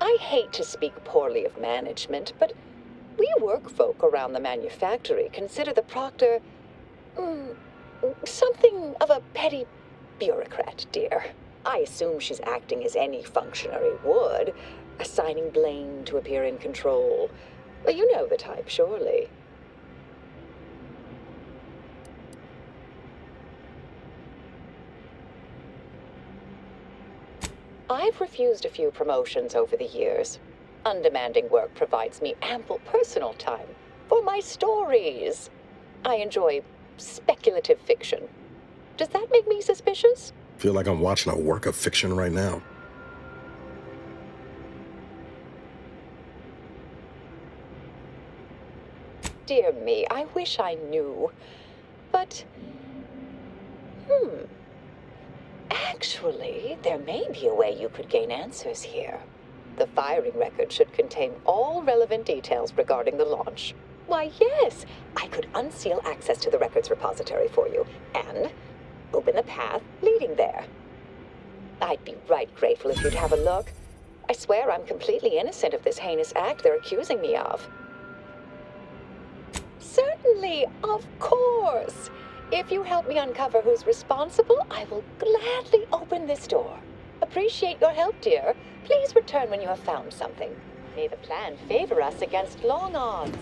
I hate to speak poorly of management, but we work folk around the manufactory consider the Proctor something of a petty bureaucrat, dear. I assume she's acting as any functionary would, assigning blame to appear in control. You know the type, surely. I've refused a few promotions over the years. Undemanding work provides me ample personal time for my stories. I enjoy speculative fiction. Does that make me suspicious? Feel like I'm watching a work of fiction right now. Dear me, I wish I knew. But, actually, there may be a way you could gain answers here. The firing record should contain all relevant details regarding the launch. Why, yes, I could unseal access to the records repository for you, and open the path leading there. I'd be right grateful if you'd have a look. I swear I'm completely innocent of this heinous act they're accusing me of. Certainly, of course. If you help me uncover who's responsible, I will gladly open this door. Appreciate your help, dear. Please return when you have found something. May the plan favor us against long odds.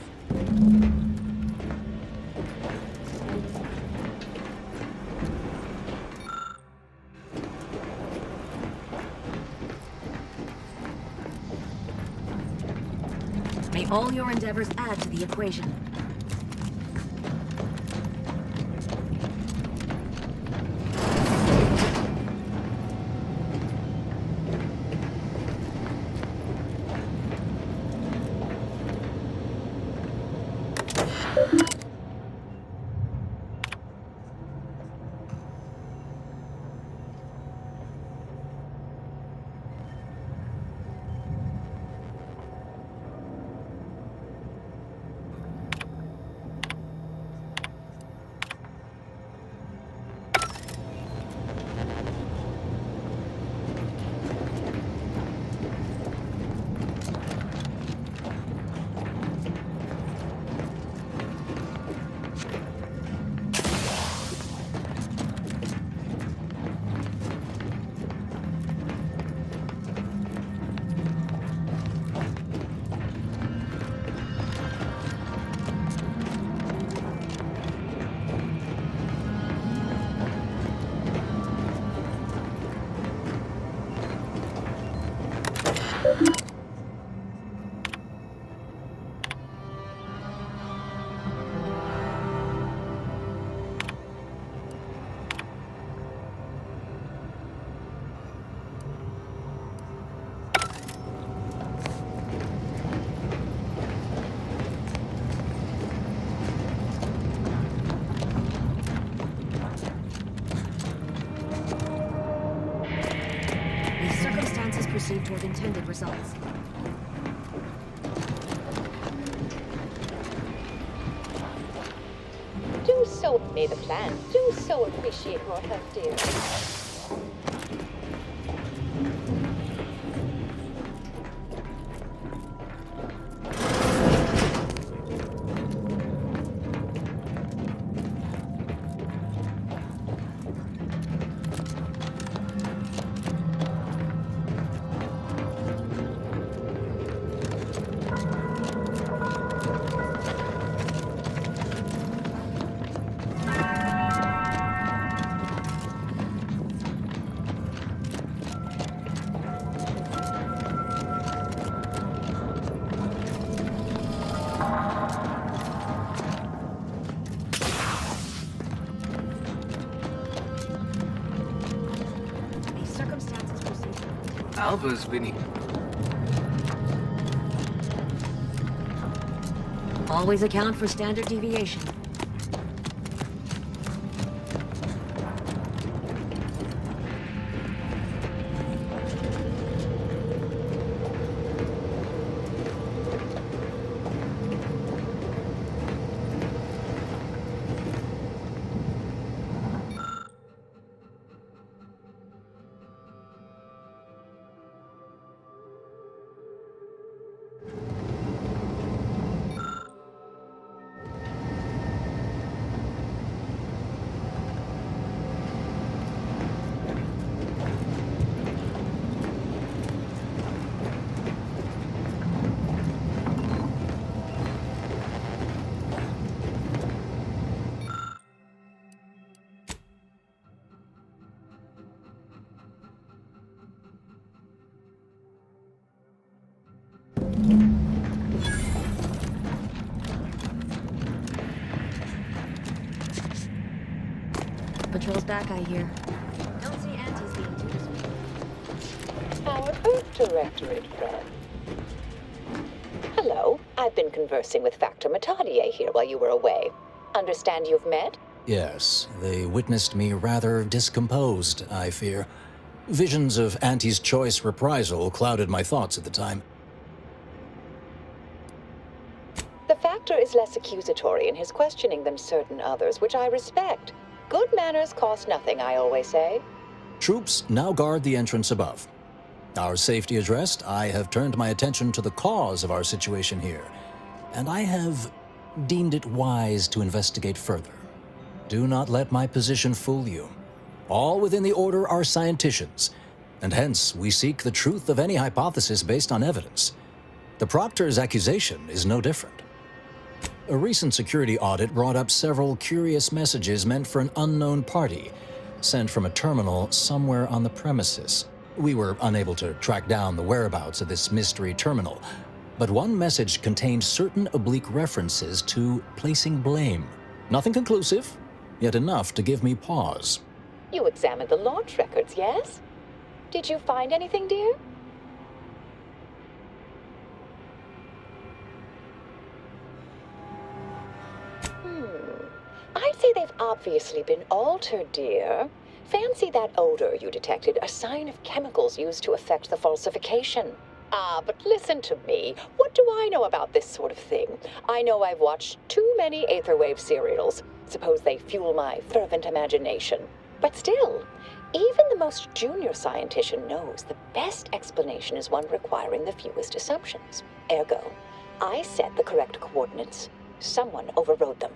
May all your endeavors add to the equation. toward intended results. Do so made a plan. Do so appreciate your help, dear. Alva's been... Always account for standard deviation. Patrol's back, I hear. Don't see Auntie's being too sweet. Our Earth Directorate friend. Hello. I've been conversing with Factor Matadier here while you were away. Understand you've met? Yes, they witnessed me rather discomposed, I fear. Visions of Auntie's choice reprisal clouded my thoughts at the time. The Factor is less accusatory in his questioning than certain others, which I respect. Good manners cost nothing, I always say. Troops now guard the entrance above. Our safety addressed, I have turned my attention to the cause of our situation here, and I have deemed it wise to investigate further. Do not let my position fool you. All within the Order are scienticians, and hence we seek the truth of any hypothesis based on evidence. The Proctor's accusation is no different. A recent security audit brought up several curious messages meant for an unknown party, sent from a terminal somewhere on the premises. We were unable to track down the whereabouts of this mystery terminal, but one message contained certain oblique references to placing blame. Nothing conclusive, yet enough to give me pause. You examined the launch records, yes? Did you find anything, dear? I'd say they've obviously been altered, dear. Fancy that odor you detected, a sign of chemicals used to effect the falsification. Ah, but listen to me. What do I know about this sort of thing? I know I've watched too many Aetherwave serials. Suppose they fuel my fervent imagination. But still, even the most junior scientician knows the best explanation is one requiring the fewest assumptions. Ergo, I set the correct coordinates. Someone overrode them.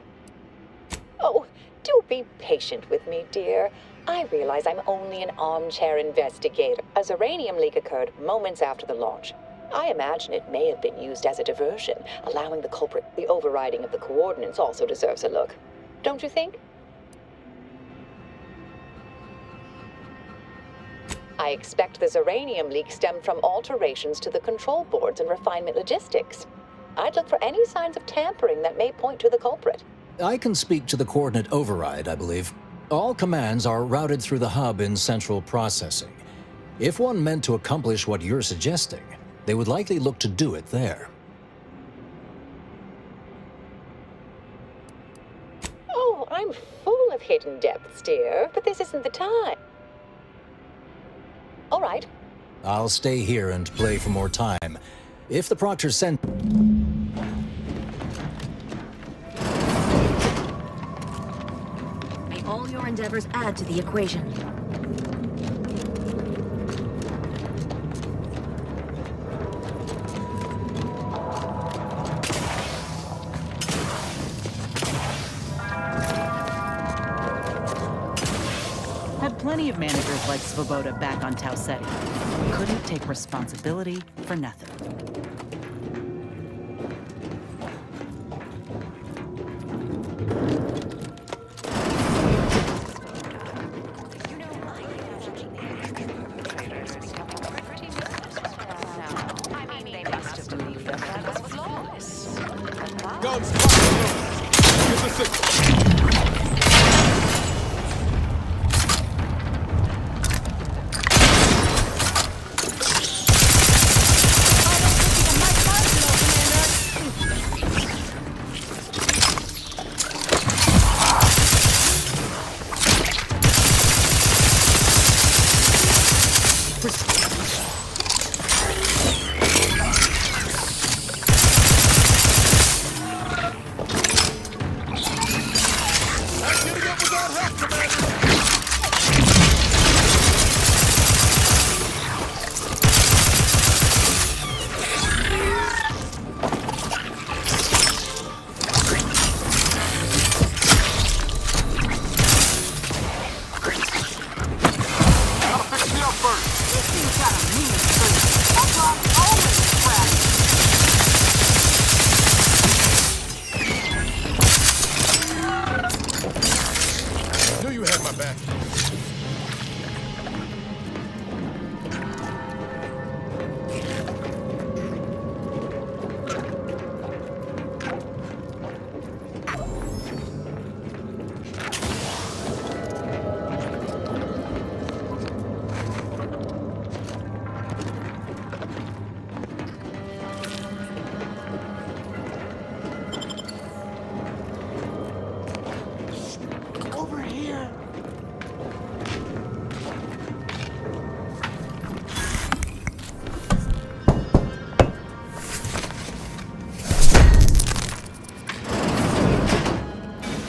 Oh, do be patient with me, dear. I realize I'm only an armchair investigator. A Zeranium leak occurred moments after the launch. I imagine it may have been used as a diversion, allowing the culprit. The overriding of the coordinates also deserves a look. Don't you think? I expect the Zeranium leak stemmed from alterations to the control boards and refinement logistics. I'd look for any signs of tampering that may point to the culprit. I can speak to the coordinate override, I believe. All commands are routed through the hub in central processing. If one meant to accomplish what you're suggesting, they would likely look to do it there. Oh, I'm full of hidden depths, dear, but this isn't the time. All right. I'll stay here and play for more time. If the Proctor sent... May all your endeavors add to the equation. Had plenty of managers like Svoboda back on Tau Ceti. Couldn't take responsibility for nothing.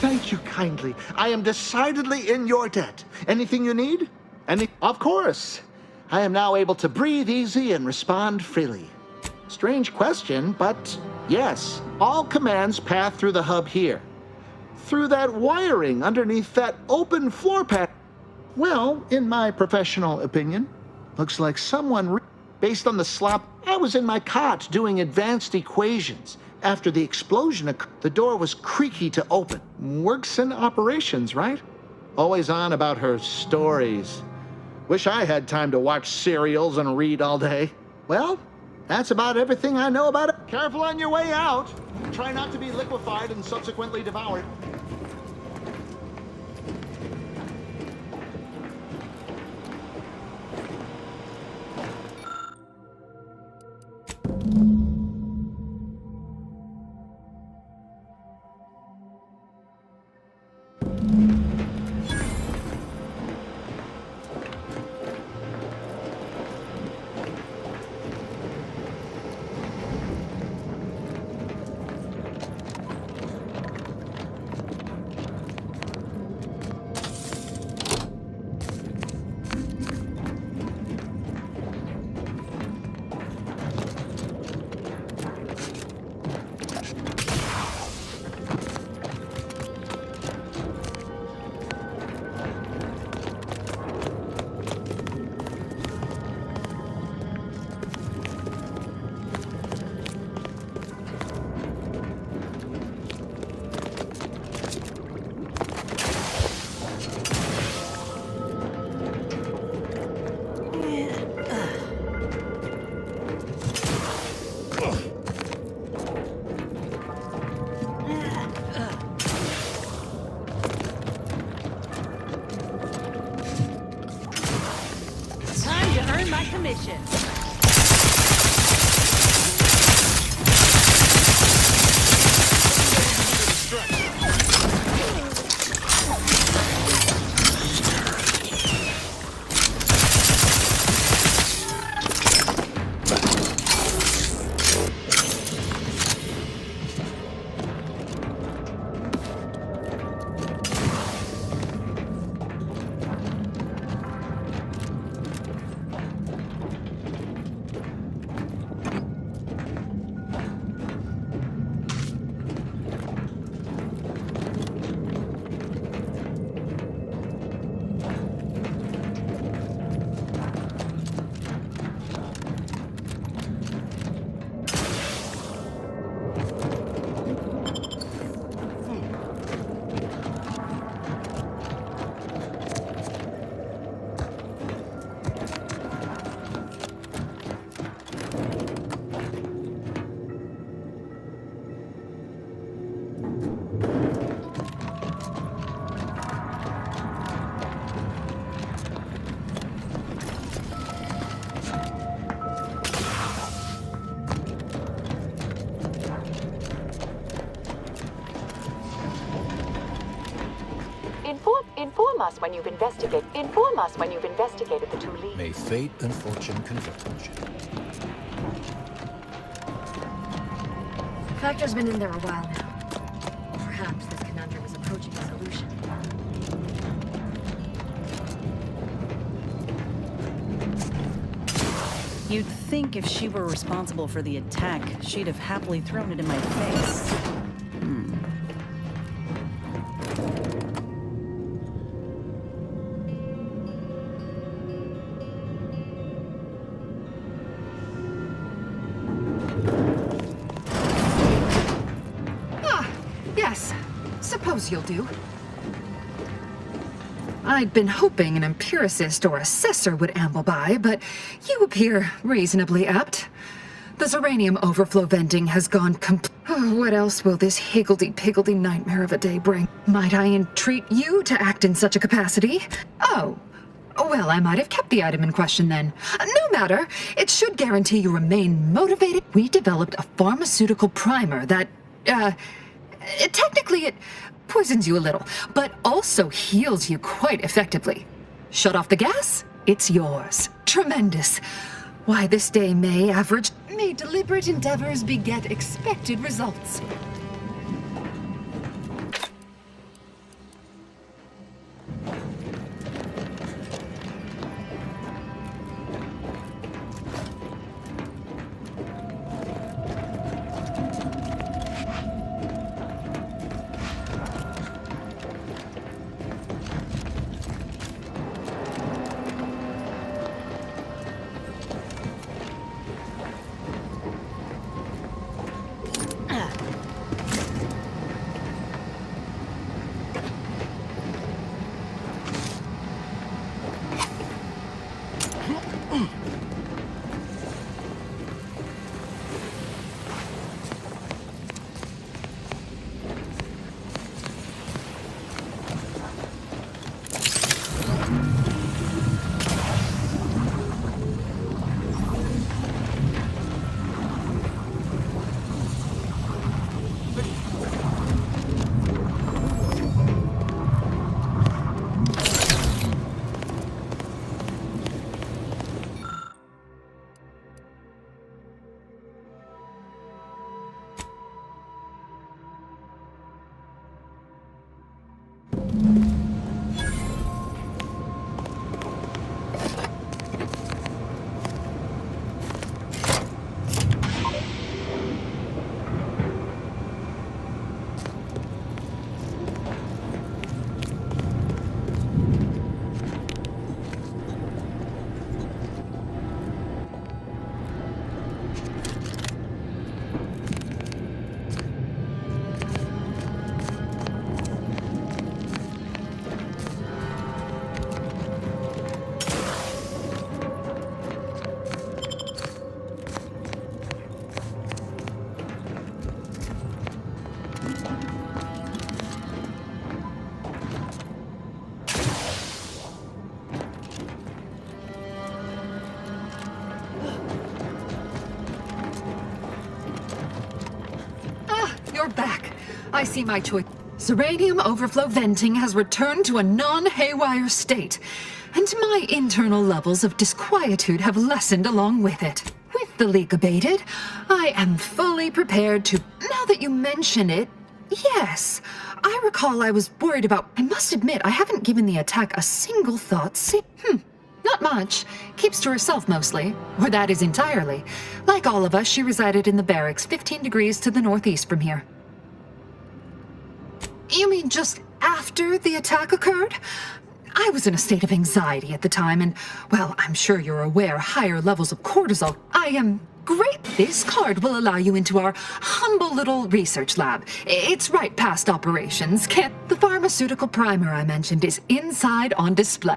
Thank you kindly. I am decidedly in your debt. Anything you need? Of course. I am now able to breathe easy and respond freely. Strange question, but yes. All commands pass through the hub here. Through that wiring underneath that open floor pad. Well, in my professional opinion, looks like someone based on the slop. I was in my cot doing advanced equations. After the explosion, the door was creaky to open. Works in operations, right? Always on about her stories. Wish I had time to watch serials and read all day. Well, that's about everything I know about it. Careful on your way out. Try not to be liquefied and subsequently devoured. Commission. Inform us when you've investigated the two leads. May fate and fortune converge. Factor's been in there a while now. Perhaps this conundrum is approaching a solution. You'd think if she were responsible for the attack, she'd have happily thrown it in my face. Yes, suppose you'll do. I'd been hoping an empiricist or assessor would amble by, but you appear reasonably apt. The Zeranium overflow venting has gone what else will this higgledy-piggledy nightmare of a day bring? Might I entreat you to act in such a capacity? Oh. Well, I might have kept the item in question then. No matter. It should guarantee you remain motivated. We developed a pharmaceutical primer that, technically it poisons you a little, but also heals you quite effectively. Shut off the gas? It's yours. Tremendous. Why this day may deliberate endeavors beget expected results. You're back. I see my choice. Zeranium overflow venting has returned to a non-haywire state, and my internal levels of disquietude have lessened along with it. With the leak abated, I am fully prepared to... Now that you mention it, yes. I recall I was worried about... I must admit, I haven't given the attack a single thought Not much. Keeps to herself mostly. Or that is entirely. Like all of us, she resided in the barracks 15 degrees to the northeast from here. You mean just after the attack occurred? I was in a state of anxiety at the time, and, well, I'm sure you're aware higher levels of cortisol. I am great. This card will allow you into our humble little research lab. It's right past operations. The pharmaceutical primer I mentioned is inside on display.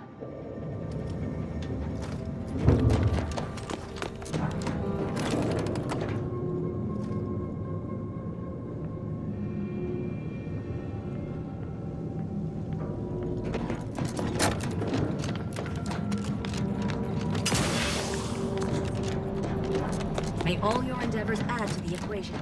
May all your endeavors add to the equation.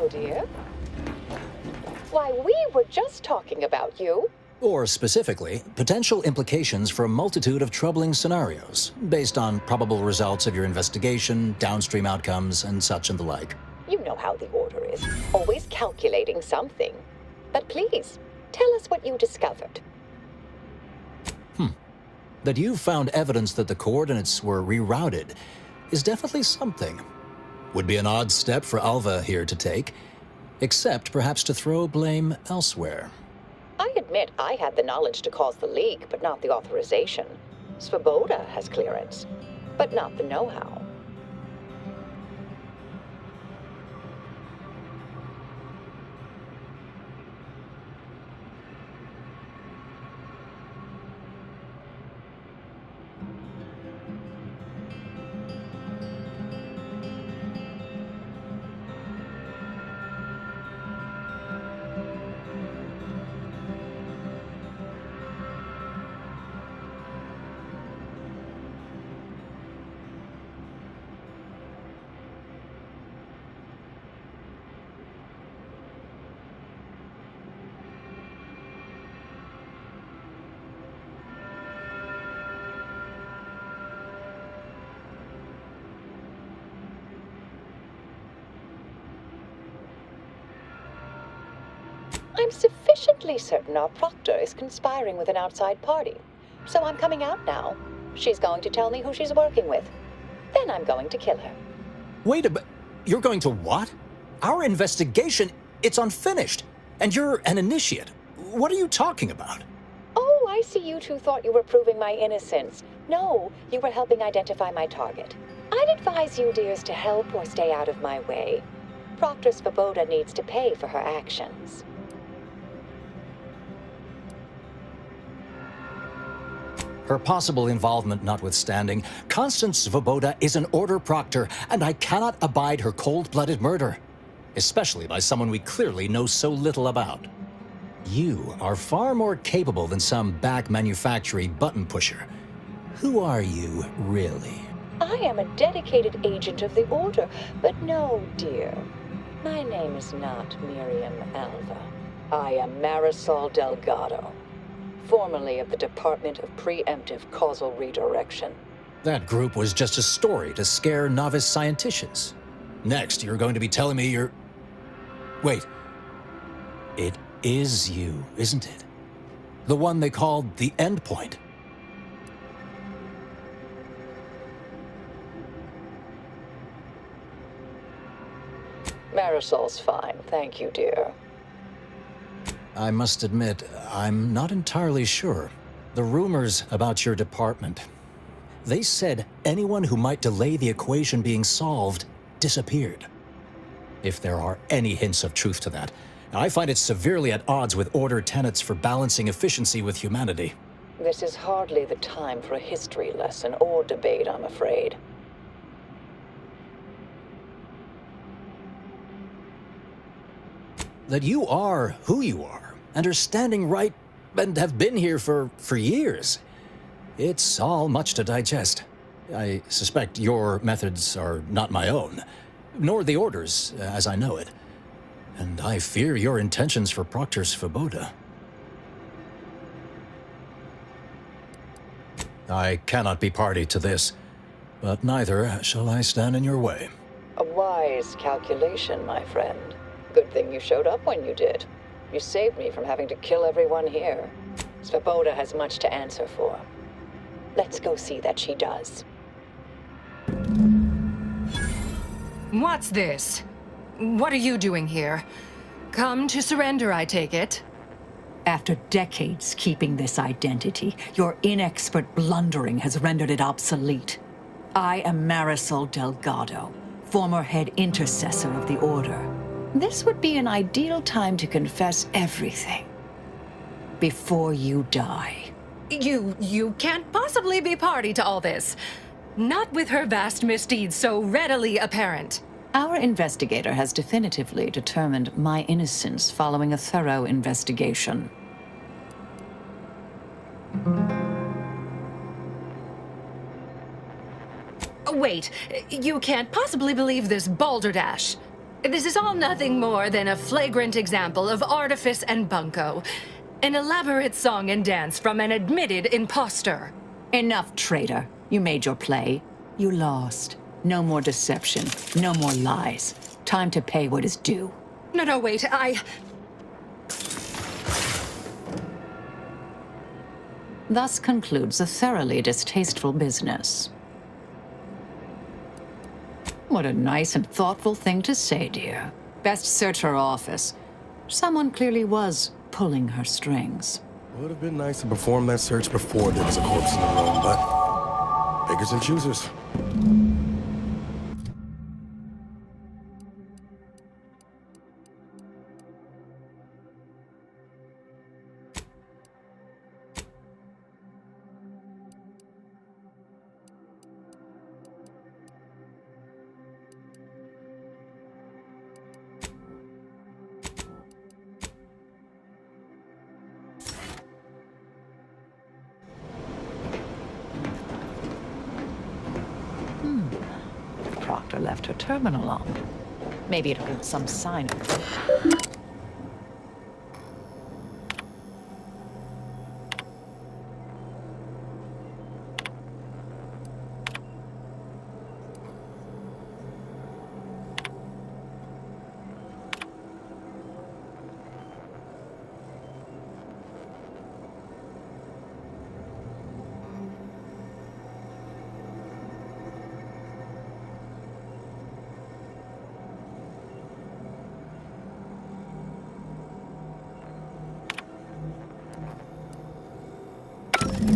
Hello, dear. Why, we were just talking about you. Or specifically, potential implications for a multitude of troubling scenarios, based on probable results of your investigation, downstream outcomes, and such and the like. You know how the Order is, always calculating something. But please, tell us what you discovered. That you found evidence that the coordinates were rerouted is definitely something. Would be an odd step for Alva here to take, except perhaps to throw blame elsewhere. I admit I had the knowledge to cause the leak, but not the authorization. Svoboda has clearance, but not the know-how. I'm sufficiently certain our proctor is conspiring with an outside party. So I'm coming out now. She's going to tell me who she's working with. Then I'm going to kill her. Wait a minute. You're going to what? Our investigation, it's unfinished. And you're an initiate. What are you talking about? Oh, I see you two thought you were proving my innocence. No, you were helping identify my target. I'd advise you, dears, to help or stay out of my way. Proctor Svoboda needs to pay for her actions. Her possible involvement notwithstanding, Constance Svoboda is an Order proctor, and I cannot abide her cold-blooded murder. Especially by someone we clearly know so little about. You are far more capable than some back-manufacturing button pusher. Who are you, really? I am a dedicated agent of the Order, but no, dear. My name is not Miriam Alva. I am Marisol Delgado, formerly of the Department of Preemptive Causal Redirection. That group was just a story to scare novice scienticians. Next, you're going to be telling me you're... Wait. It is you, isn't it? The one they called the Endpoint. Marisol's fine, thank you, dear. I must admit, I'm not entirely sure. The rumors about your department. They said anyone who might delay the equation being solved disappeared. If there are any hints of truth to that, I find it severely at odds with Order tenets for balancing efficiency with humanity. This is hardly the time for a history lesson or debate, I'm afraid. That you are who you are, and are standing right, and have been here for years. It's all much to digest. I suspect your methods are not my own, nor the Order's, as I know it. And I fear your intentions for Proctor Svoboda. I cannot be party to this, but neither shall I stand in your way. A wise calculation, my friend. Good thing you showed up when you did. You saved me from having to kill everyone here. Svoboda has much to answer for. Let's go see that she does. What's this? What are you doing here? Come to surrender, I take it? After decades keeping this identity, your inexpert blundering has rendered it obsolete. I am Marisol Delgado, former head intercessor of the Order. This would be an ideal time to confess everything. Before you die. You can't possibly be party to all this. Not with her vast misdeeds so readily apparent. Our investigator has definitively determined my innocence following a thorough investigation. Wait, you can't possibly believe this balderdash. This is all nothing more than a flagrant example of artifice and bunco. An elaborate song and dance from an admitted imposter. Enough, traitor. You made your play. You lost. No more deception. No more lies. Time to pay what is due. No, wait, Thus concludes a thoroughly distasteful business. What a nice and thoughtful thing to say, dear. Best search her office. Someone clearly was pulling her strings. Would have been nice to perform that search before there was a corpse in the room, but beggars and choosers. Proctor left her terminal on. Maybe it holds some sign of...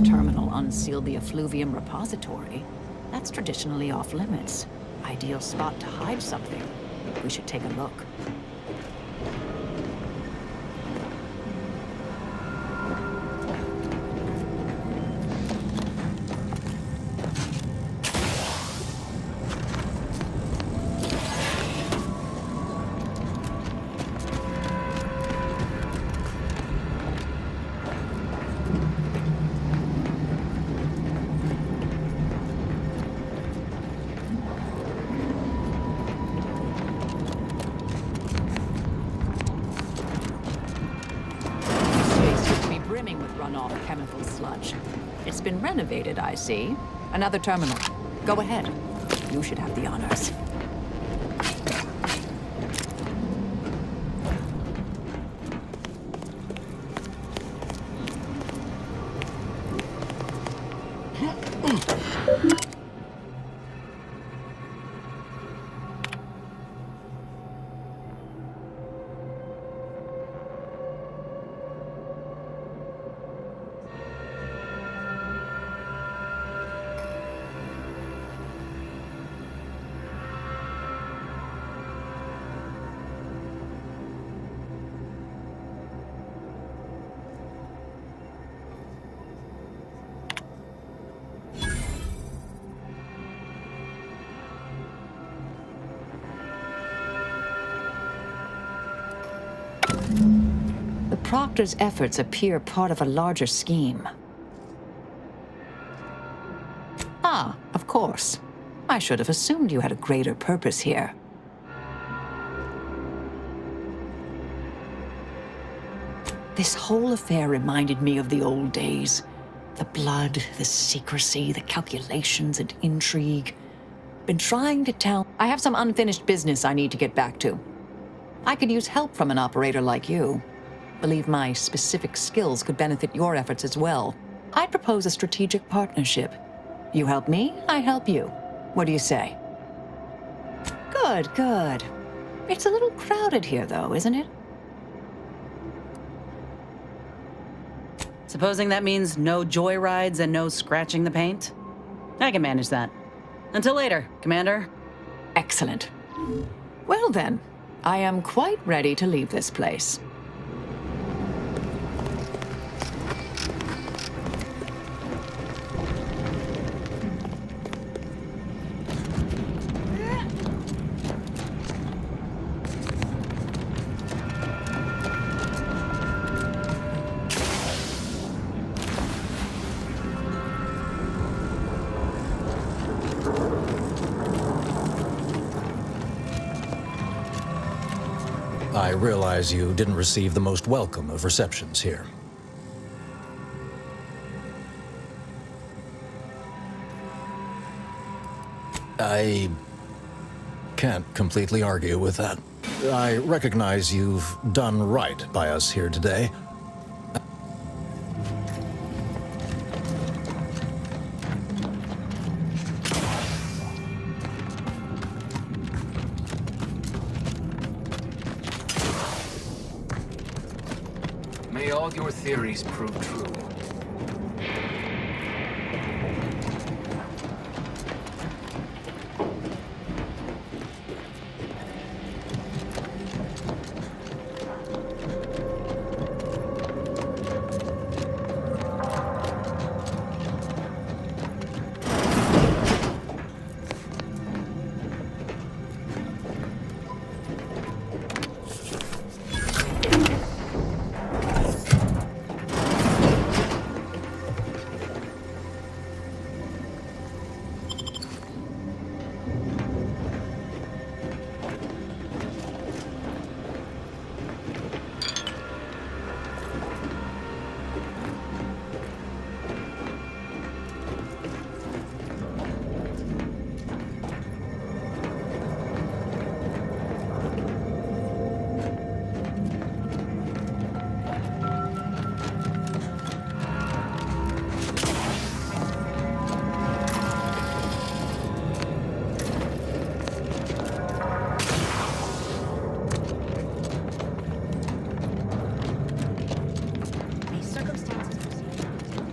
terminal unsealed the effluvium repository. That's traditionally off limits. Ideal spot to hide something. We should take a look. Chemical sludge. It's been renovated, I see. Another terminal. Go ahead. You should have the honors. Proctor's efforts appear part of a larger scheme. Ah, of course. I should have assumed you had a greater purpose here. This whole affair reminded me of the old days. The blood, the secrecy, the calculations and intrigue. Been trying to tell... I have some unfinished business I need to get back to. I could use help from an operator like you. Believe my specific skills could benefit your efforts as well. I'd propose a strategic partnership. You help me, I help you. What do you say? Good, good. It's a little crowded here, though, isn't it? Supposing that means no joyrides and no scratching the paint? I can manage that. Until later, Commander. Excellent. Well then, I am quite ready to leave this place. I realize you didn't receive the most welcome of receptions here. I can't completely argue with that. I recognize you've done right by us here today. May all your theories prove true.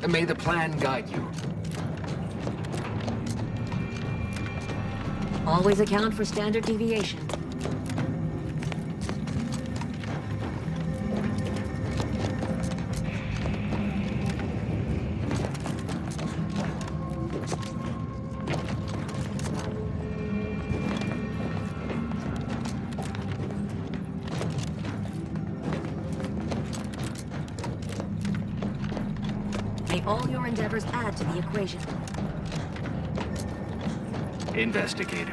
May the plan guide you. Always account for standard deviation. May all your endeavors add to the equation. Investigator.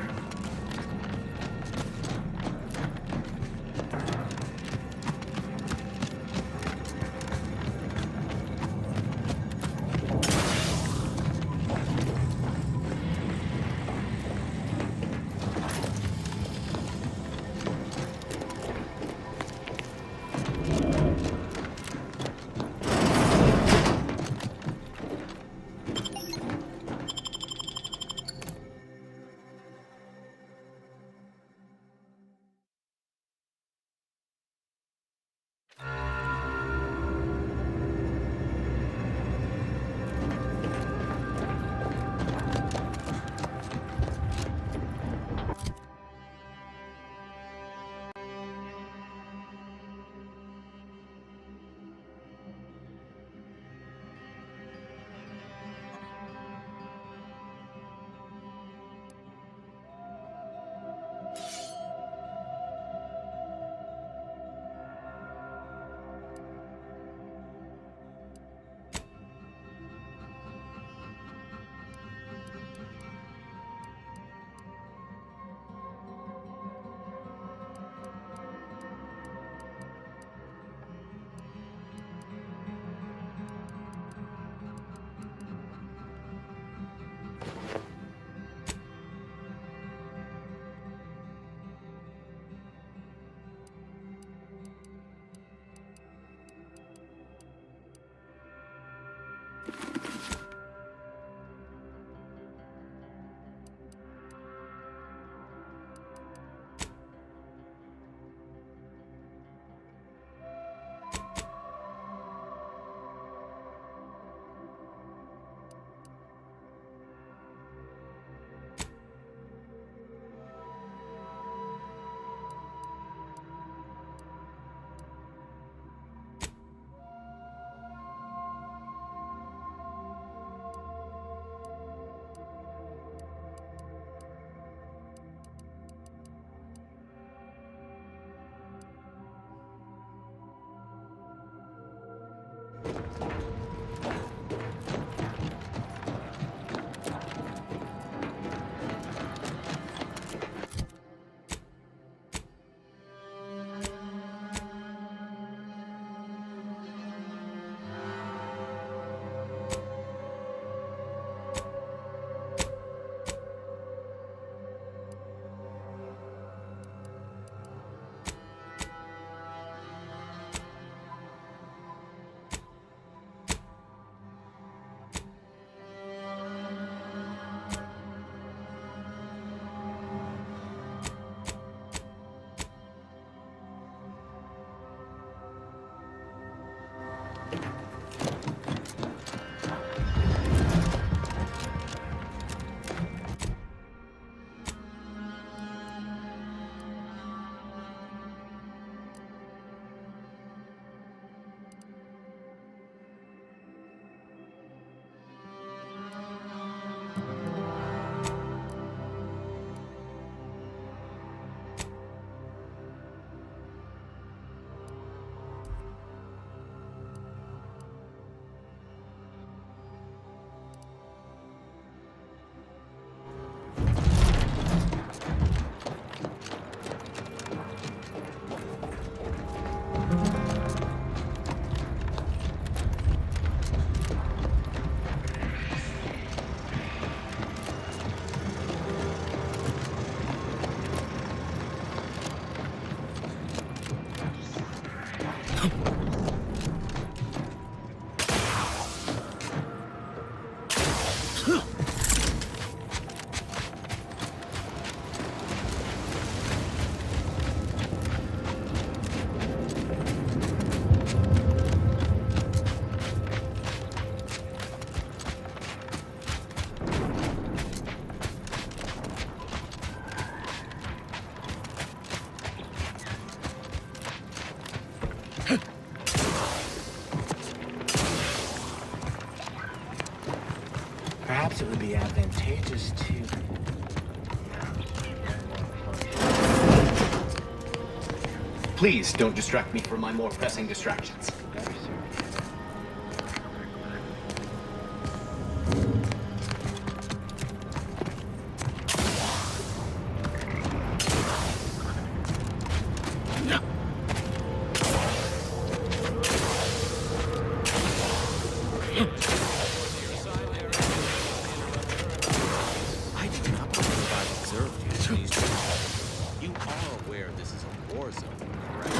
really be advantageous to... Please don't distract me from my more pressing distractions. I do not believe I've observed you in these days. You are aware this is a war zone, correct?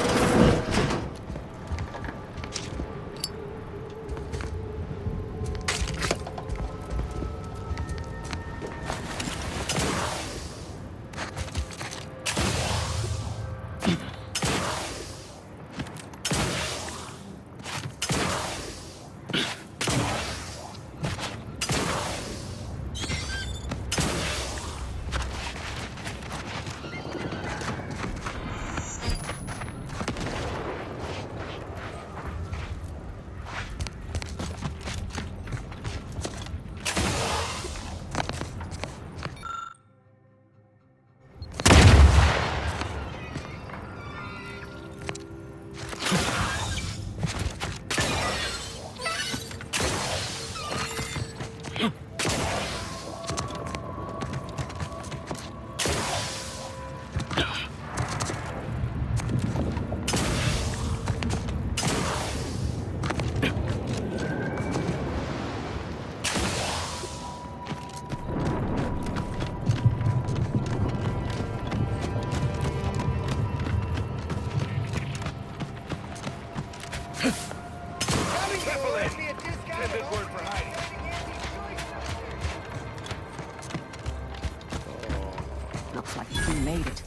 Looks like you made it.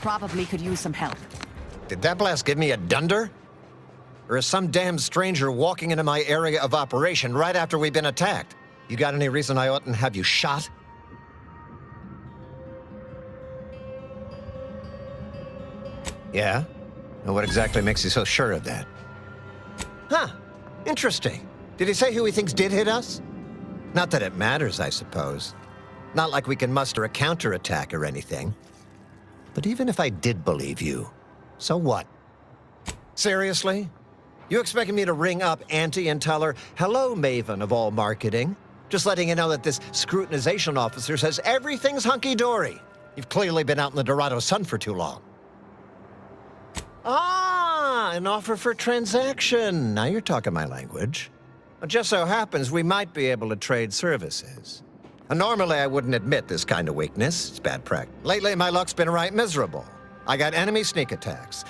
Probably could use some help. Did that blast give me a dunder? Or is some damn stranger walking into my area of operation right after we've been attacked? You got any reason I oughtn't have you shot? Yeah? And what exactly makes you so sure of that? Huh. Interesting. Did he say who he thinks did hit us? Not that it matters, I suppose. Not like we can muster a counterattack or anything. But even if I did believe you, so what? Seriously? You expecting me to ring up Auntie and tell her, hello, Maven of all marketing? Just letting you know that this scrutinization officer says everything's hunky-dory. You've clearly been out in the Dorado sun for too long. Ah, an offer for transaction. Now you're talking my language. It just so happens we might be able to trade services. Normally, I wouldn't admit this kind of weakness. It's bad practice. Lately, my luck's been right miserable. I got enemy sneak attacks.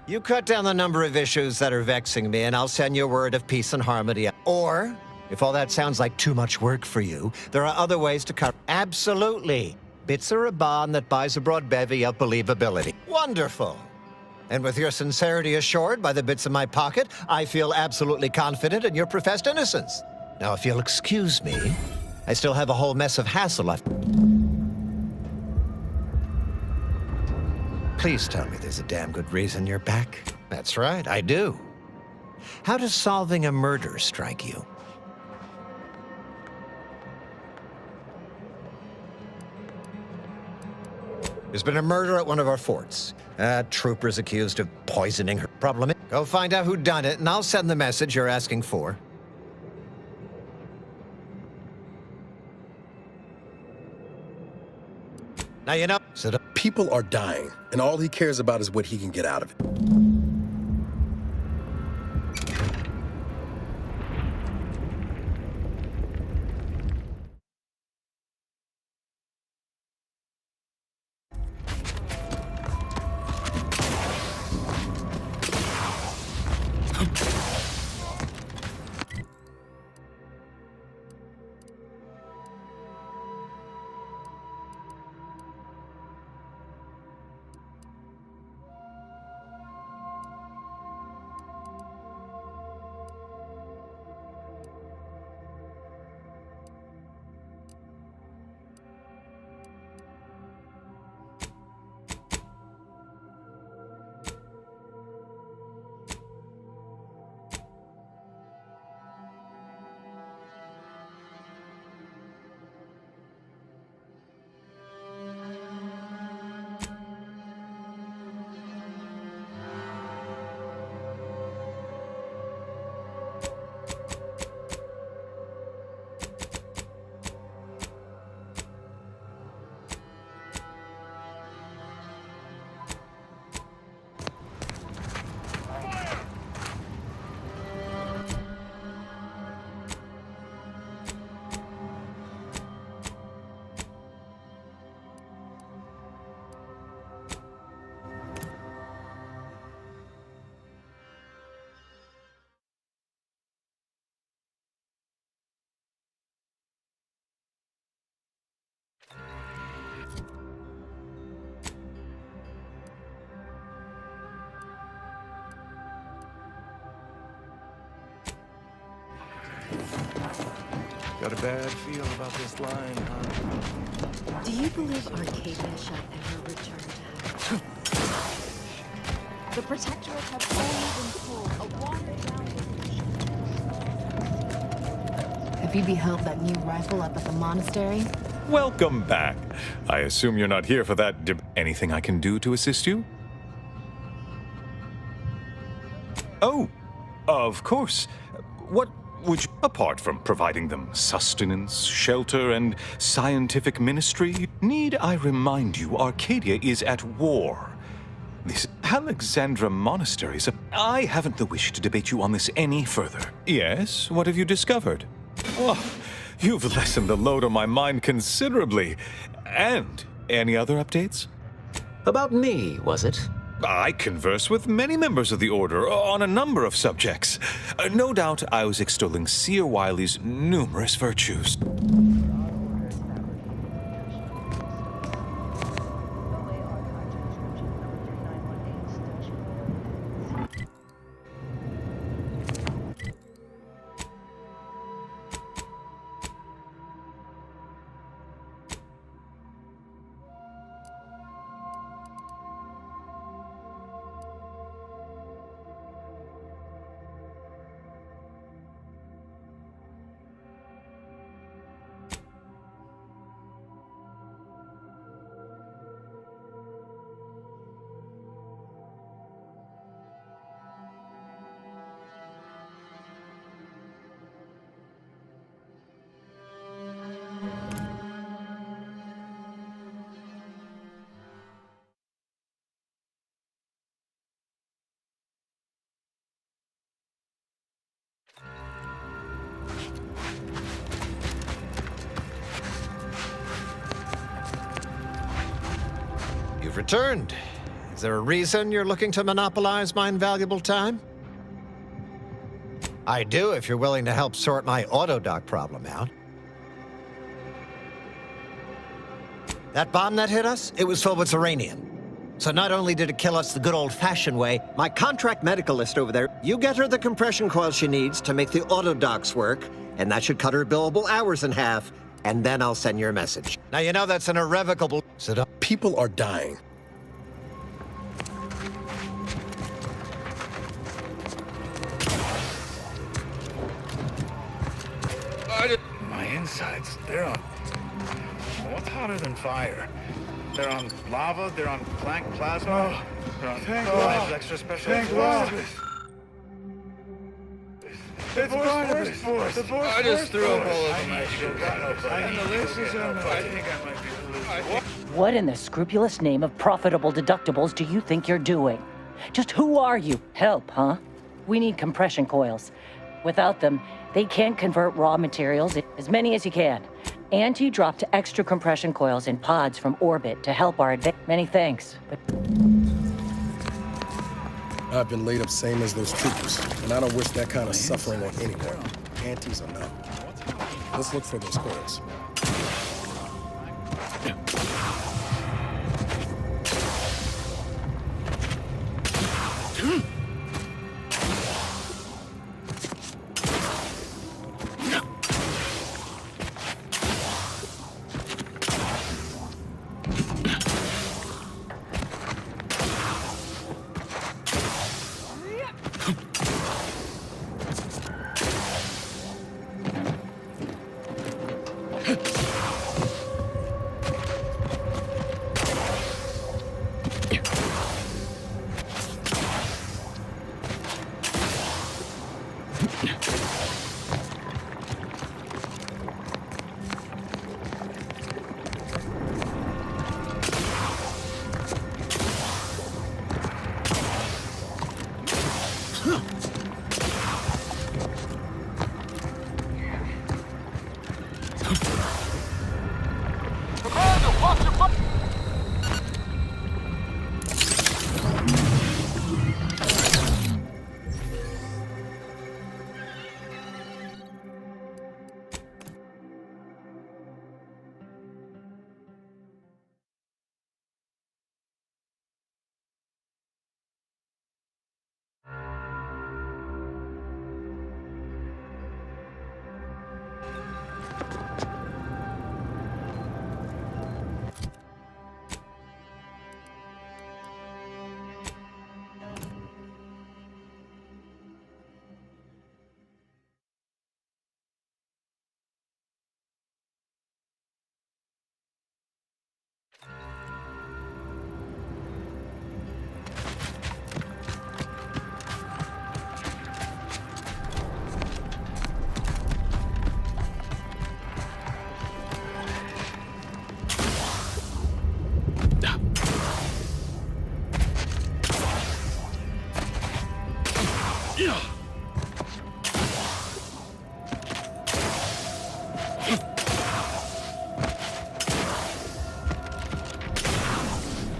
You cut down the number of issues that are vexing me, and I'll send you a word of peace and harmony. Or, if all that sounds like too much work for you, there are other ways to cover. Absolutely. Bits are a bond that buys a broad bevy of believability. Wonderful. And with your sincerity assured by the bits in my pocket, I feel absolutely confident in your professed innocence. Now, if you'll excuse me, I still have a whole mess of hassle left. Please tell me there's a damn good reason you're back. That's right, I do. How does solving a murder strike you? There's been a murder at one of our forts. Troopers accused of poisoning her. Problem is, go find out who done it, and I'll send the message you're asking for. Now you know, so people are dying, and all he cares about is what he can get out of it. Got a bad feel about this line, huh? Do you believe Arcadia shall ever return to heaven? The Protectorate have only been told a watered down version. Have you beheld that new rifle up at the monastery? Welcome back. I assume you're not here for that. Anything I can do to assist you? Oh, of course. What would you, apart from providing them sustenance, shelter, and scientific ministry, need I remind you Arcadia is at war? This Alexandra Monastery is I haven't the wish to debate you on this any further. Yes, what have you discovered? Oh, you've lessened the load on my mind considerably. And any other updates? About me, was it? I converse with many members of the Order on a number of subjects. No doubt I was extolling Seer Wiley's numerous virtues. You've returned. Is there a reason you're looking to monopolize my invaluable time? I do if you're willing to help sort my autodoc problem out. That bomb that hit us, it was filled with Zeranium. So not only did it kill us the good old-fashioned way, my contract medicalist over there, you get her the compression coil she needs to make the autodocs work, and that should cut her billable hours in half, and then I'll send you a message. Now, you know that's an irrevocable... People are dying. My insides, they're on... What's hotter than fire? They're on lava, they're on Planck plasma, they're on Live's extra special explosives. It's Barnabas! I just threw up all over my shoes. And the list is on the... I think I might be... What in the scrupulous name of profitable deductibles do you think you're doing? Just who are you? Help, huh? We need compression coils. Without them, they can't convert raw materials, as many as you can. Auntie dropped extra compression coils in pods from orbit to help our advance. Many thanks, but... I've been laid up same as those troopers, and I don't wish that kind of suffering on anyone. Antes or not. Let's look for those coils.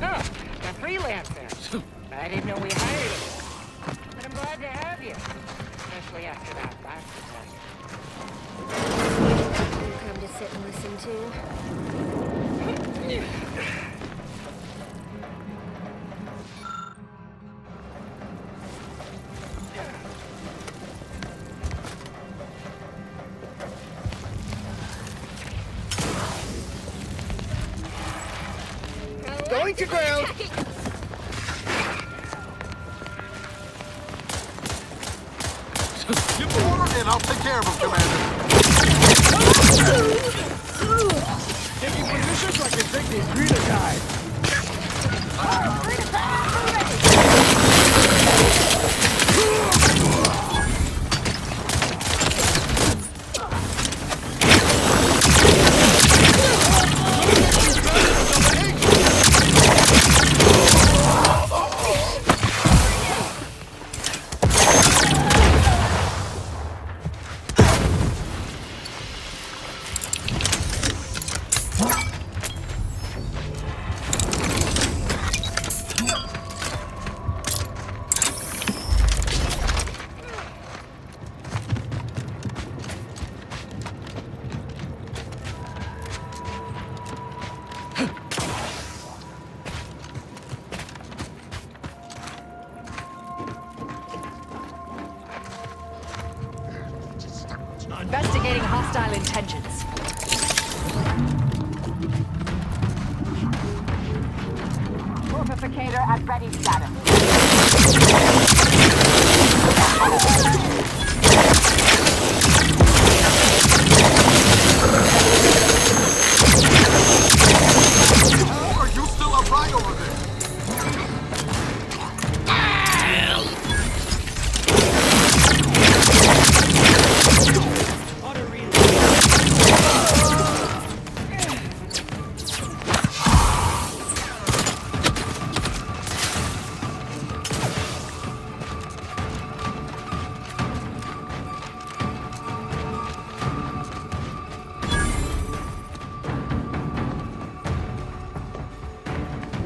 Oh, the freelancer. I didn't know we hired you. But I'm glad to have you. Especially after that last attack. You come to sit and listen to? Going to ground. Give the order and I'll take care of him, Commander. Taking positions so I can take these greener guys. Investigating hostile intentions. Fortificator at ready status. Are you still upright over there?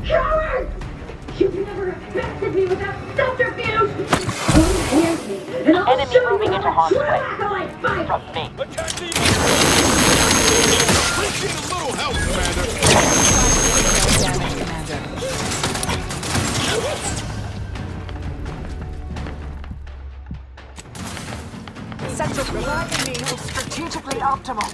Coward! You never affected me with that subterfuge! Come near me, and I'll Enemy show you moving how into to hostile. crack-a-like fight! Trust me. Let's get a little help, Commander. Damage, Commander. Central reviving me is strategically optimal.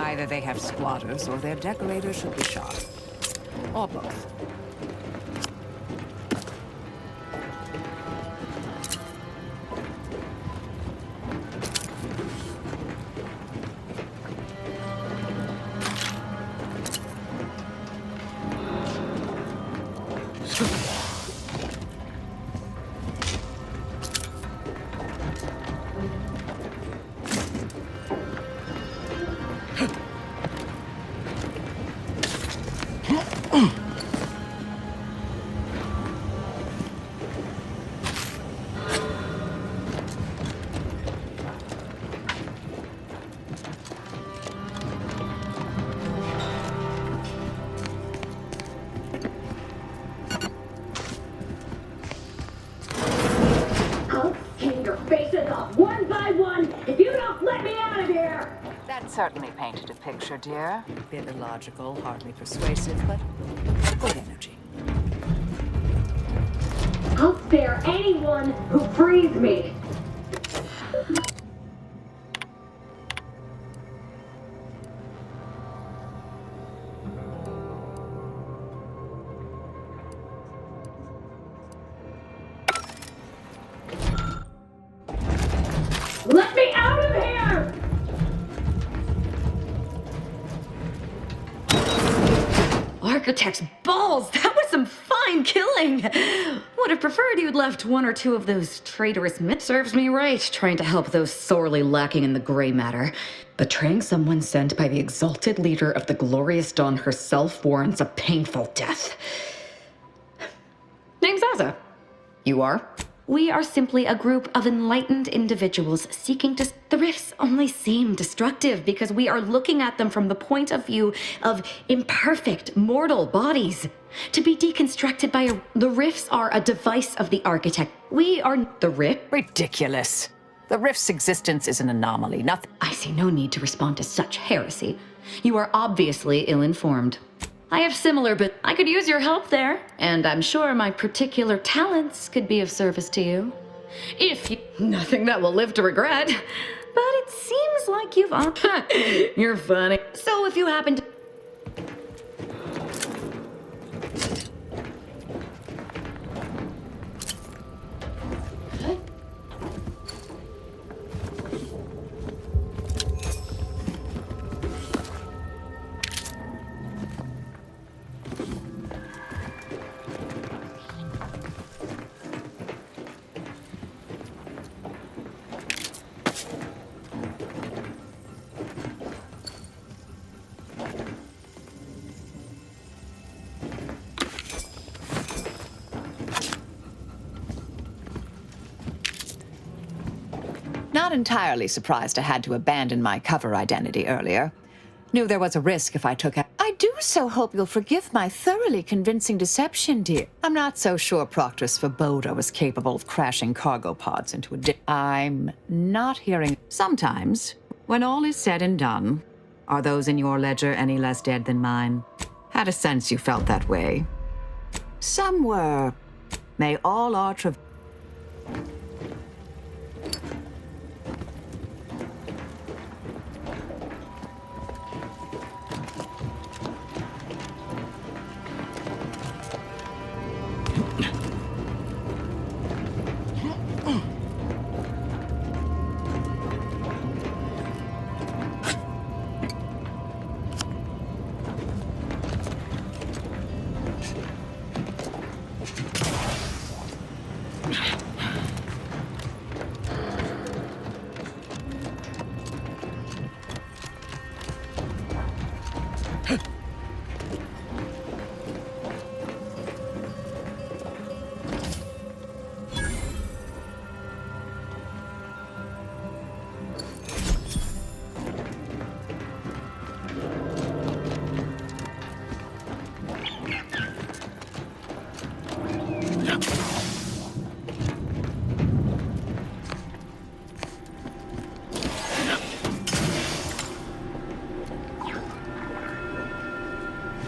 Either they have squatters or their decorators should be shot. Or both. That certainly painted a picture, dear. A bit illogical, hardly persuasive, but good energy. I'll spare anyone who frees me. Let me out of here! Architect's balls! That was some fine killing! Would have preferred you'd left one or two of those traitorous myths. Serves me right, trying to help those sorely lacking in the gray matter. Betraying someone sent by the exalted leader of the glorious dawn herself warrants a painful death. Name's Azza. You are? We are simply a group of enlightened individuals seeking to... The rifts only seem destructive because we are looking at them from the point of view of imperfect, mortal bodies. To be deconstructed by the rifts are a device of the architect. We are the rift. Ridiculous. The rift's existence is an anomaly, nothing. I see no need to respond to such heresy. You are obviously ill-informed. I have similar, but I could use your help there. And I'm sure my particular talents could be of service to you. If you... Nothing that will live to regret. But it seems like you've... You're funny. So if you happen to... Not entirely surprised I had to abandon my cover identity earlier. Knew there was a risk if I took it. I do so hope you'll forgive my thoroughly convincing deception, dear. I'm not so sure Proctor Svoboda was capable of crashing cargo pods into a I'm not hearing... Sometimes, when all is said and done, are those in your ledger any less dead than mine? Had a sense you felt that way. Some were. May all our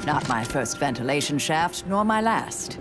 Not my first ventilation shaft, nor my last.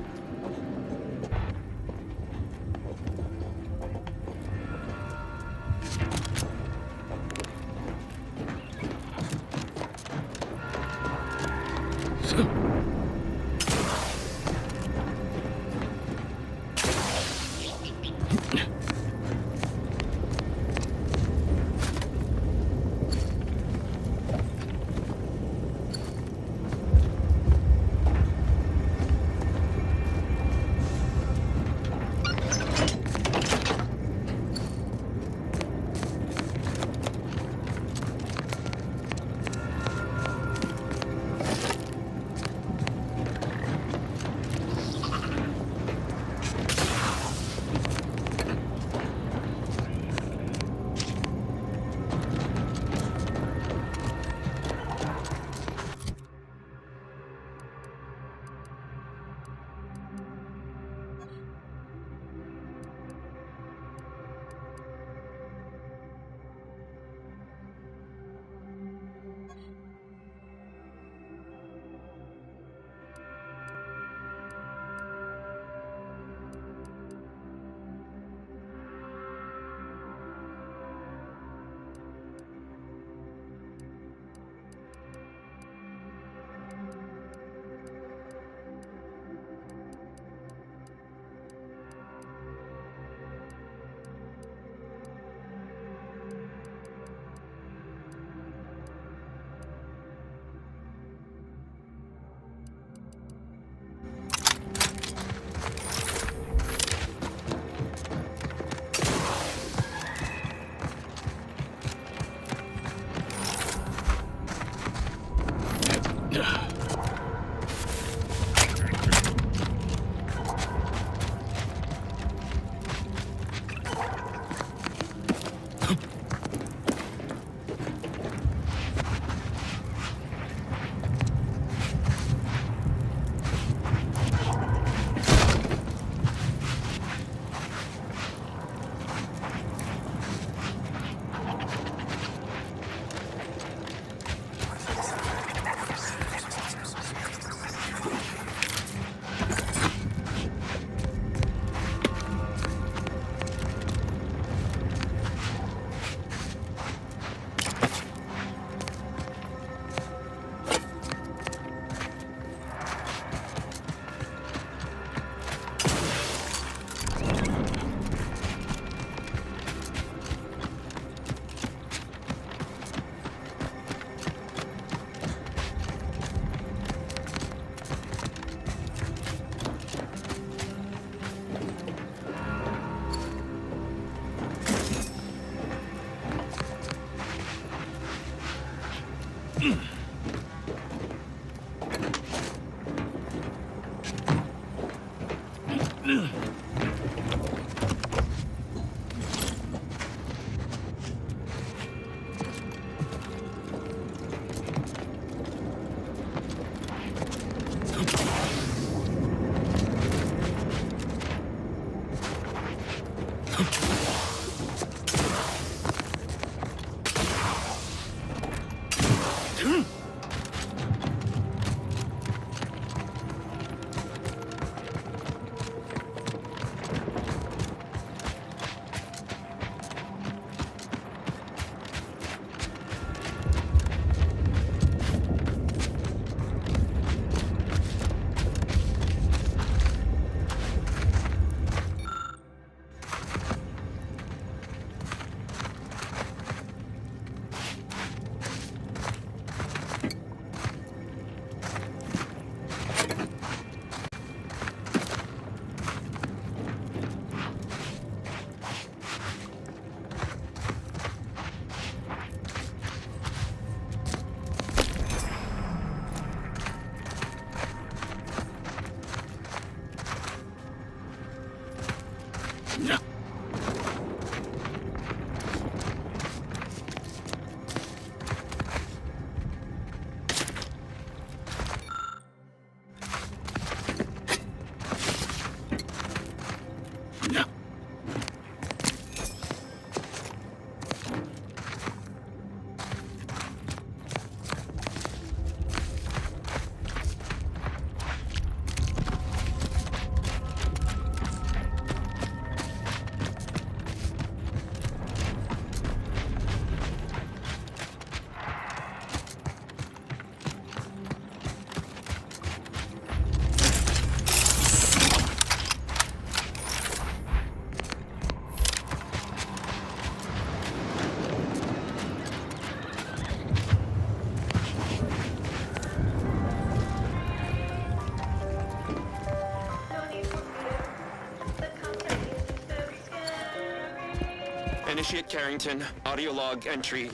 Associate Carrington, audio log entry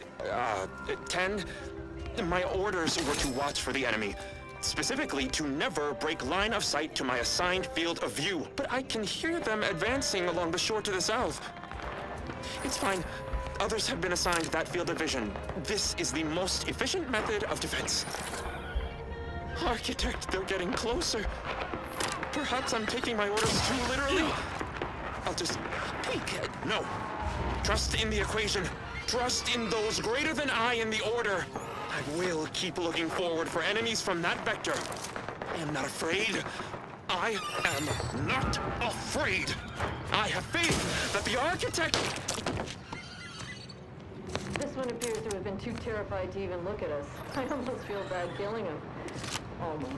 10. My orders were to watch for the enemy. Specifically, to never break line of sight to my assigned field of view. But I can hear them advancing along the shore to the south. It's fine. Others have been assigned that field of vision. This is the most efficient method of defense. Architect, they're getting closer. Perhaps I'm taking my orders too literally. I'll just tweak it. No. Trust in the equation. Trust in those greater than I in the order. I will keep looking forward for enemies from that vector. I am not afraid. I am not afraid. I have faith that the architect... This one appears to have been too terrified to even look at us. I almost feel bad killing him. Almost.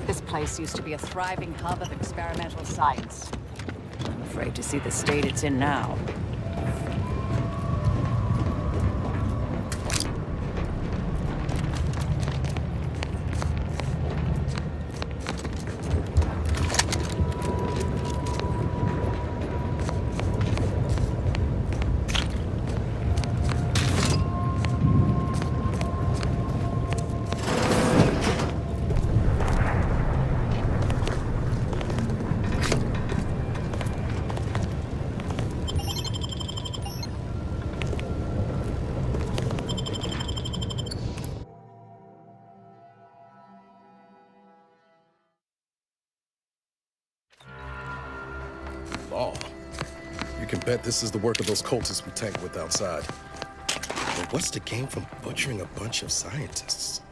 This place used to be a thriving hub of experimental science. I'm afraid to see the state it's in now. Law. You can bet this is the work of those cultists we tanked with outside. But what's the gain from butchering a bunch of scientists?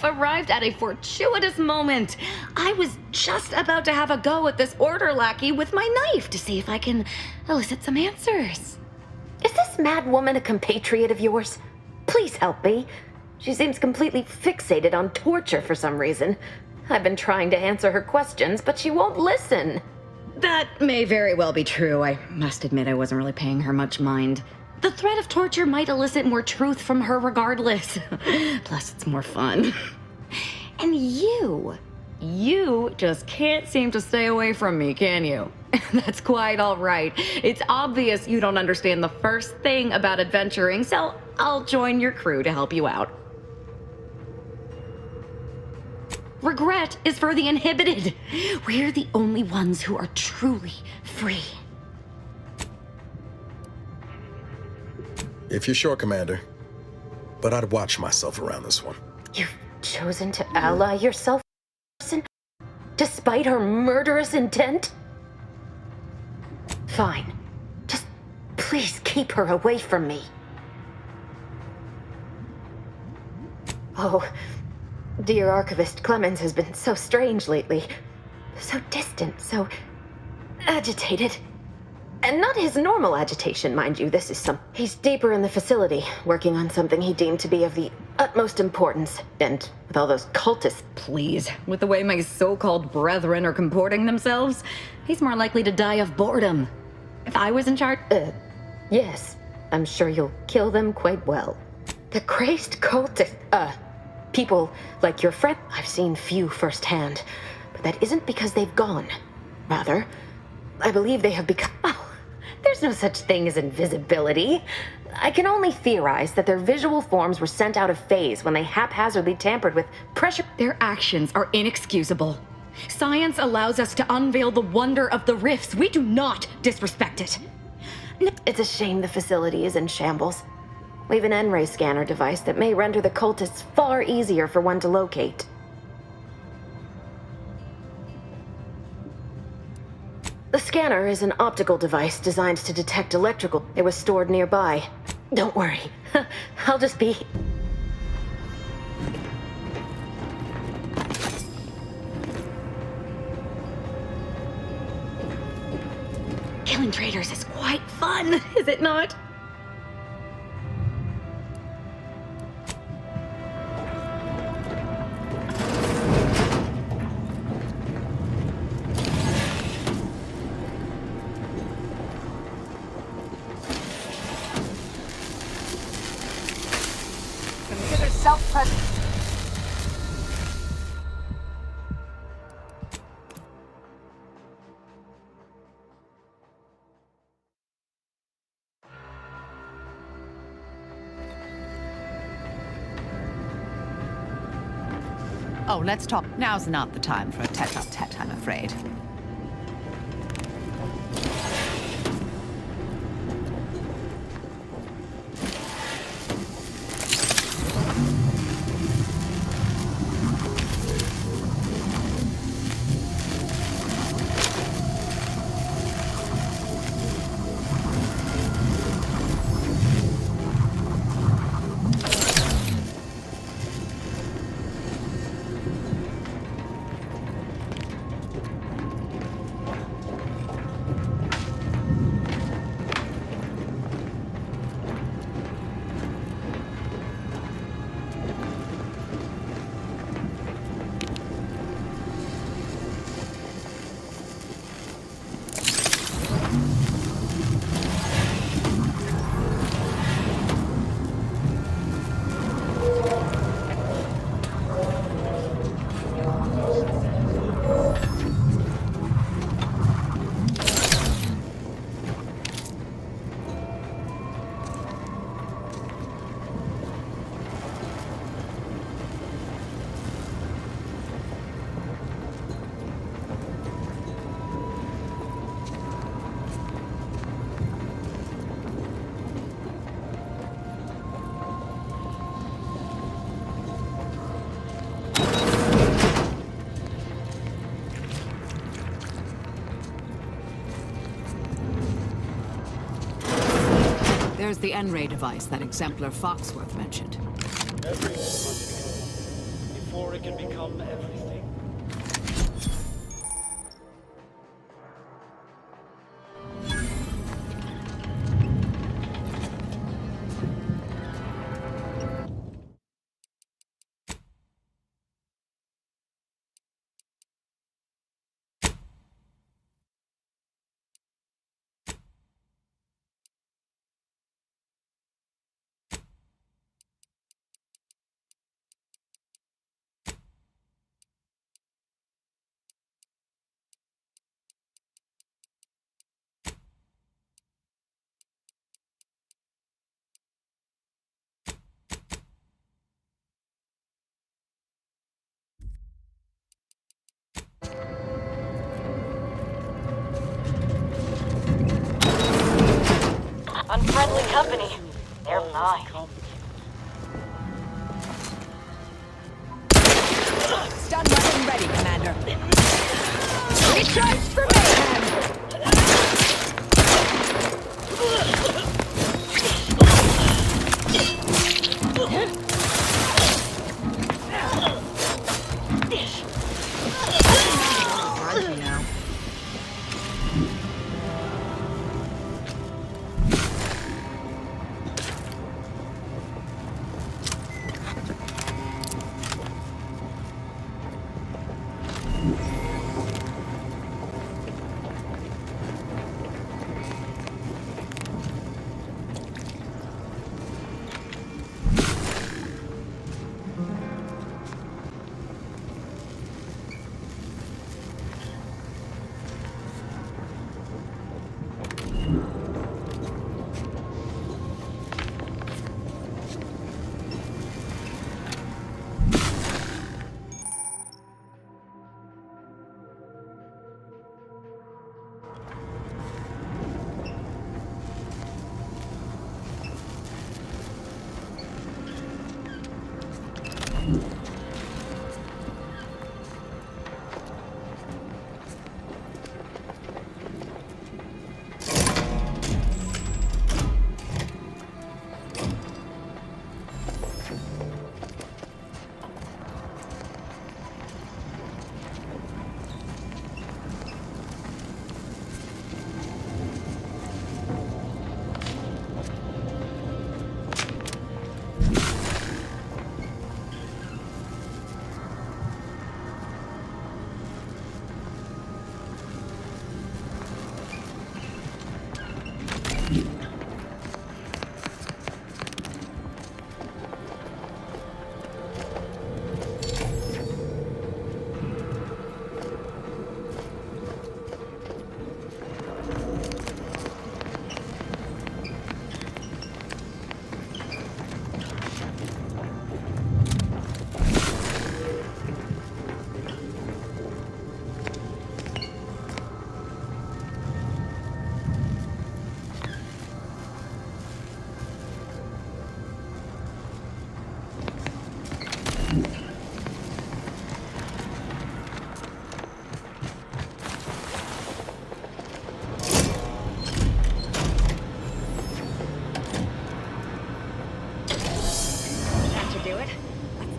arrived at a fortuitous moment. I was just about to have a go at this order lackey with my knife to see if I can elicit some answers. Is this mad woman a compatriot of yours? Please help me. She seems completely fixated on torture for some reason. I've been trying to answer her questions, but she won't listen. That may very well be true. I must admit I wasn't really paying her much mind. The threat of torture might elicit more truth from her regardless. Plus, it's more fun. And you just can't seem to stay away from me, can you? That's quite all right. It's obvious you don't understand the first thing about adventuring, so I'll join your crew to help you out. Regret is for the inhibited. We're the only ones who are truly free. If you're sure, Commander. But I'd watch myself around this one. You've chosen to ally yourself with this person, despite her murderous intent? Fine. Just please keep her away from me. Oh, dear Archivist Clemens has been so strange lately. So distant, so agitated. And not his normal agitation, mind you. He's deeper in the facility, working on something he deemed to be of the utmost importance. And with all those cultists... Please, with the way my so-called brethren are comporting themselves, he's more likely to die of boredom. If I was in charge... Yes. I'm sure you'll kill them quite well. The crazed cultists... people like your friend... I've seen few firsthand. But that isn't because they've gone. Rather, I believe they have become... Oh, there's no such thing as invisibility. I can only theorize that their visual forms were sent out of phase when they haphazardly tampered with pressure... Their actions are inexcusable. Science allows us to unveil the wonder of the rifts. We do not disrespect it. It's a shame the facility is in shambles. We've an N-ray scanner device that may render the cultists far easier for one to locate. The scanner is an optical device designed to detect electrical. It was stored nearby. Don't worry. I'll just be... Killing traitors is quite fun, is it not? Consider self-preservation. Oh, let's talk. Now's not the time for a tete-a-tete, I'm afraid. There's the N-ray device that Exemplar Foxworth mentioned. Everyone must be before it can become everything. Unfriendly company. They're mine. Stun weapon ready, Commander. Recharged for mayhem!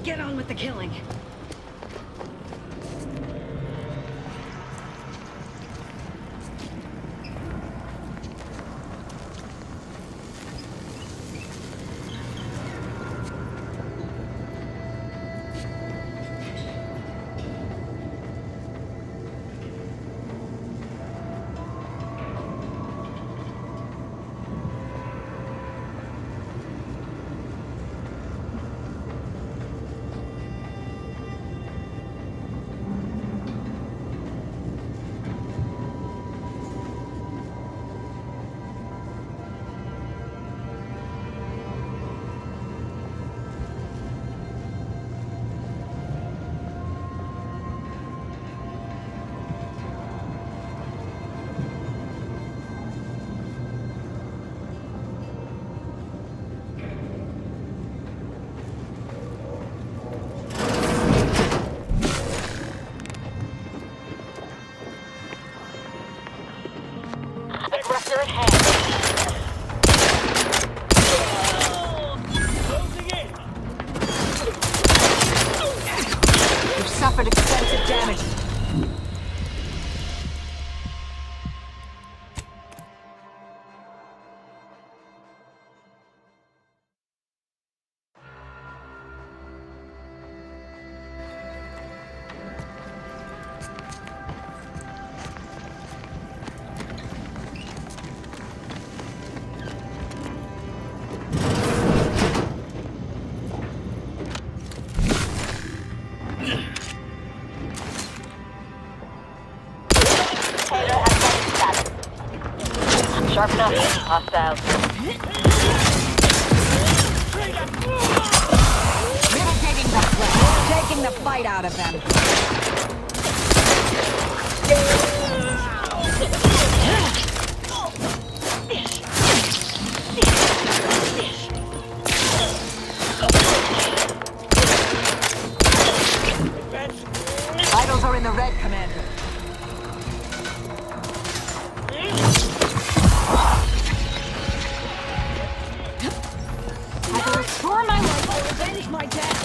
Get on with the killing. Aggressor at hand. Closing in. Sharpen up. Hostiles. Mitigating the threat. Taking the fight out of them. Vitals are in the red, Commander. I will restore my life or avenge my death.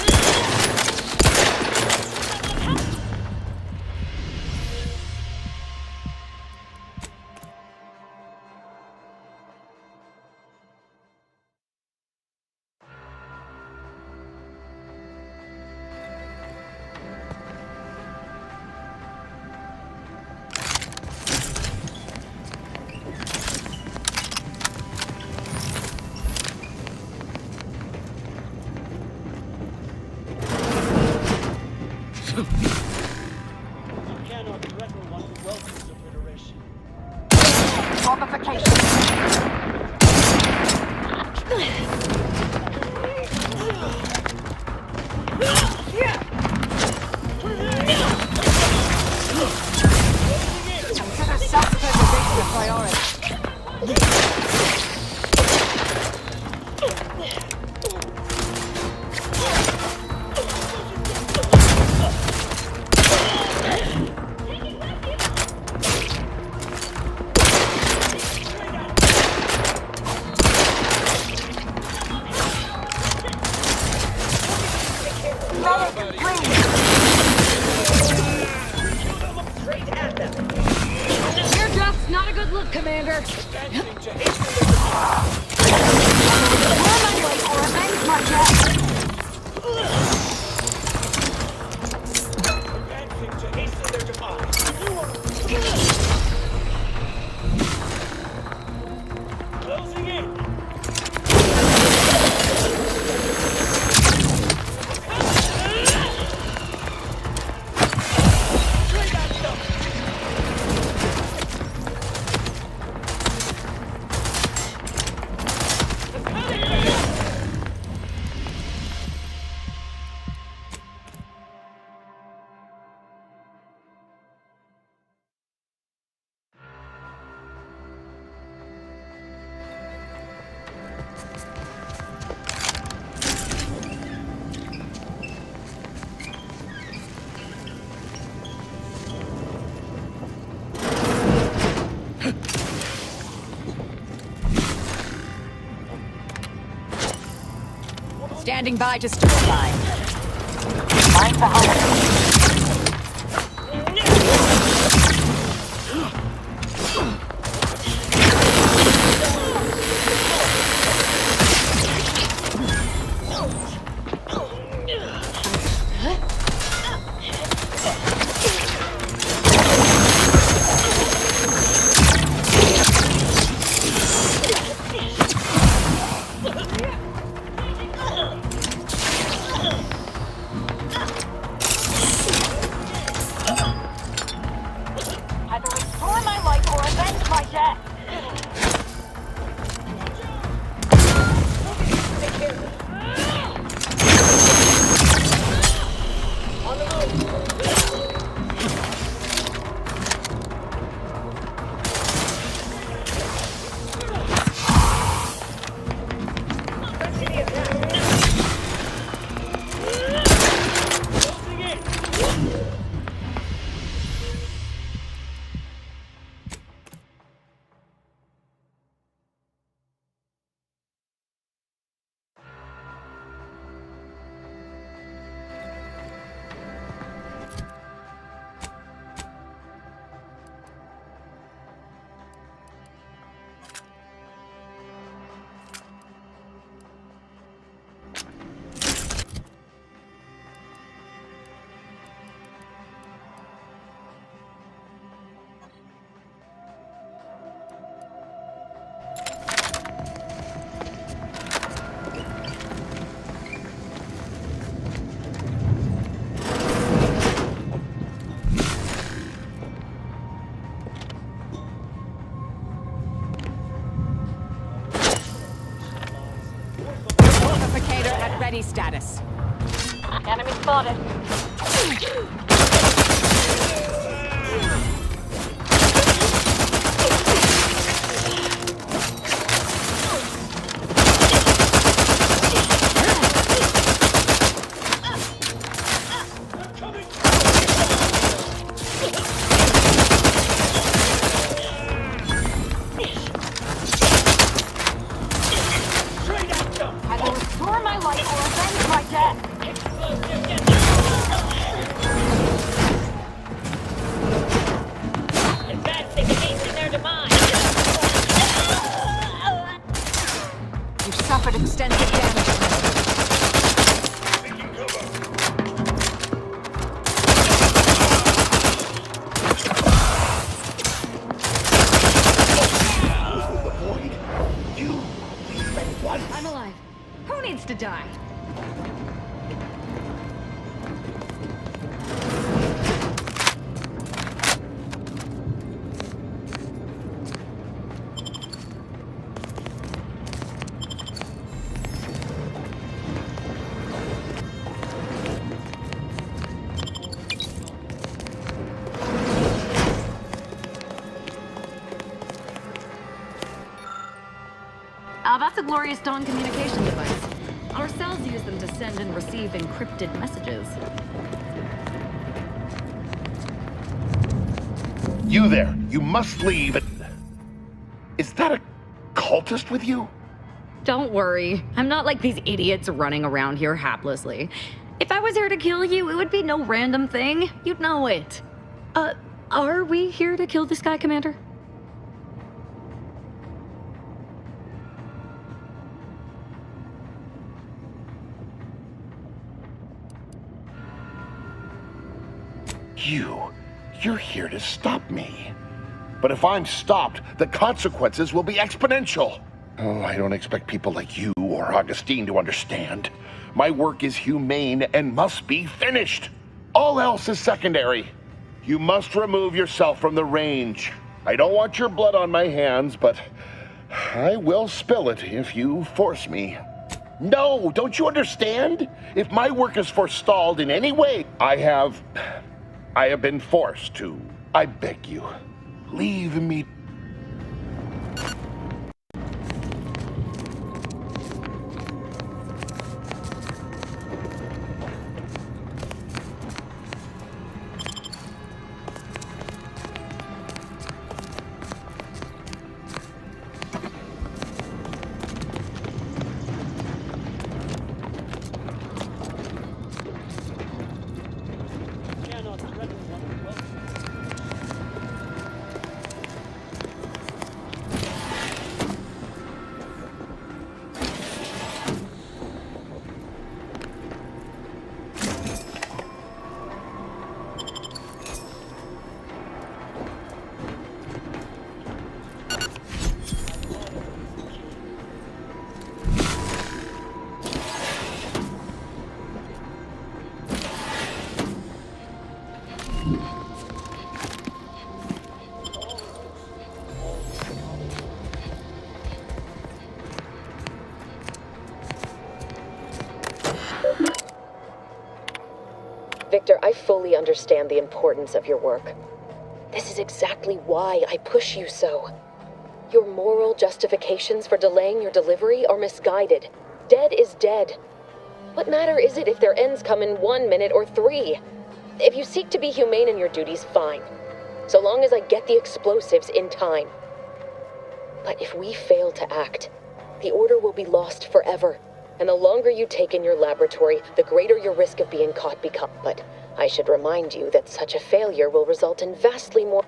You cannot threaten one who welcomes obliteration. Consider self-preservation a priority. Your death's not a good look, Commander. Restore my life or avenge my death. Advancing to hasten their demise. Closing in. Standing by to stabilize. Find the house. Ready status. Enemy spotted. Either restore my life or avenge my death. You've suffered extensive damage. I'm alive. Who needs to die? That's a Glorious Dawn communication device. Our cells use them to send and receive encrypted messages. You there, you must leave. Is that a cultist with you? Don't worry. I'm not like these idiots running around here haplessly. If I was here to kill you, it would be no random thing. You'd know it. Are we here to kill this guy, Commander? You're here to stop me. But if I'm stopped, the consequences will be exponential. Oh, I don't expect people like you or Augustine to understand. My work is humane and must be finished. All else is secondary. You must remove yourself from the range. I don't want your blood on my hands, but I will spill it if you force me. No, don't you understand? If my work is forestalled in any way, I have been forced to. I beg you, leave me. Victor, I fully understand the importance of your work. This is exactly why I push you so. Your moral justifications for delaying your delivery are misguided. Dead is dead. What matter is it if their ends come in 1 minute or 3? If you seek to be humane in your duties, fine. So long as I get the explosives in time. But if we fail to act, the order will be lost forever. And the longer you take in your laboratory, the greater your risk of being caught becomes. But I should remind you that such a failure will result in vastly more.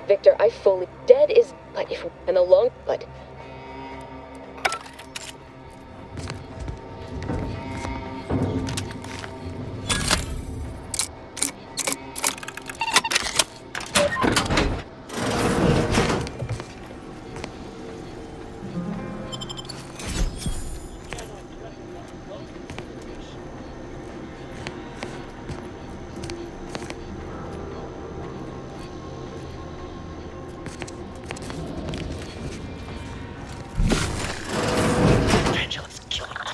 Victor, I fully... Dead is... But if... And the long... But...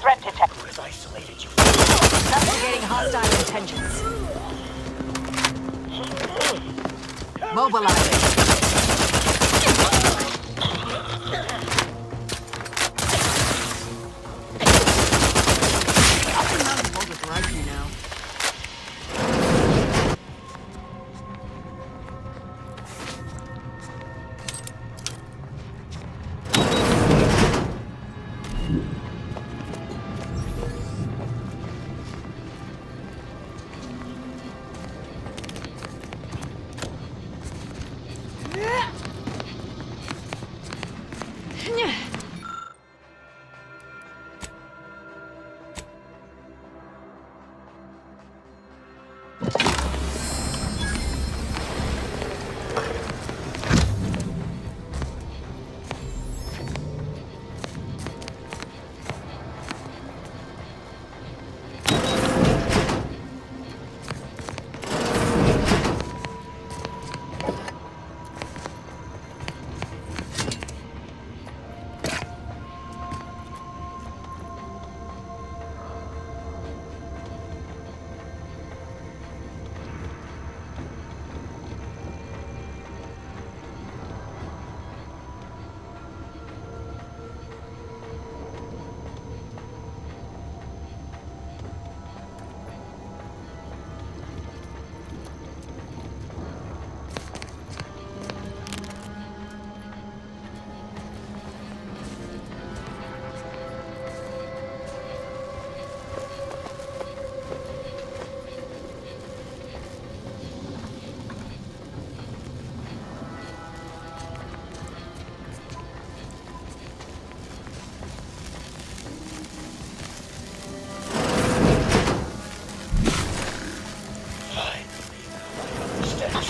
Threat detected. Who has isolated you? Investigating hostile intentions. Mobilizing. Hold it right you now.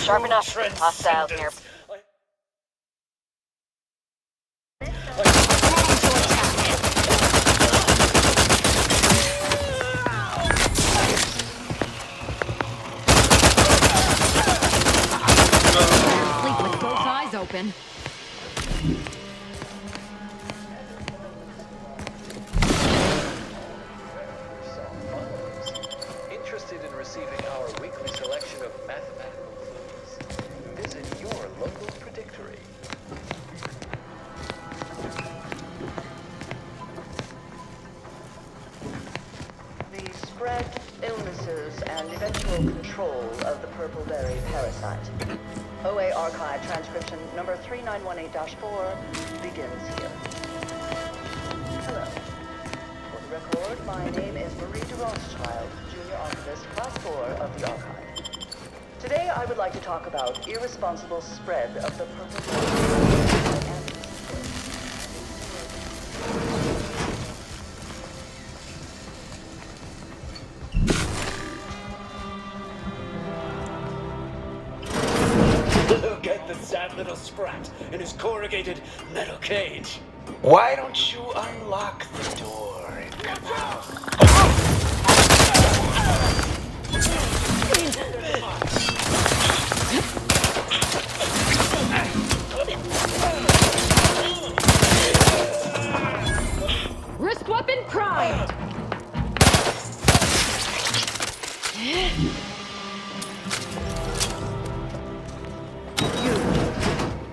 Sharp enough. Hostile near. Sleep with both eyes open. Interested in receiving our weekly selection of mathematical clues? Visit your local predictory. The spread, illnesses, and eventual control of the purple berry parasite. OA Archive transcription number 3918-4 begins here. Hello. For the record, my name is Marie de Rothschild, Junior Archivist, Class 4 of the Archive. Today I would like to talk about irresponsible spread of the purple berry and Look at the sad little sprat in his corrugated metal cage. Why don't you unlock the door and come out? Wrist weapon primed!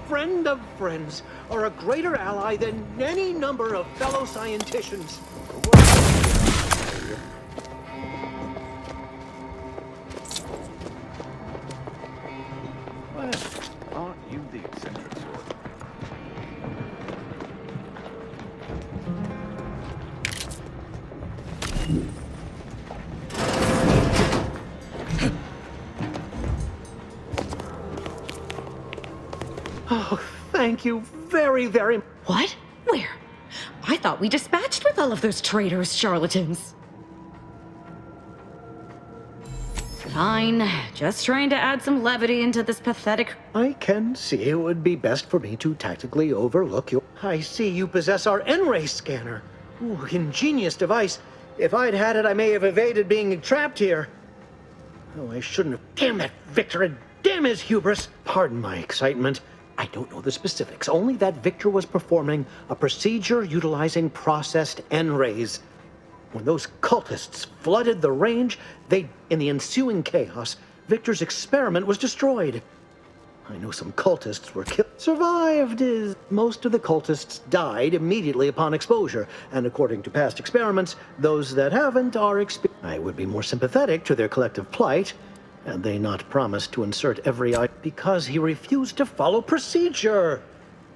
Friend of friends are a greater ally than any number of fellow scienticians. Well, aren't you the eccentric sort? Oh, thank you very, very much. What? Where? I thought we dispatched with all of those traitorous charlatans. Fine. Just trying to add some levity into this pathetic... I can see it would be best for me to tactically overlook you. I see you possess our N-ray scanner. Ooh, ingenious device. If I'd had it, I may have evaded being trapped here. Oh, I shouldn't have. Damn that Victor, and damn his hubris. Pardon my excitement. I don't know the specifics, only that Victor was performing a procedure utilizing processed N-rays. When those cultists flooded the range, in the ensuing chaos, Victor's experiment was destroyed. I know some cultists were killed. Survived is... Most of the cultists died immediately upon exposure, and according to past experiments, those that haven't are I would be more sympathetic to their collective plight, and they not promised to insert every eye because he refused to follow procedure.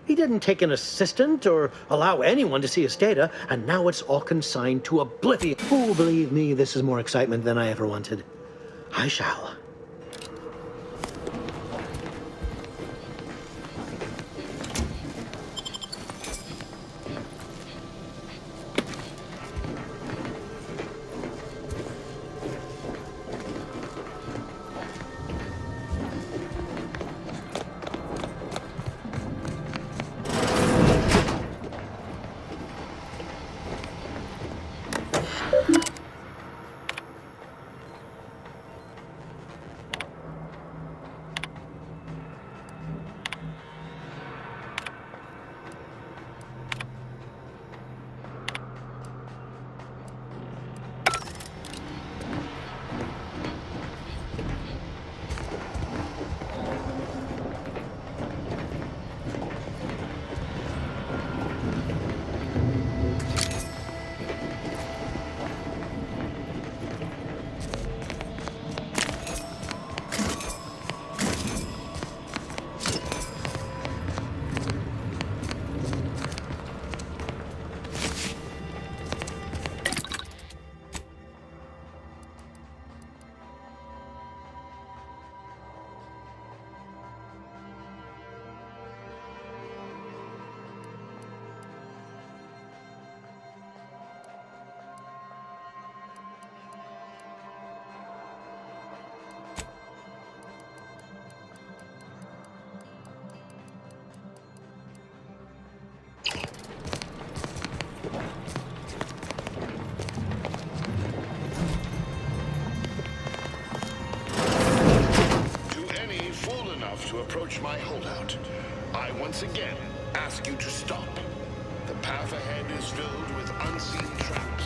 He didn't take an assistant or allow anyone to see his data, and now it's all consigned to oblivion. Oh, believe me, this is more excitement than I ever wanted. I shall. To approach my holdout, I once again ask you to stop. The path ahead is filled with unseen traps.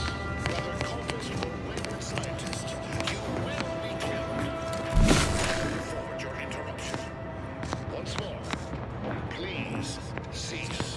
Whether cultist or wayward scientist, you will be killed. Forward your interruption. Once more, please cease.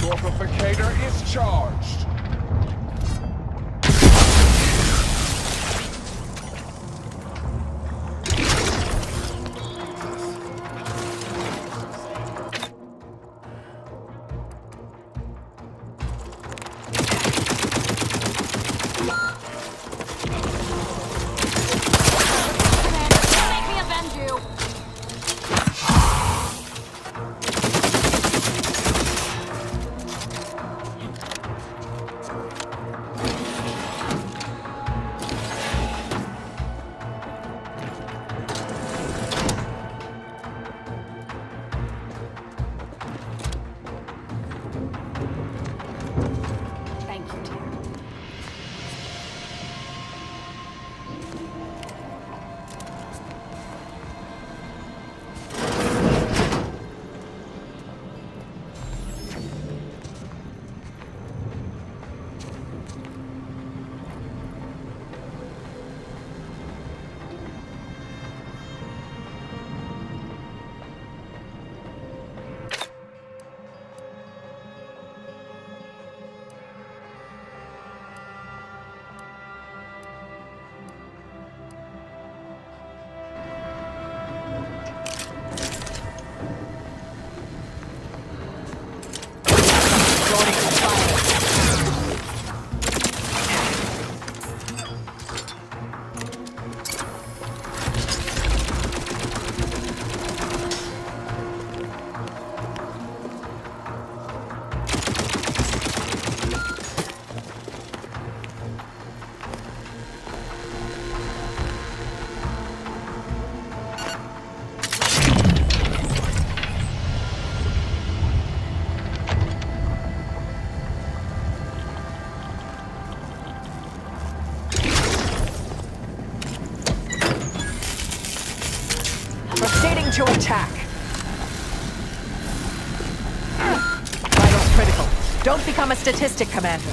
Torpificator is charged. Make me avenge you! Thank you, dear. Proceeding to attack. Vitals critical. Don't become a statistic, Commander.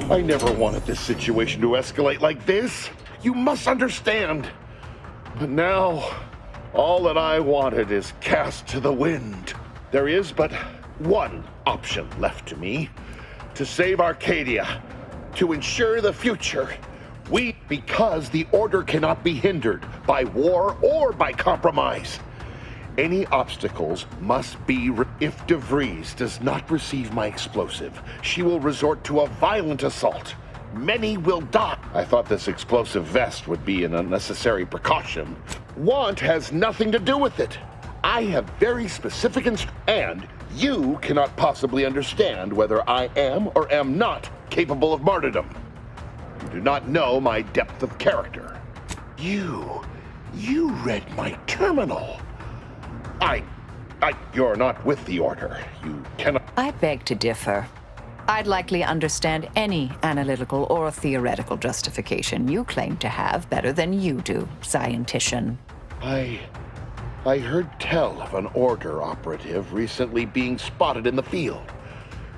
I never wanted this situation to escalate like this. You must understand. But now, all that I wanted is cast to the wind. There is but one option left to me. To save Arcadia. To ensure the future. Because the Order cannot be hindered by war or by compromise. Any obstacles must be if De Vries does not receive my explosive, she will resort to a violent assault. Many will die. I thought this explosive vest would be an unnecessary precaution. Want has nothing to do with it. I have very specific and you cannot possibly understand whether I am or am not capable of martyrdom. You do not know my depth of character. You read my terminal. You're not with the Order. You cannot... I beg to differ. I'd likely understand any analytical or theoretical justification you claim to have better than you do, scientician. I heard tell of an Order operative recently being spotted in the field.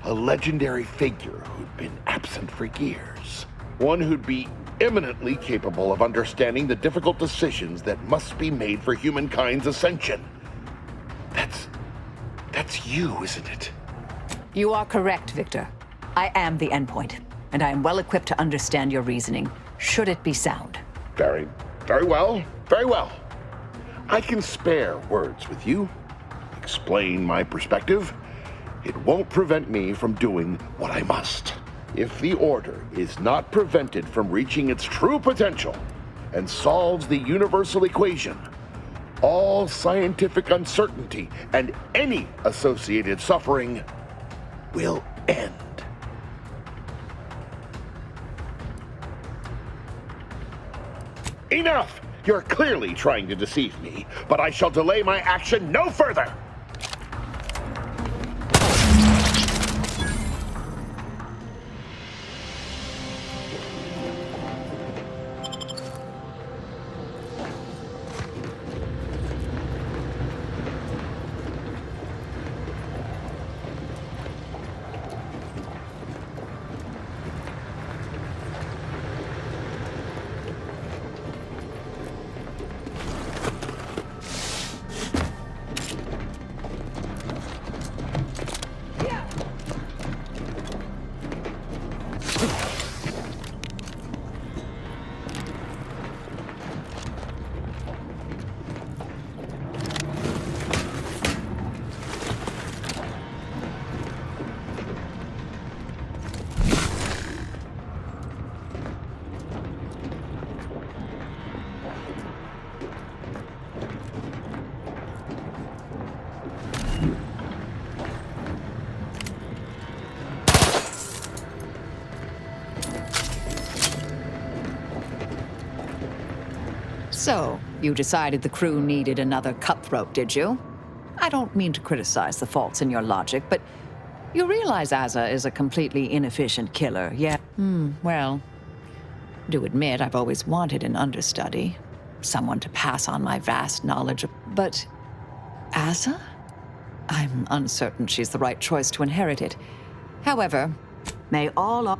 A legendary figure who'd been absent for years. One who'd be eminently capable of understanding the difficult decisions that must be made for humankind's ascension. That's you, isn't it? You are correct, Victor. I am the endpoint, and I am well equipped to understand your reasoning, should it be sound. Very well. Very well. I can spare words with you, explain my perspective. It won't prevent me from doing what I must. If the Order is not prevented from reaching its true potential and solves the universal equation, all scientific uncertainty and any associated suffering will end. Enough! You're clearly trying to deceive me, but I shall delay my action no further! So, you decided the crew needed another cutthroat, did you? I don't mean to criticize the faults in your logic, but you realize Asa is a completely inefficient killer, yeah? Well, do admit I've always wanted an understudy. Someone to pass on my vast knowledge of... But Asa? I'm uncertain she's the right choice to inherit it. However, may all...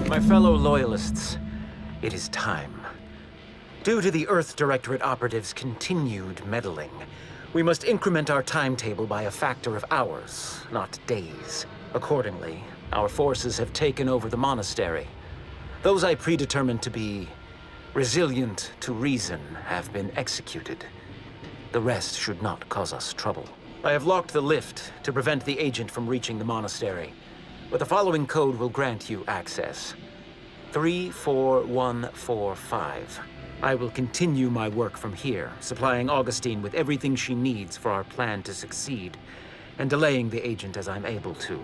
My fellow Loyalists, it is time. Due to the Earth Directorate operatives' continued meddling, we must increment our timetable by a factor of hours, not days. Accordingly, our forces have taken over the monastery. Those I predetermined to be resilient to reason have been executed. The rest should not cause us trouble. I have locked the lift to prevent the agent from reaching the monastery, but the following code will grant you access. 34145. I will continue my work from here, supplying Augustine with everything she needs for our plan to succeed, and delaying the agent as I'm able to.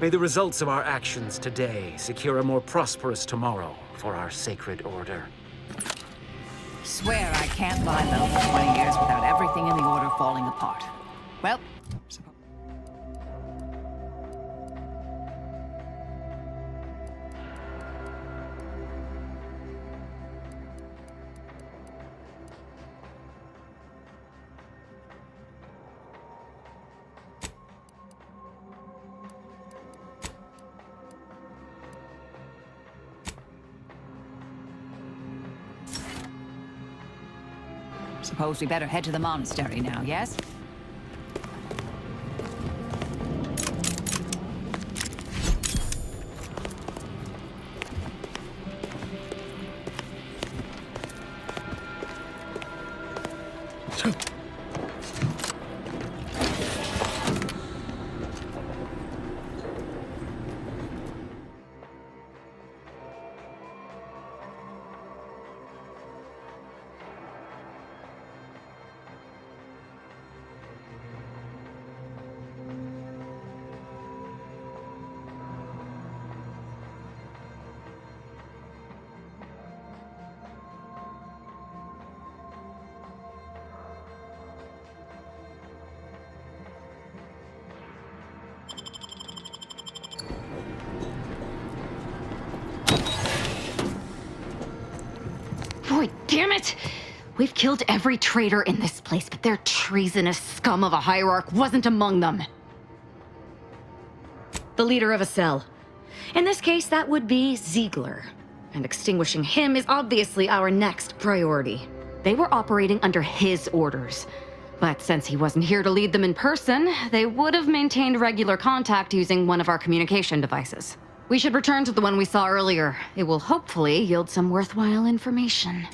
May the results of our actions today secure a more prosperous tomorrow for our sacred order. Swear I can't lie low for 20 years without everything in the Order falling apart. Well... suppose we better head to the monastery now, yes? Boy, damn it! We've killed every traitor in this place, but their treasonous scum of a hierarch wasn't among them. The leader of a cell. In this case, that would be Ziegler. And extinguishing him is obviously our next priority. They were operating under his orders. But since he wasn't here to lead them in person, they would have maintained regular contact using one of our communication devices. We should return to the one we saw earlier. It will hopefully yield some worthwhile information.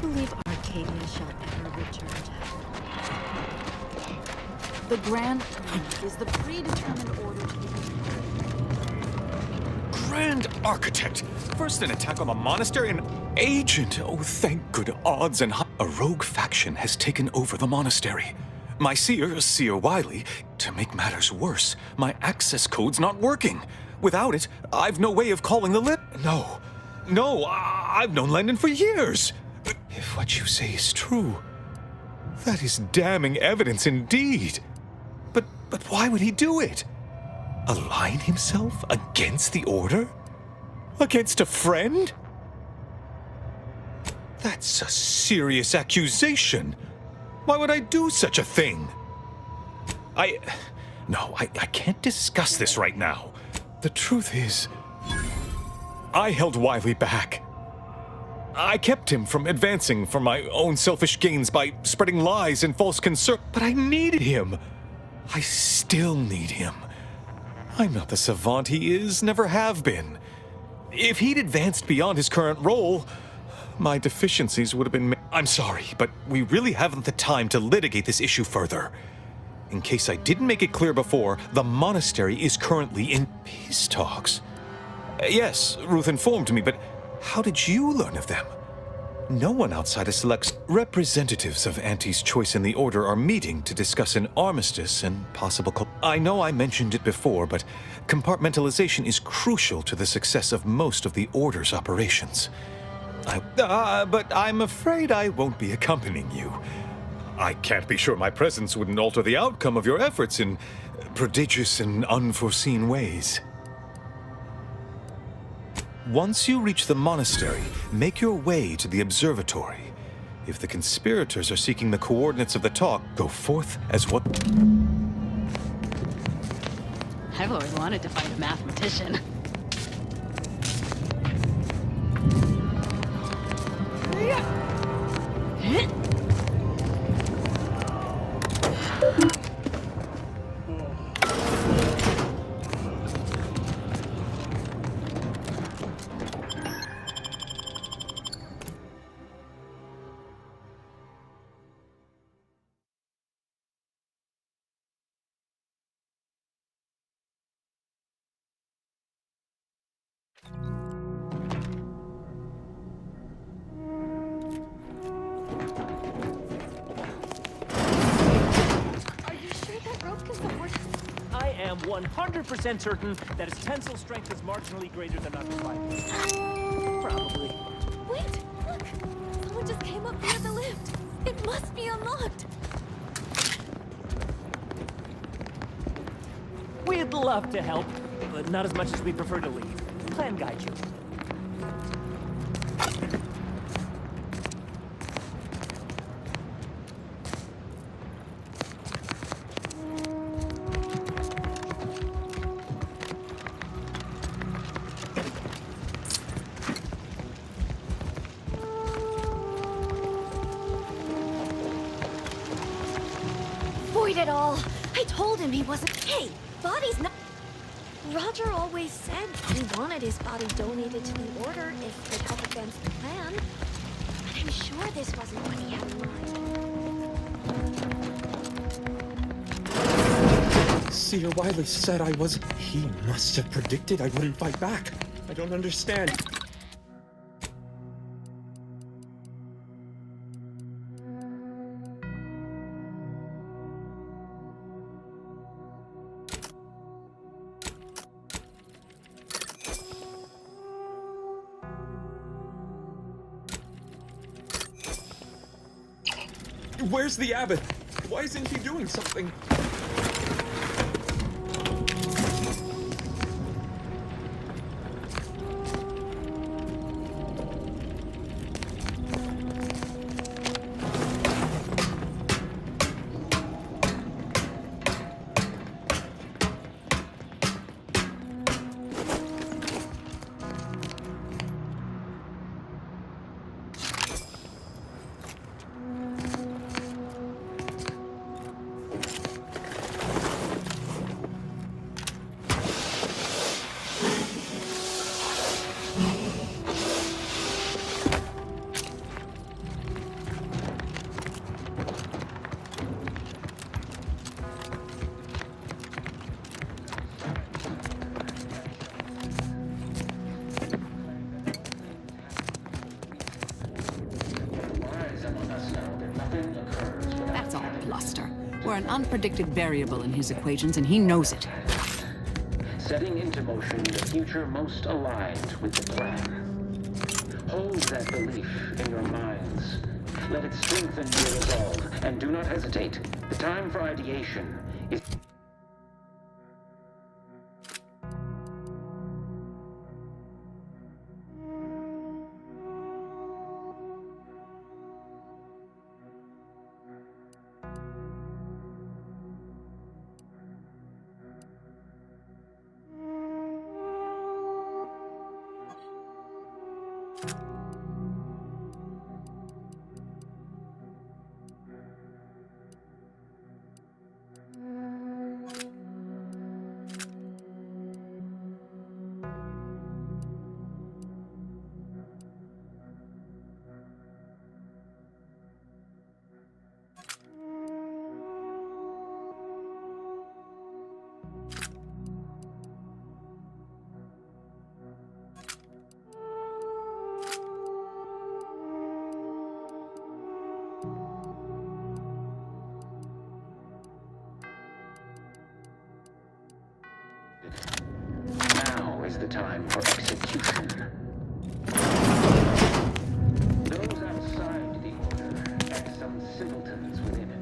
believe Arcadia shall ever return to heaven? The Grand Plan is the predetermined order to be Grand Architect! First an attack on the monastery and agent! Oh, thank good odds and a rogue faction has taken over the monastery. My Seer Wiley, to make matters worse, my access code's not working. Without it, I've no way of calling the lip. No, I've known Landon for years. If what you say is true, that is damning evidence indeed. But why would he do it? Align himself against the Order? Against a friend? That's a serious accusation. Why would I do such a thing? I can't discuss this right now. The truth is, I held Wiley back. I kept him from advancing for my own selfish gains by spreading lies and false concern. But I needed him. I still need him. I'm not the savant he is, never have been. If he'd advanced beyond his current role, my deficiencies would have been... I'm sorry, but we really haven't the time to litigate this issue further. In case I didn't make it clear before, the monastery is currently in peace talks. Yes, Ruth informed me, but how did you learn of them? No one outside of Select's representatives of Auntie's choice in the Order are meeting to discuss an armistice and possible... I know I mentioned it before, but compartmentalization is crucial to the success of most of the Order's operations. But I'm afraid I won't be accompanying you. I can't be sure my presence wouldn't alter the outcome of your efforts in prodigious and unforeseen ways. Once you reach the monastery, make your way to the observatory. If the conspirators are seeking the coordinates of the talk, go forth as what... I've always wanted to find a mathematician. I am 100% certain that its tensile strength is marginally greater than arthritis. Probably. Wait, look! Someone just came up via the lift. It must be unlocked. We'd love to help, but not as much as we prefer to leave. Plan guide you. Void it all! I told him he wasn't... Hey, body's not... Roger always said he wanted his body donated to the Order if it helped advance the plan. But I'm sure this wasn't what he had in mind. Seer Wiley said I was... He must have predicted I wouldn't fight back. I don't understand. Where's the abbot? Why isn't he doing something? lackluster. We're an unpredicted variable in his equations, and he knows it. Setting into motion the future most aligned with the plan. Hold that belief in your minds. Let it strengthen your resolve, and do not hesitate. The time for ideation is... Now is the time for execution. Those outside the order act some simpletons within it.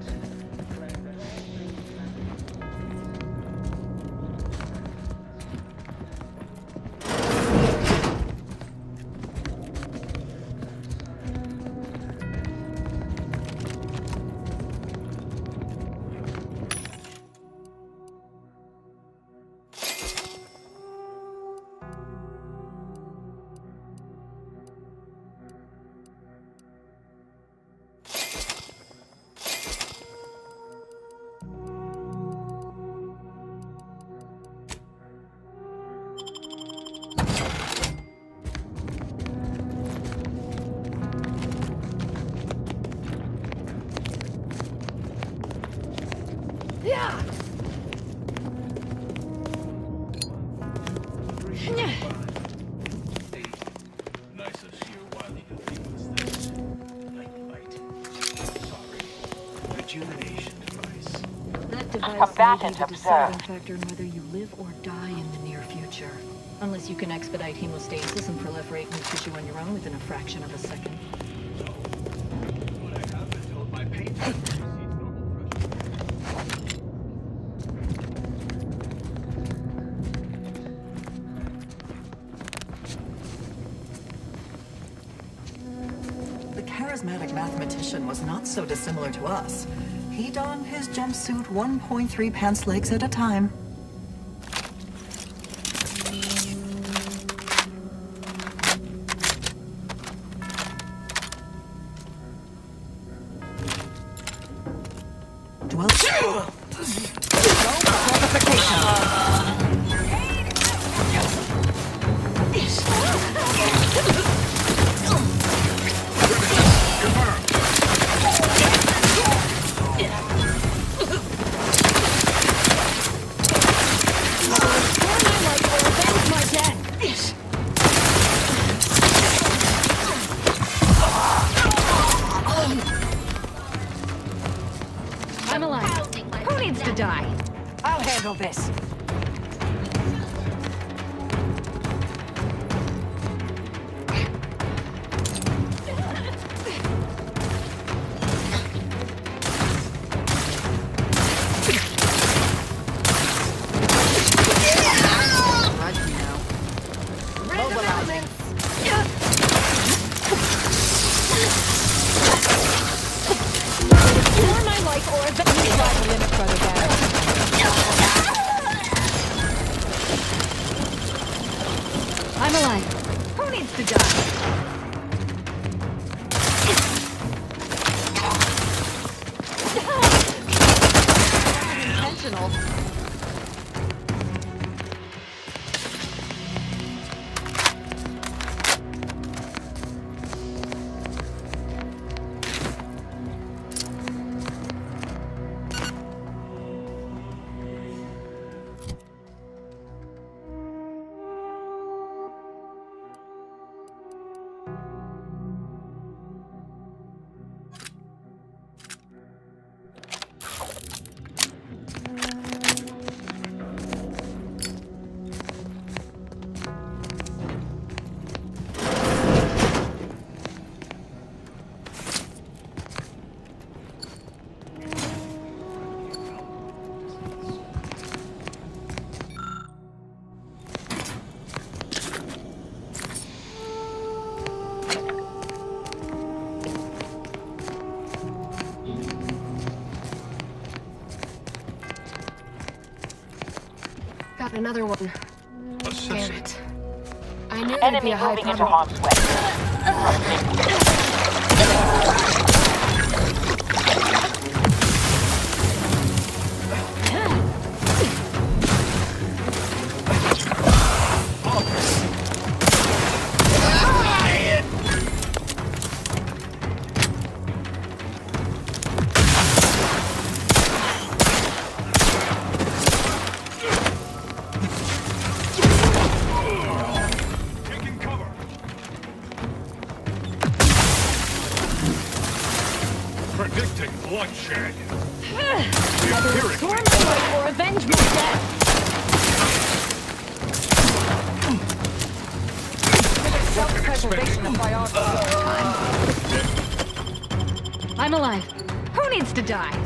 Combatant observed. Factor in whether you live or die in the near future. Unless you can expedite hemostasis and proliferate new tissue on your own within a fraction of a second. The charismatic mathematician was not so dissimilar to us. He donned his jumpsuit 1.3 pants legs at a time. I'm alive. Who needs to die? I'll handle this. I'm alive. Who needs to die? Intentional. Another one. Damn it. I knew there'd Enemy be a high moving into probability. harm's way. Predicting bloodshed. Or avenge my death. Self-preservation a priority. I'm alive. Who needs to die?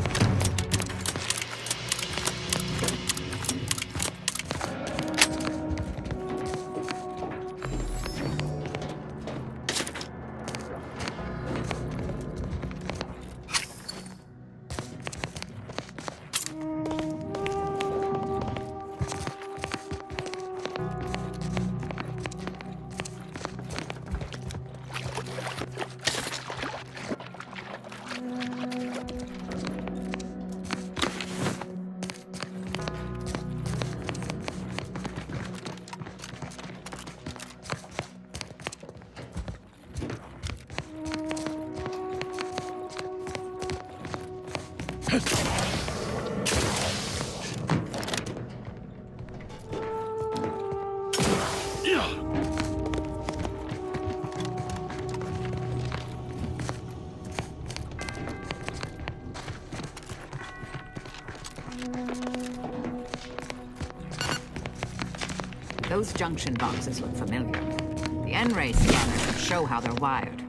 Those junction boxes look familiar. The N-ray scanner should show how they're wired.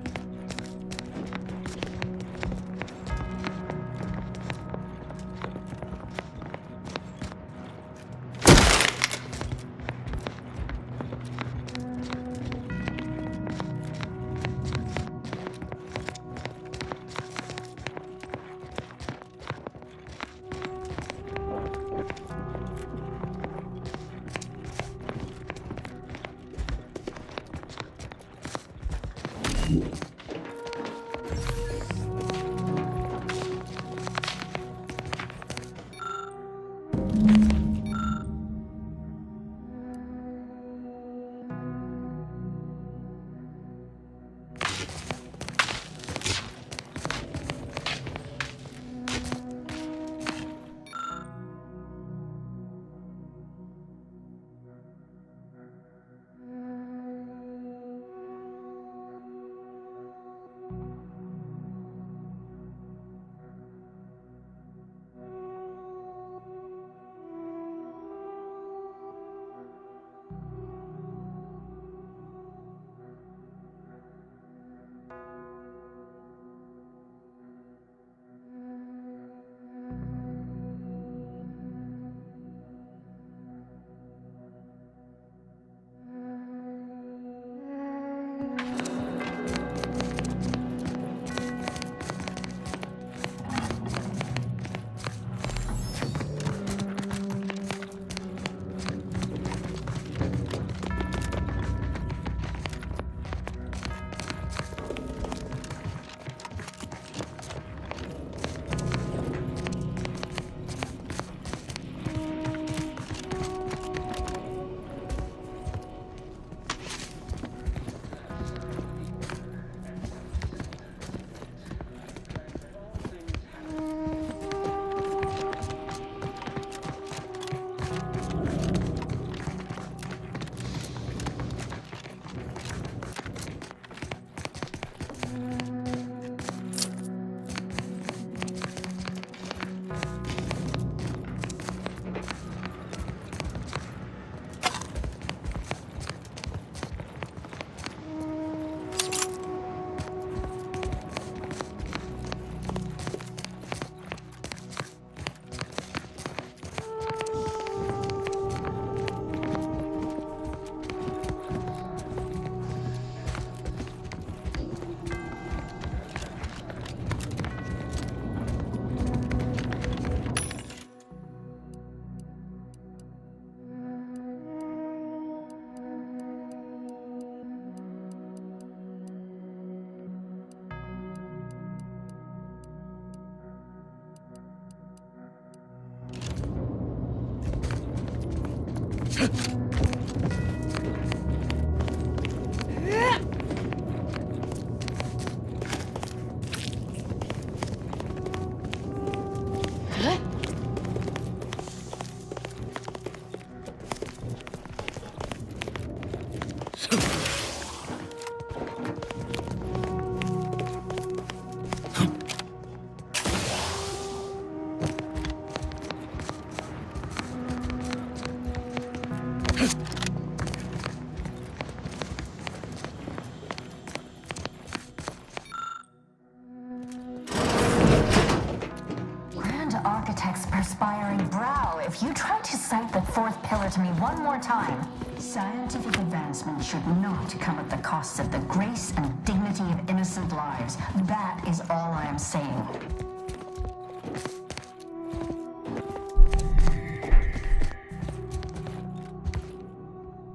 Grand Architect's perspiring brow, if you try to cite the fourth pillar to me one more time. Scientific advancement should not come at the cost of the grace and dignity of innocent lives. That is all I am saying.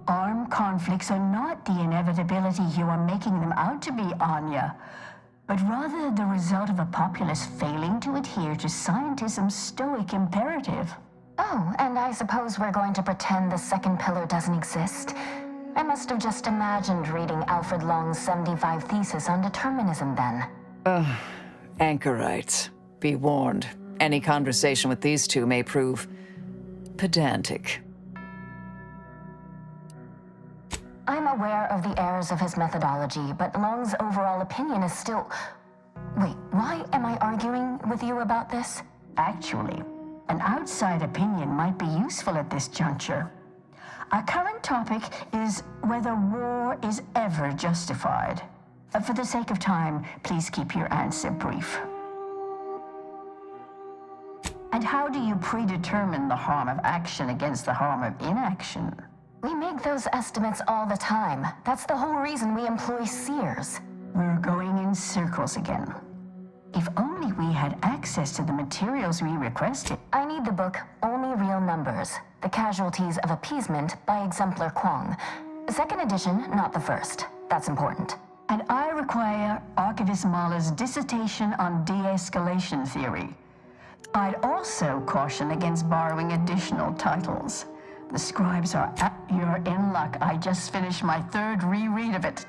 Armed conflicts are not the inevitability you are making them out to be, Anya, but rather the result of a populace failing to adhere to scientism's stoic imperative. Oh, and I suppose we're going to pretend the second pillar doesn't exist. I must have just imagined reading Alfred Long's 75 thesis on determinism then. Anchorites. Be warned. Any conversation with these two may prove pedantic. I'm aware of the errors of his methodology, but Long's overall opinion is still... Wait, why am I arguing with you about this? Actually, an outside opinion might be useful at this juncture. Our current topic is whether war is ever justified. For the sake of time, please keep your answer brief. And how do you predetermine the harm of action against the harm of inaction? We make those estimates all the time. That's the whole reason we employ seers. We're going in circles again. If only we had access to the materials we requested. I need the book Only Real Numbers, The Casualties of Appeasement by Exemplar Kwong. Second edition, not the first. That's important. And I require Archivist Mahler's dissertation on de-escalation theory. I'd also caution against borrowing additional titles. The scribes are you're in luck. I just finished my third reread of it.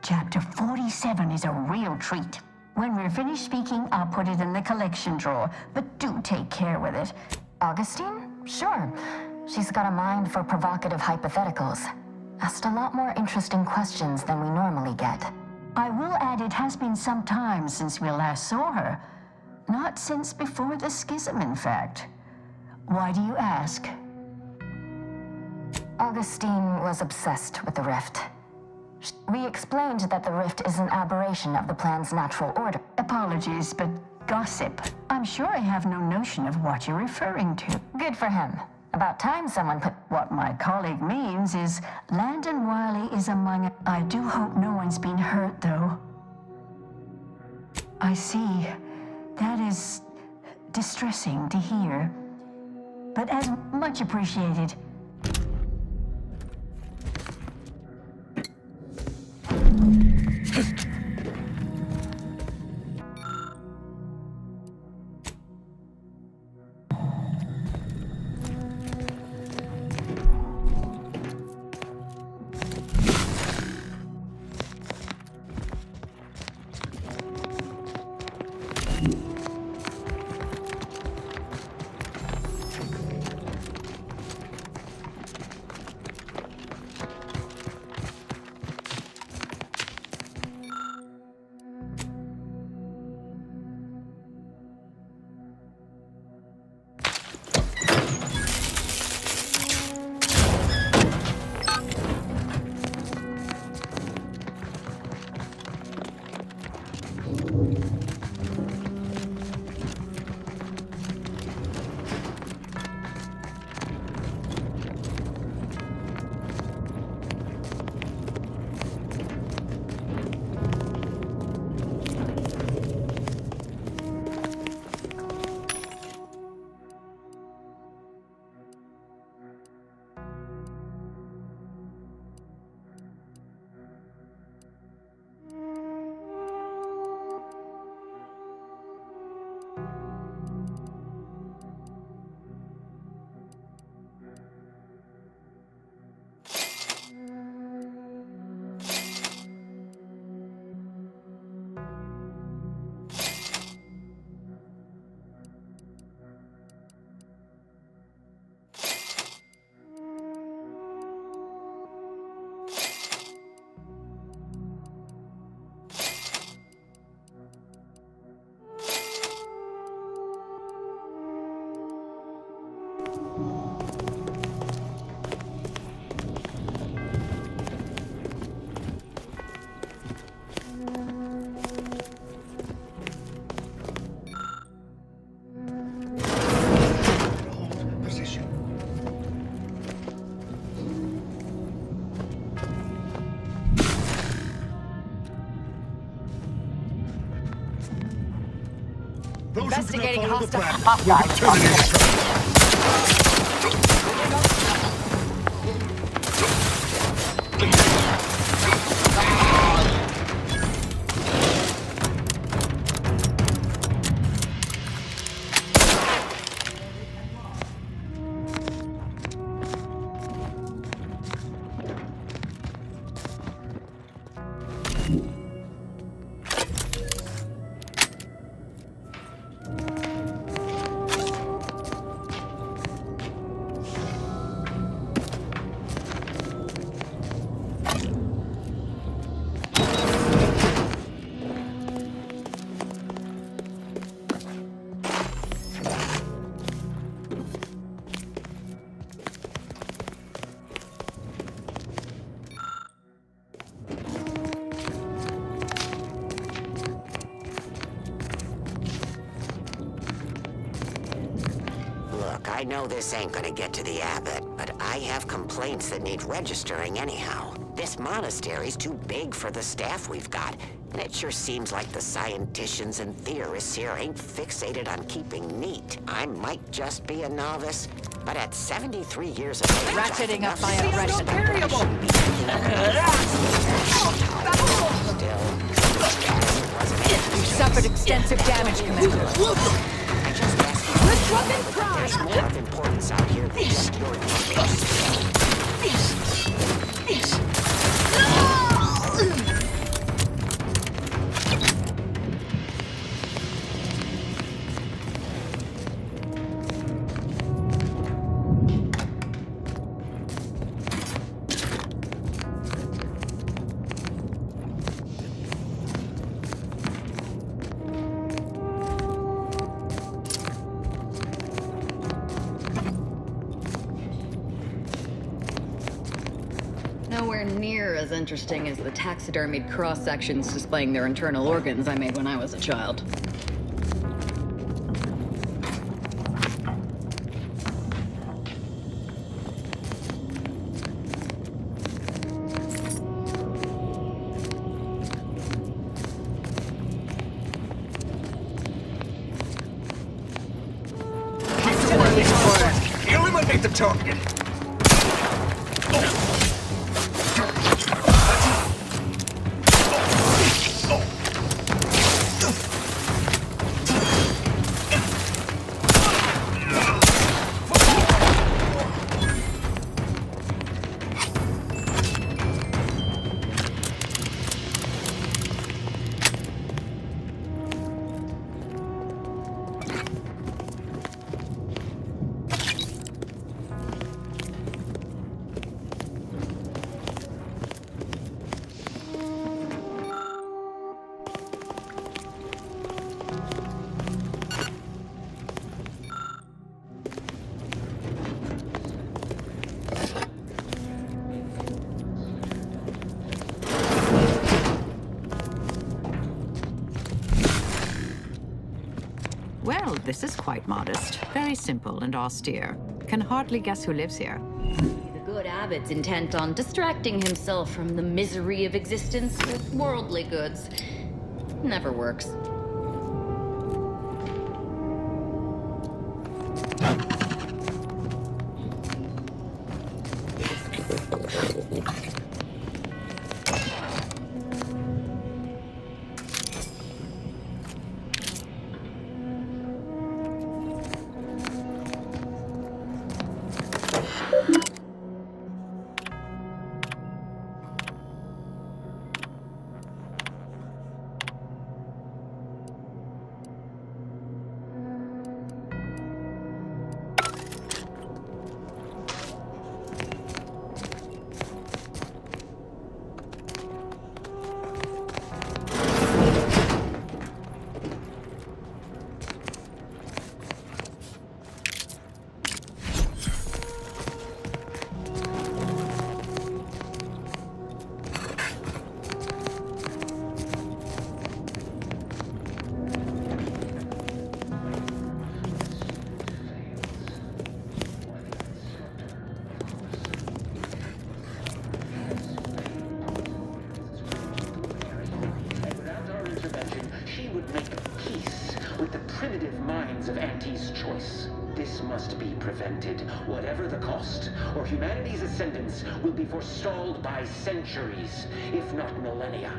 Chapter 47 is a real treat. When we're finished speaking, I'll put it in the collection drawer, but do take care with it. Augustine? Sure. She's got a mind for provocative hypotheticals. Asked a lot more interesting questions than we normally get. I will add it has been some time since we last saw her. Not since before the schism, in fact. Why do you ask? Augustine was obsessed with the rift. We explained that the rift is an aberration of the plan's natural order. Apologies, but gossip. I'm sure I have no notion of what you're referring to. Good for him. About time someone put... What my colleague means is Landon Wiley is among... I do hope no one's been hurt, though. I see. That is distressing to hear. But as much appreciated. Investigating hostile. will be terminated. Look, I know this ain't gonna get to the abbot, but I have complaints that need registering anyhow. This monastery's too big for the staff we've got, and it sure seems like the scienticians and theorists here ain't fixated on keeping neat. I might just be a novice, but at 73 years of age, Ratcheting up my aggression. You suffered extensive damage, Commander. There's more of importance out here than just your Nowhere near as interesting as the taxidermied cross-sections displaying their internal organs I made when I was a child. Eliminate the target. Well, this is quite modest. Very simple and austere. Can hardly guess who lives here. The good abbot's intent on distracting himself from the misery of existence with worldly goods never works. primitive minds of Anti's choice. This must be prevented, whatever the cost, or humanity's ascendance will be forestalled by centuries, if not millennia.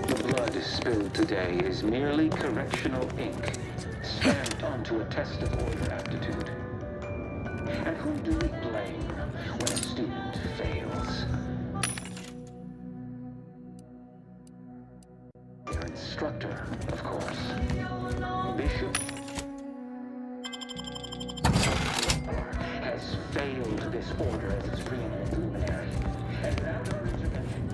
The blood spilled today is merely correctional ink, stamped onto a test of order aptitude. And whom do we blame when a student fails? Their instructor, of course. Bishop has failed this order as its preeminent luminary. And without our intervention,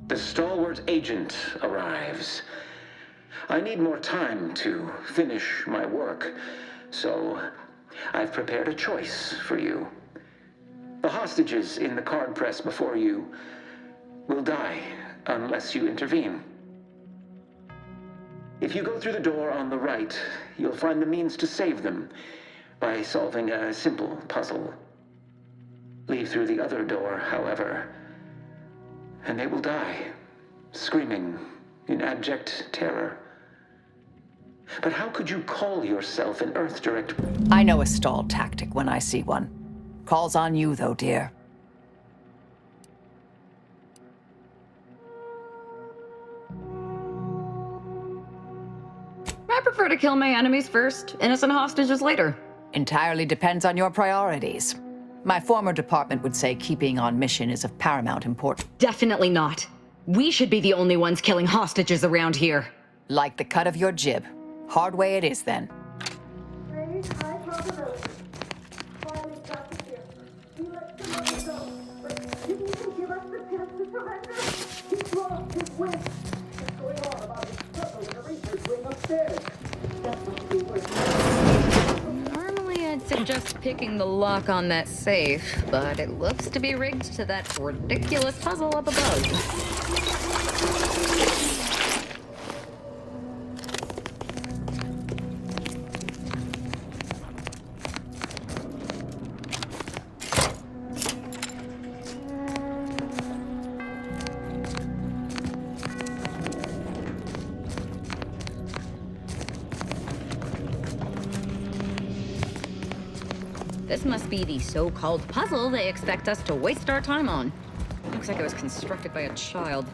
the stalwart agent arrives. I need more time to finish my work, so I've prepared a choice for you. The hostages in the card press before you will die unless you intervene. If you go through the door on the right, you'll find the means to save them by solving a simple puzzle. Leave through the other door, however, and they will die, screaming in abject terror. But how could you call yourself an Earth Direct? I know a stall tactic when I see one. Calls on you, though, dear. I prefer to kill my enemies first, innocent hostages later. Entirely depends on your priorities. My former department would say keeping on mission is of paramount importance. Definitely not. We should be the only ones killing hostages around here. Like the cut of your jib. Hard way it is, then. Normally I'd suggest picking the lock on that safe, but it looks to be rigged to that ridiculous puzzle up above. This must be the so-called puzzle they expect us to waste our time on. Looks like it was constructed by a child.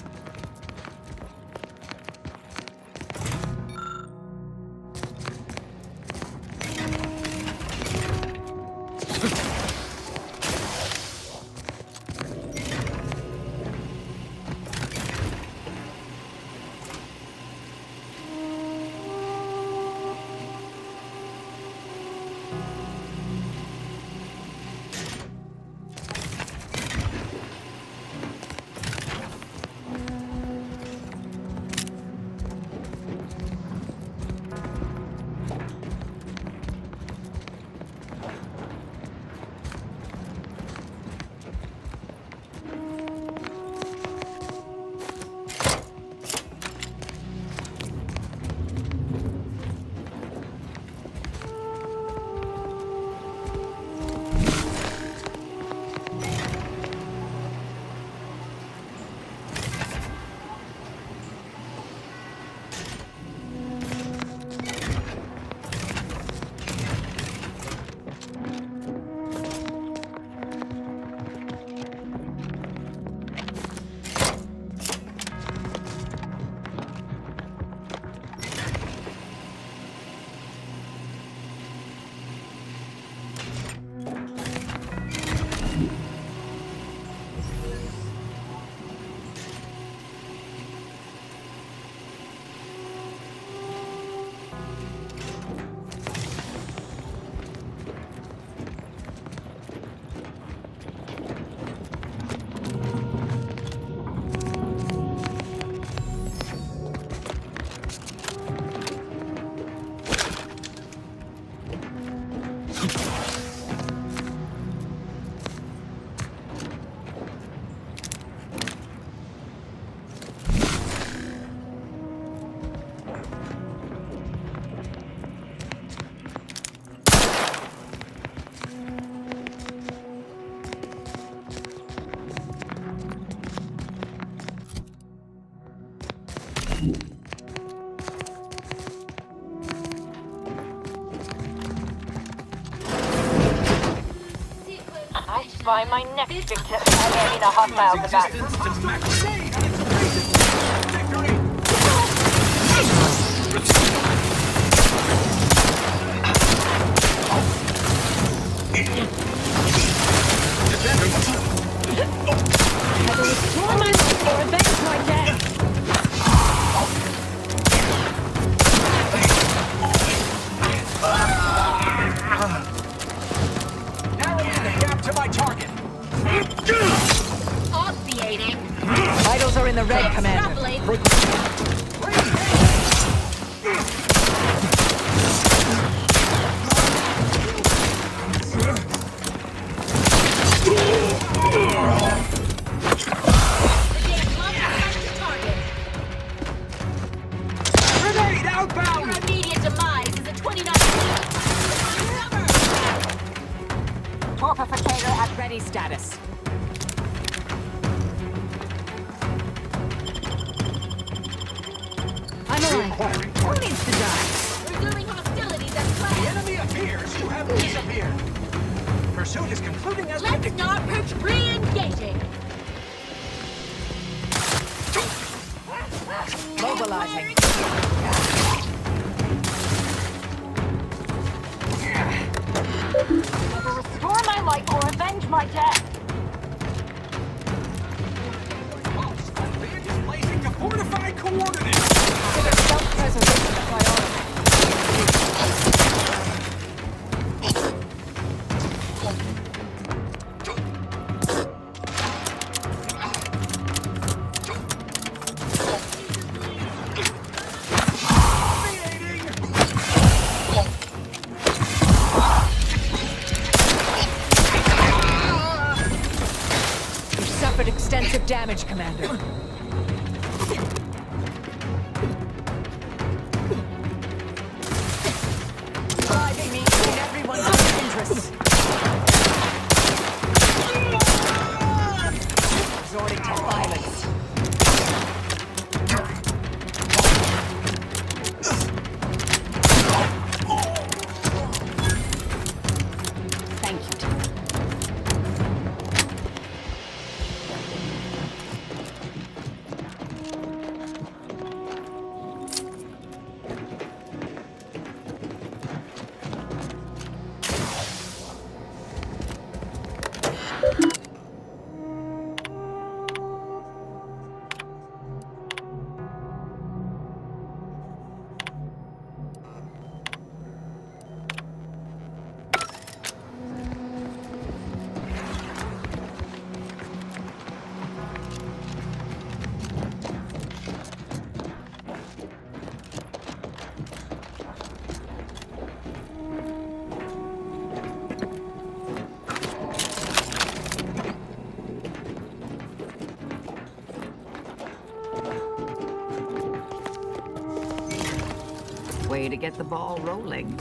I spy my next victim. I mean, 1/2 mile back. Narrowing the gap to my target. Obviating. Vitals are in the red, Commander. Grenade outbound! Your immediate demise is a 29. Torpificator at ready status. I'm alive. Who needs to die? Resuming hostilities at The class. enemy appears, you have disappeared. Pursuit is concluding as Let's predicted. start re-engaging. Mobilizing. Either restore my life or avenge my death. They are displacing to fortified coordinates. Consider self-preservation a priority. You've suffered extensive damage, Commander. Driving me in everyone's best interests. Resorting to violence. Thank you, Tom. Way to get the ball rolling.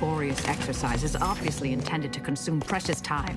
laborious exercise is obviously intended to consume precious time.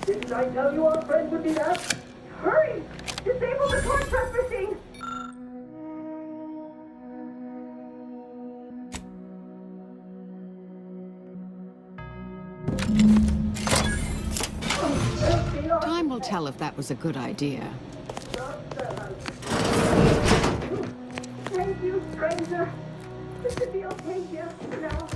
Didn't I tell you our friend would be back? Hurry! Disable the contract machine! Time will tell if that was a good idea. Thank you, stranger. This should be okay here now.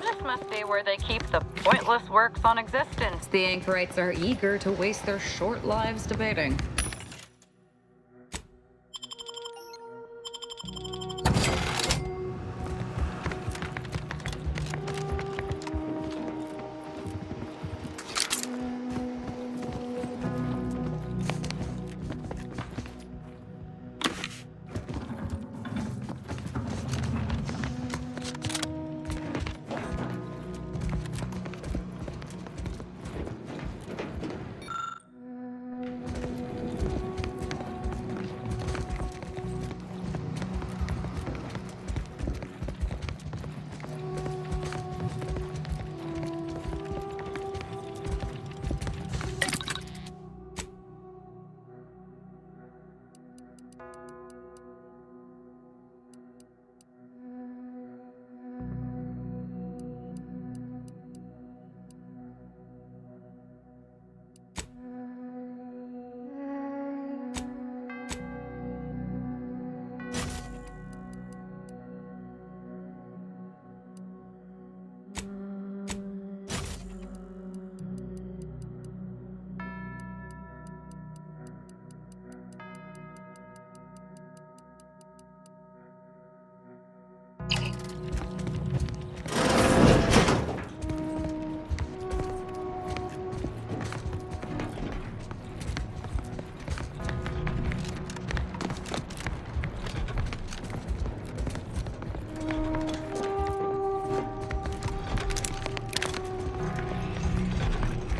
This must be where they keep the pointless works on existence. The anchorites are eager to waste their short lives debating.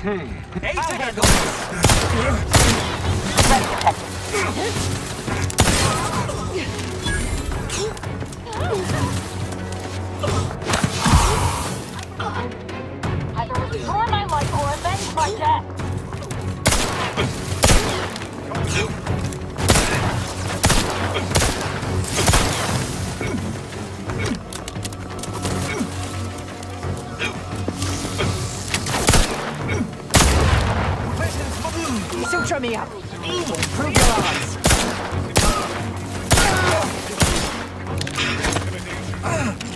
Hey, to handle Either restore my life or avenge my death. Suture me up. Improve your odds.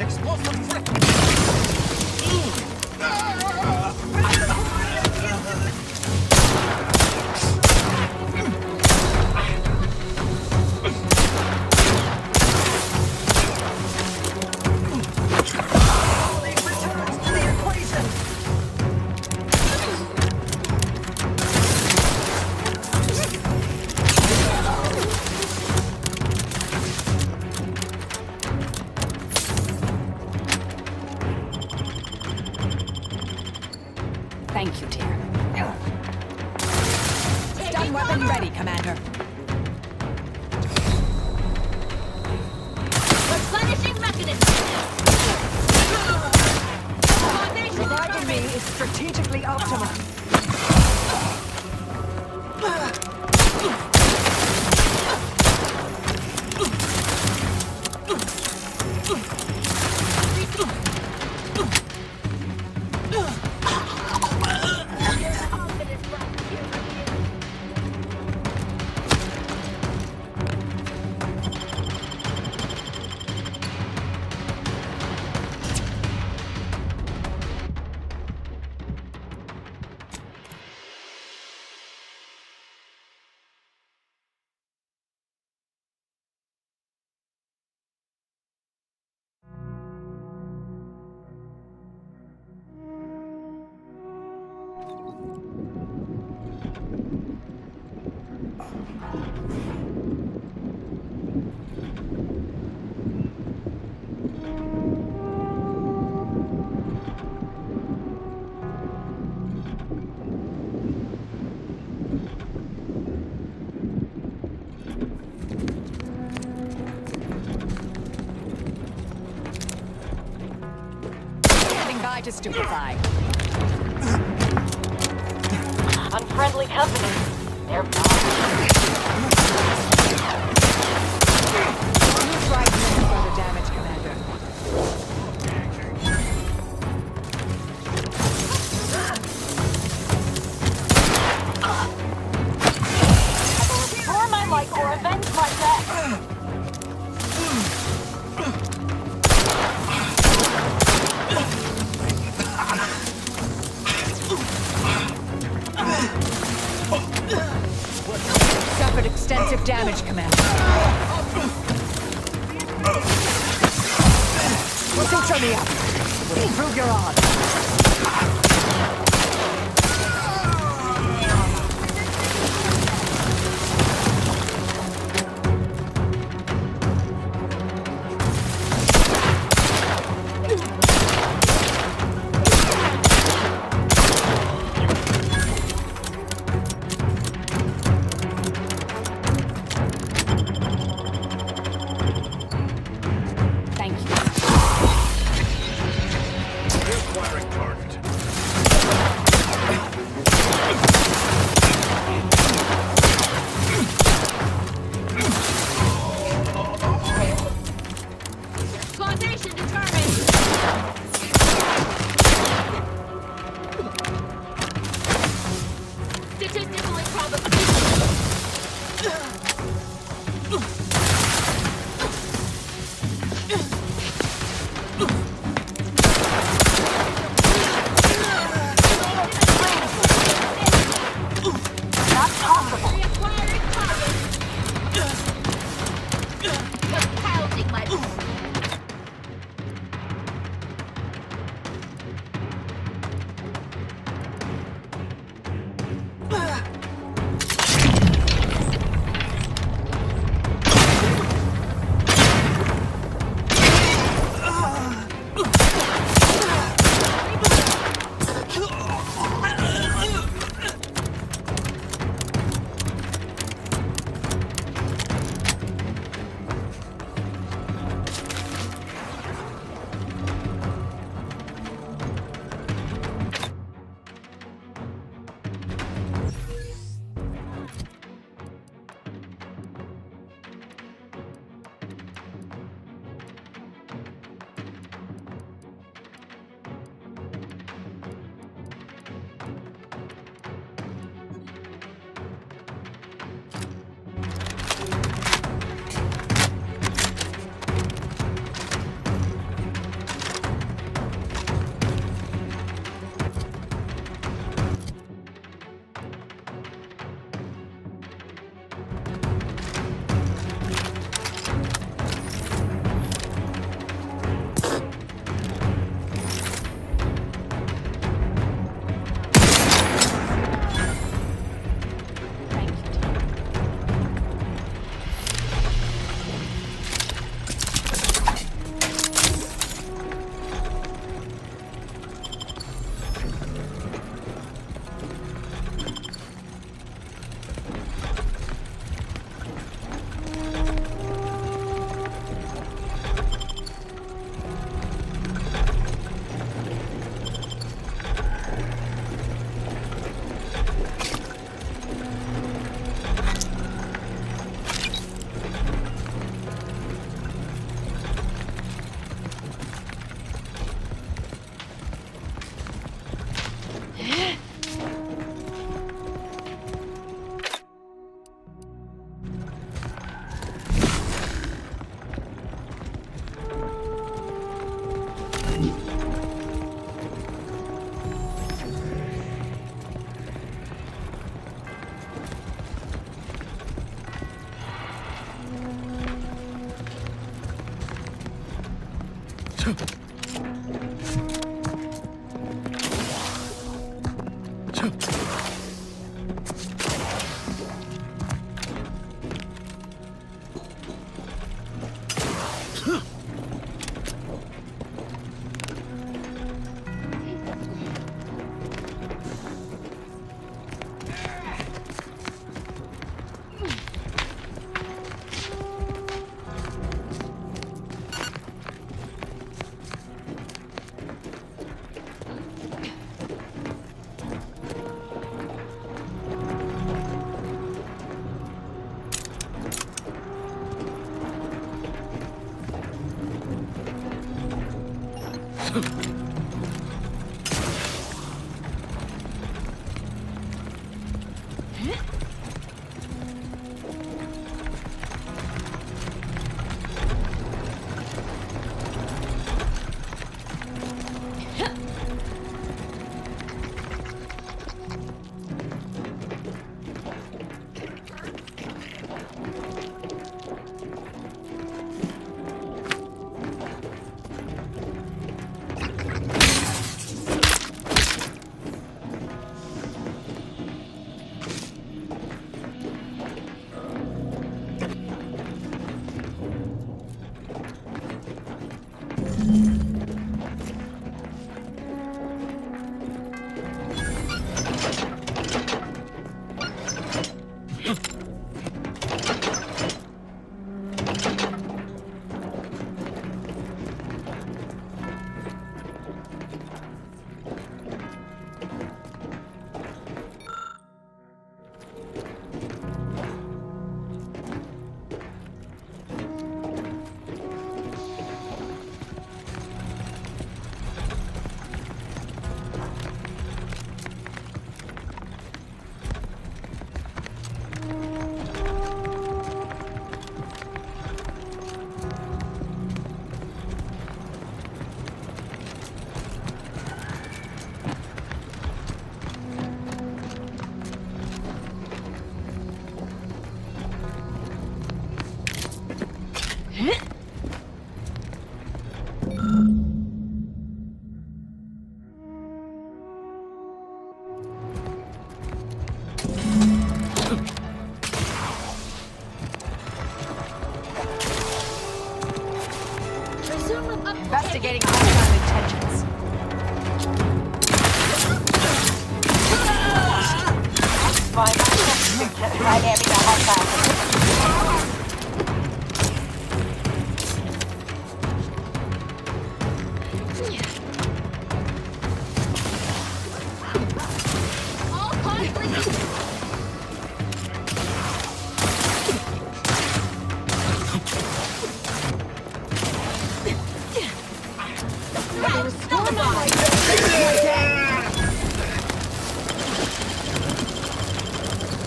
explosive threat. Thank you, dear. Stun weapon ready, Commander. control mechanism! Reviving me is strategically optimal. To stupefy. Unfriendly company. They're Who's right for the damage, Commander? I will restore my light or avenge my death. Suffered extensive damage, Commander. Suture me up. Improve your odds. Quiet. Investigating hostile intentions. Find my next victim by having a hostile.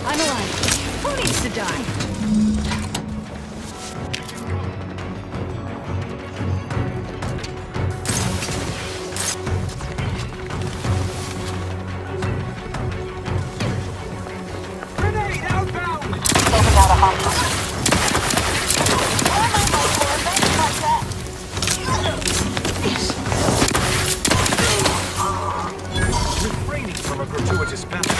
I'm alive. Who needs to die? Grenade outbound! Taking out a hostile. Refraining from a gratuitous battle.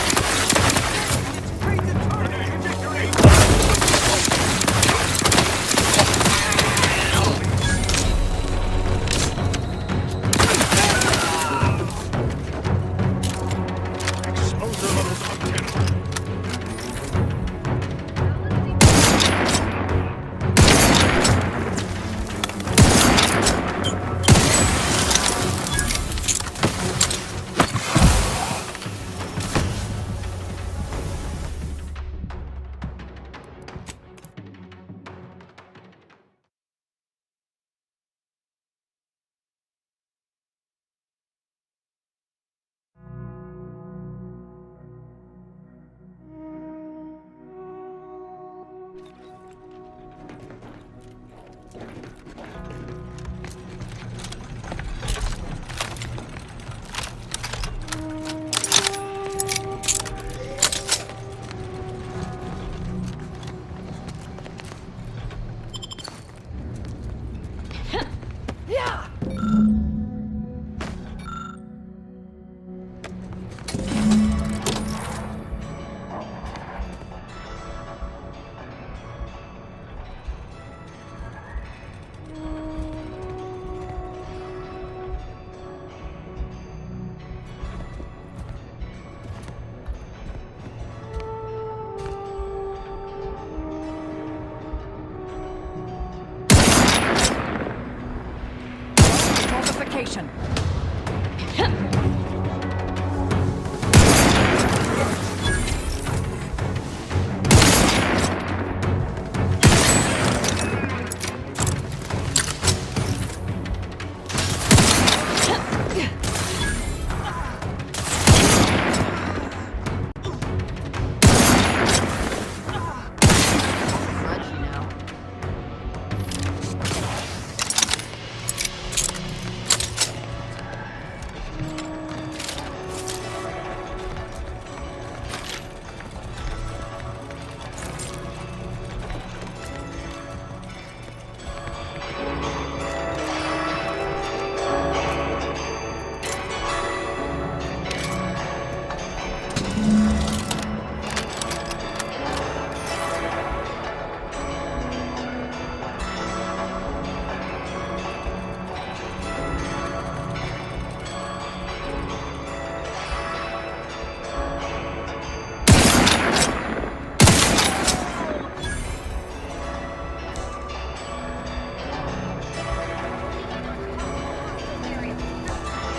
location.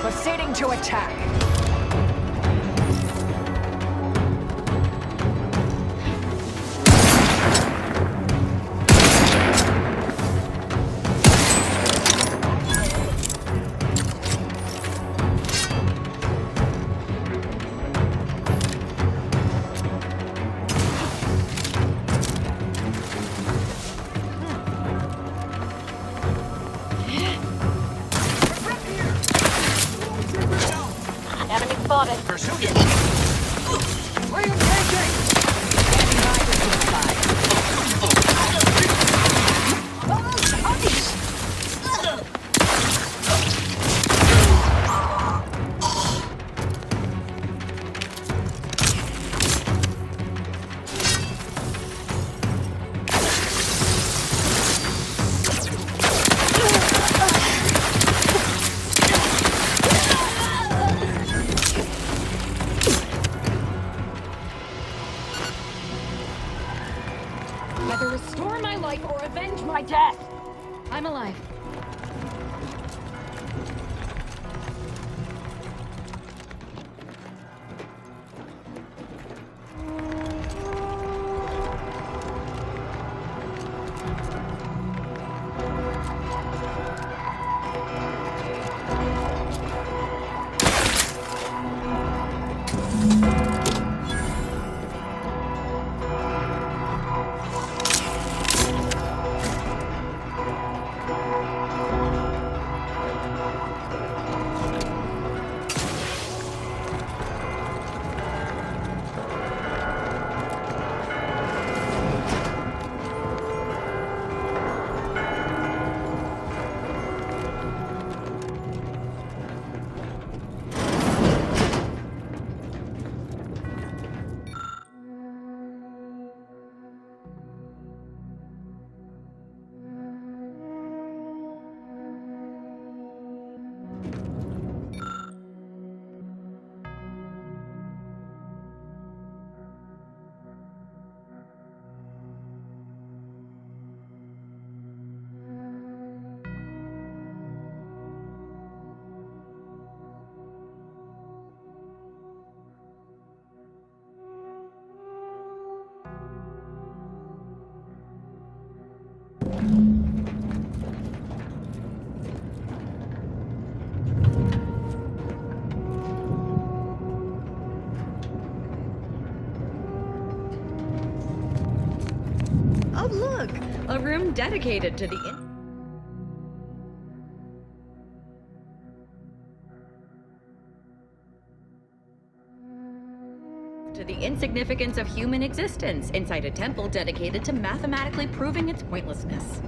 Proceeding to attack. Enemy spotted. Pursuit it. Re-engaging! Either restore my life or avenge my death. I'm alive. Oh, look! A room dedicated to the insignificance of human existence inside a temple dedicated to mathematically proving its pointlessness.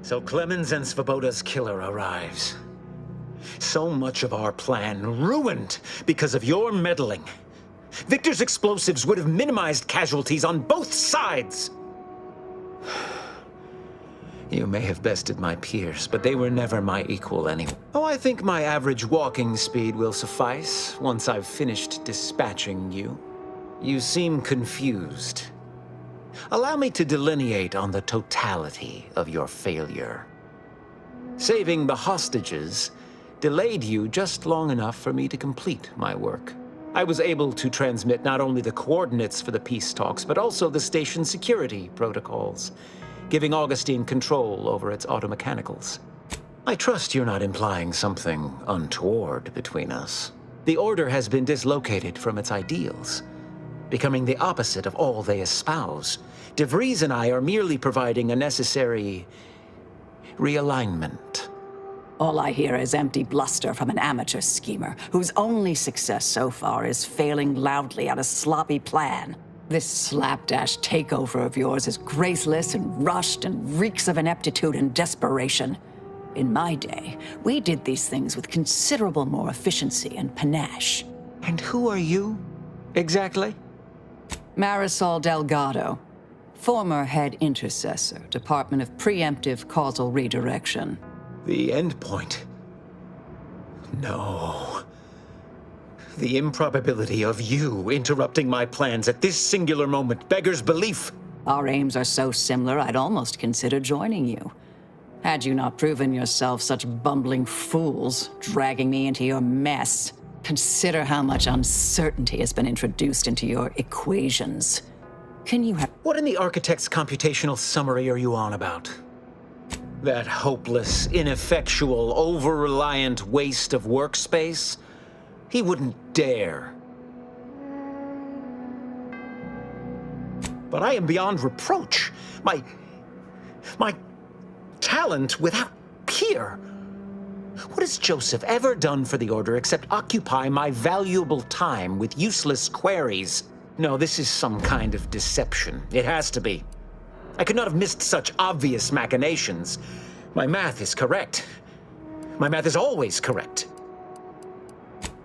So Clemens and Svoboda's killer arrives. So much of our plan ruined because of your meddling. Victor's explosives would have minimized casualties on both sides. You may have bested my peers, but they were never my equal anyway. Oh, I think my average walking speed will suffice once I've finished dispatching you. You seem confused. Allow me to delineate on the totality of your failure. Saving the hostages delayed you just long enough for me to complete my work. I was able to transmit not only the coordinates for the peace talks, but also the station's security protocols, giving Augustine control over its automechanicals. I trust you're not implying something untoward between us. The Order has been dislocated from its ideals, becoming the opposite of all they espouse. De Vries and I are merely providing a necessary realignment. All I hear is empty bluster from an amateur schemer whose only success so far is failing loudly at a sloppy plan. This slapdash takeover of yours is graceless and rushed and reeks of ineptitude and desperation. In my day, we did these things with considerable more efficiency and panache. And who are you, exactly? Marisol Delgado, former head intercessor, Department of Preemptive Causal Redirection. The endpoint? No. The improbability of you interrupting my plans at this singular moment beggars belief. Our aims are so similar, I'd almost consider joining you. Had you not proven yourself such bumbling fools, dragging me into your mess. Consider how much uncertainty has been introduced into your equations. Can you have... What in the architect's computational summary are you on about? That hopeless, ineffectual, over-reliant waste of workspace? He wouldn't dare. But I am beyond reproach. My talent without peer. What has Joseph ever done for the Order except occupy my valuable time with useless queries? No, this is some kind of deception. It has to be. I could not have missed such obvious machinations. My math is correct. My math is always correct.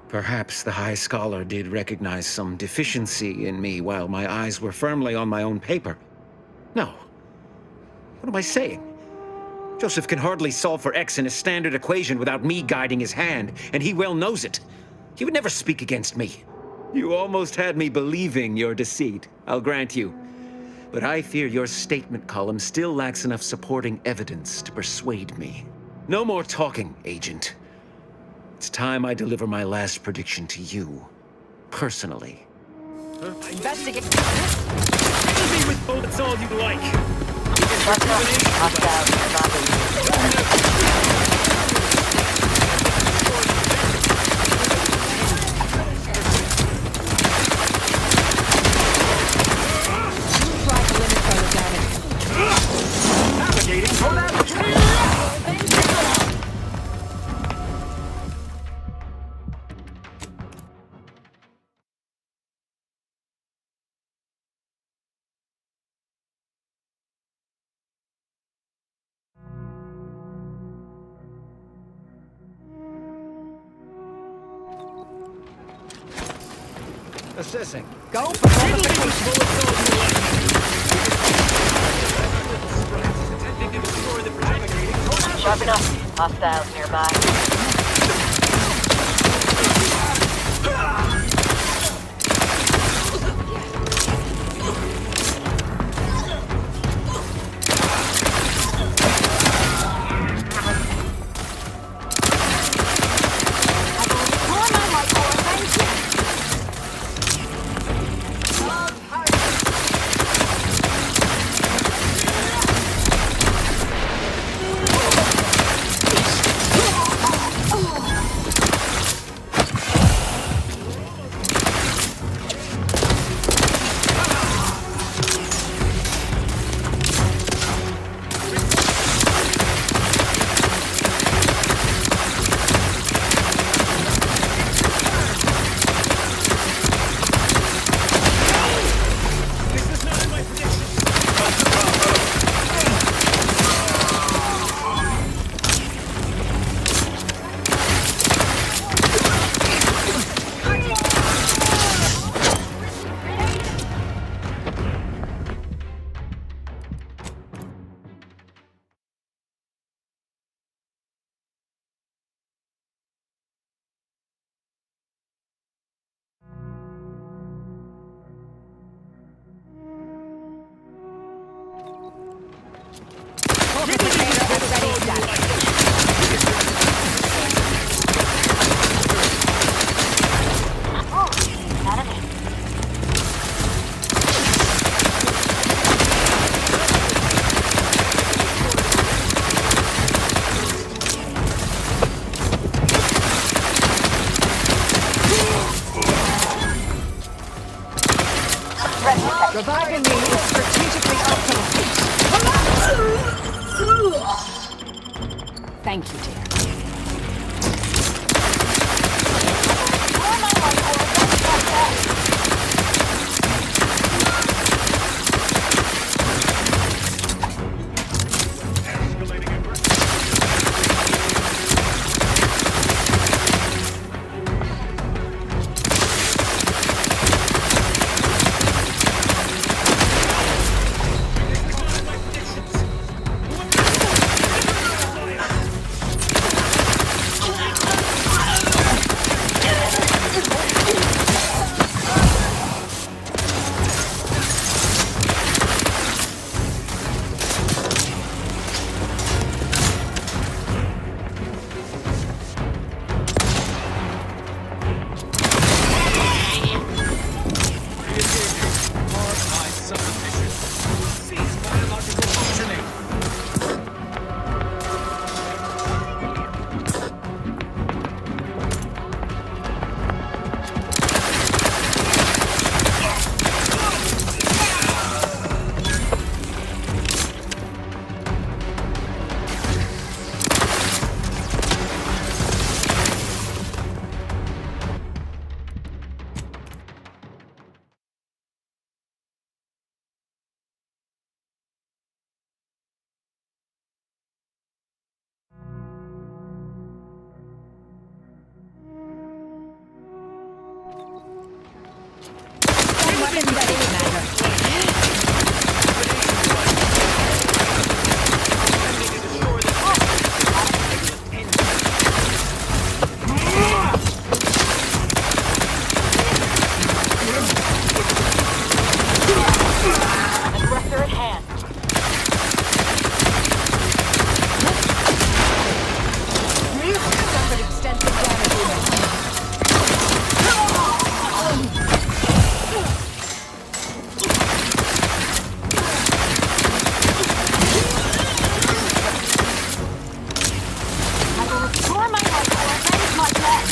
Perhaps the High Scholar did recognize some deficiency in me while my eyes were firmly on my own paper. No. What am I saying? Joseph can hardly solve for X in a standard equation without me guiding his hand, and he well knows it. He would never speak against me. You almost had me believing your deceit, I'll grant you. But I fear your statement column still lacks enough supporting evidence to persuade me. No more talking, Agent. It's time I deliver my last prediction to you, personally. Investigate. Kill me with bullets all you like. Navigating for that. Assessing. Go for Sharp enough. Hostiles nearby. Reviving me is strategically optimal. Thank you, dear. been ready, Commander. Aggressor at hand. Suffered extensive damage. I will restore my life or avenge my death.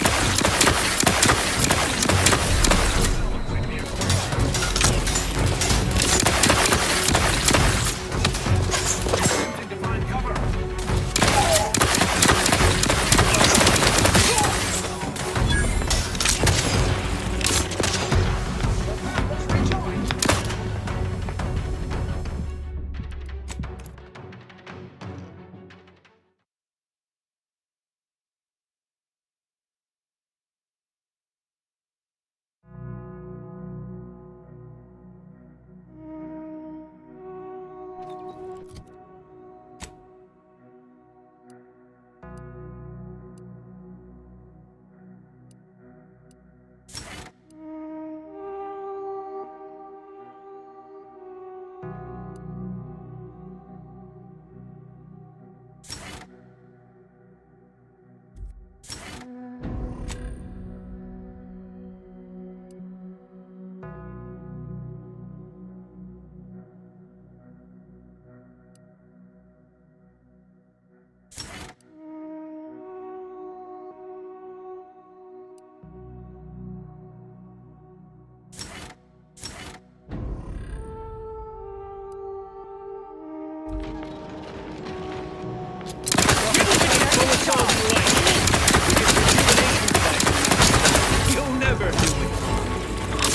You'll never do it.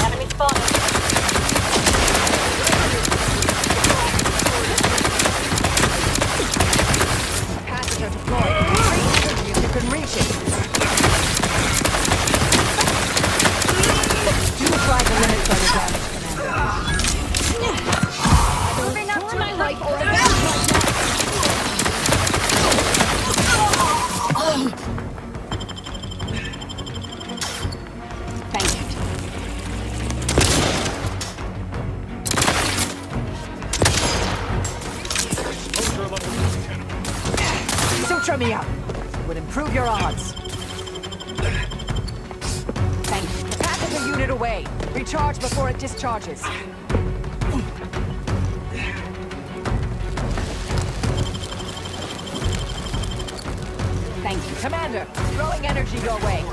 Enemy spotted. Capacitor deployed. You can reach it. Do try to limit further damage, Commander. Moving up to my life or avenge my death. Thank you. Suture me up. Would improve your odds. Thank you. Capacitor unit away. Recharge before it discharges. Thank you. Commander, throwing energy your way.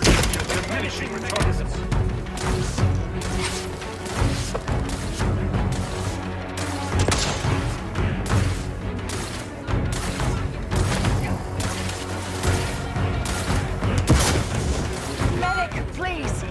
Diminishing returns. Medic, please.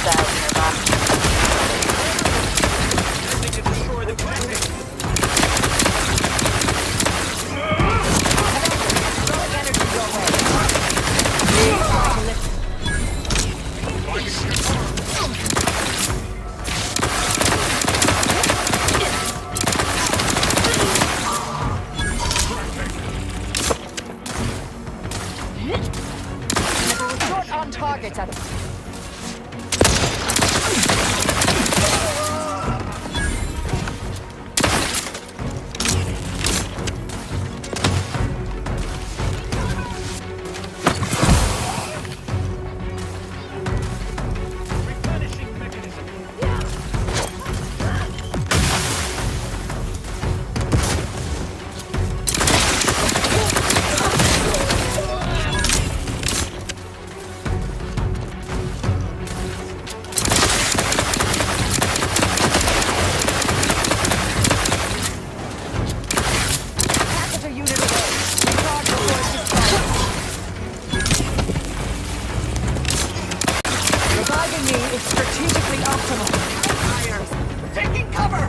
Hostile nearby. Short on target at Reviving me is strategically optimal. Taking cover!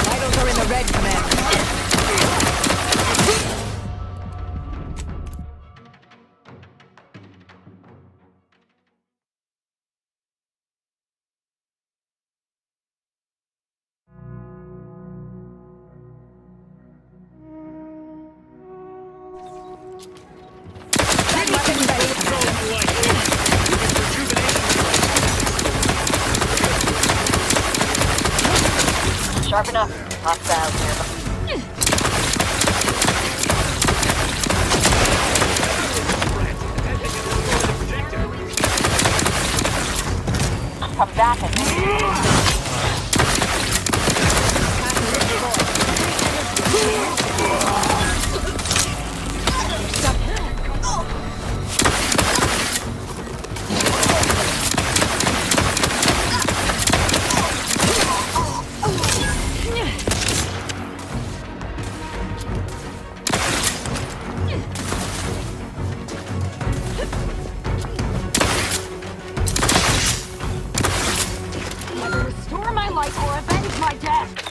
Vitals are in the red, Commander. Sharp enough. Hostiles nearby. Come back and Either restore my life or avenge my death!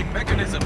escape mechanism.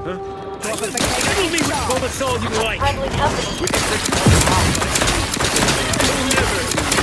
Kill me with Bulbasaur you like! Friendly company. You'll never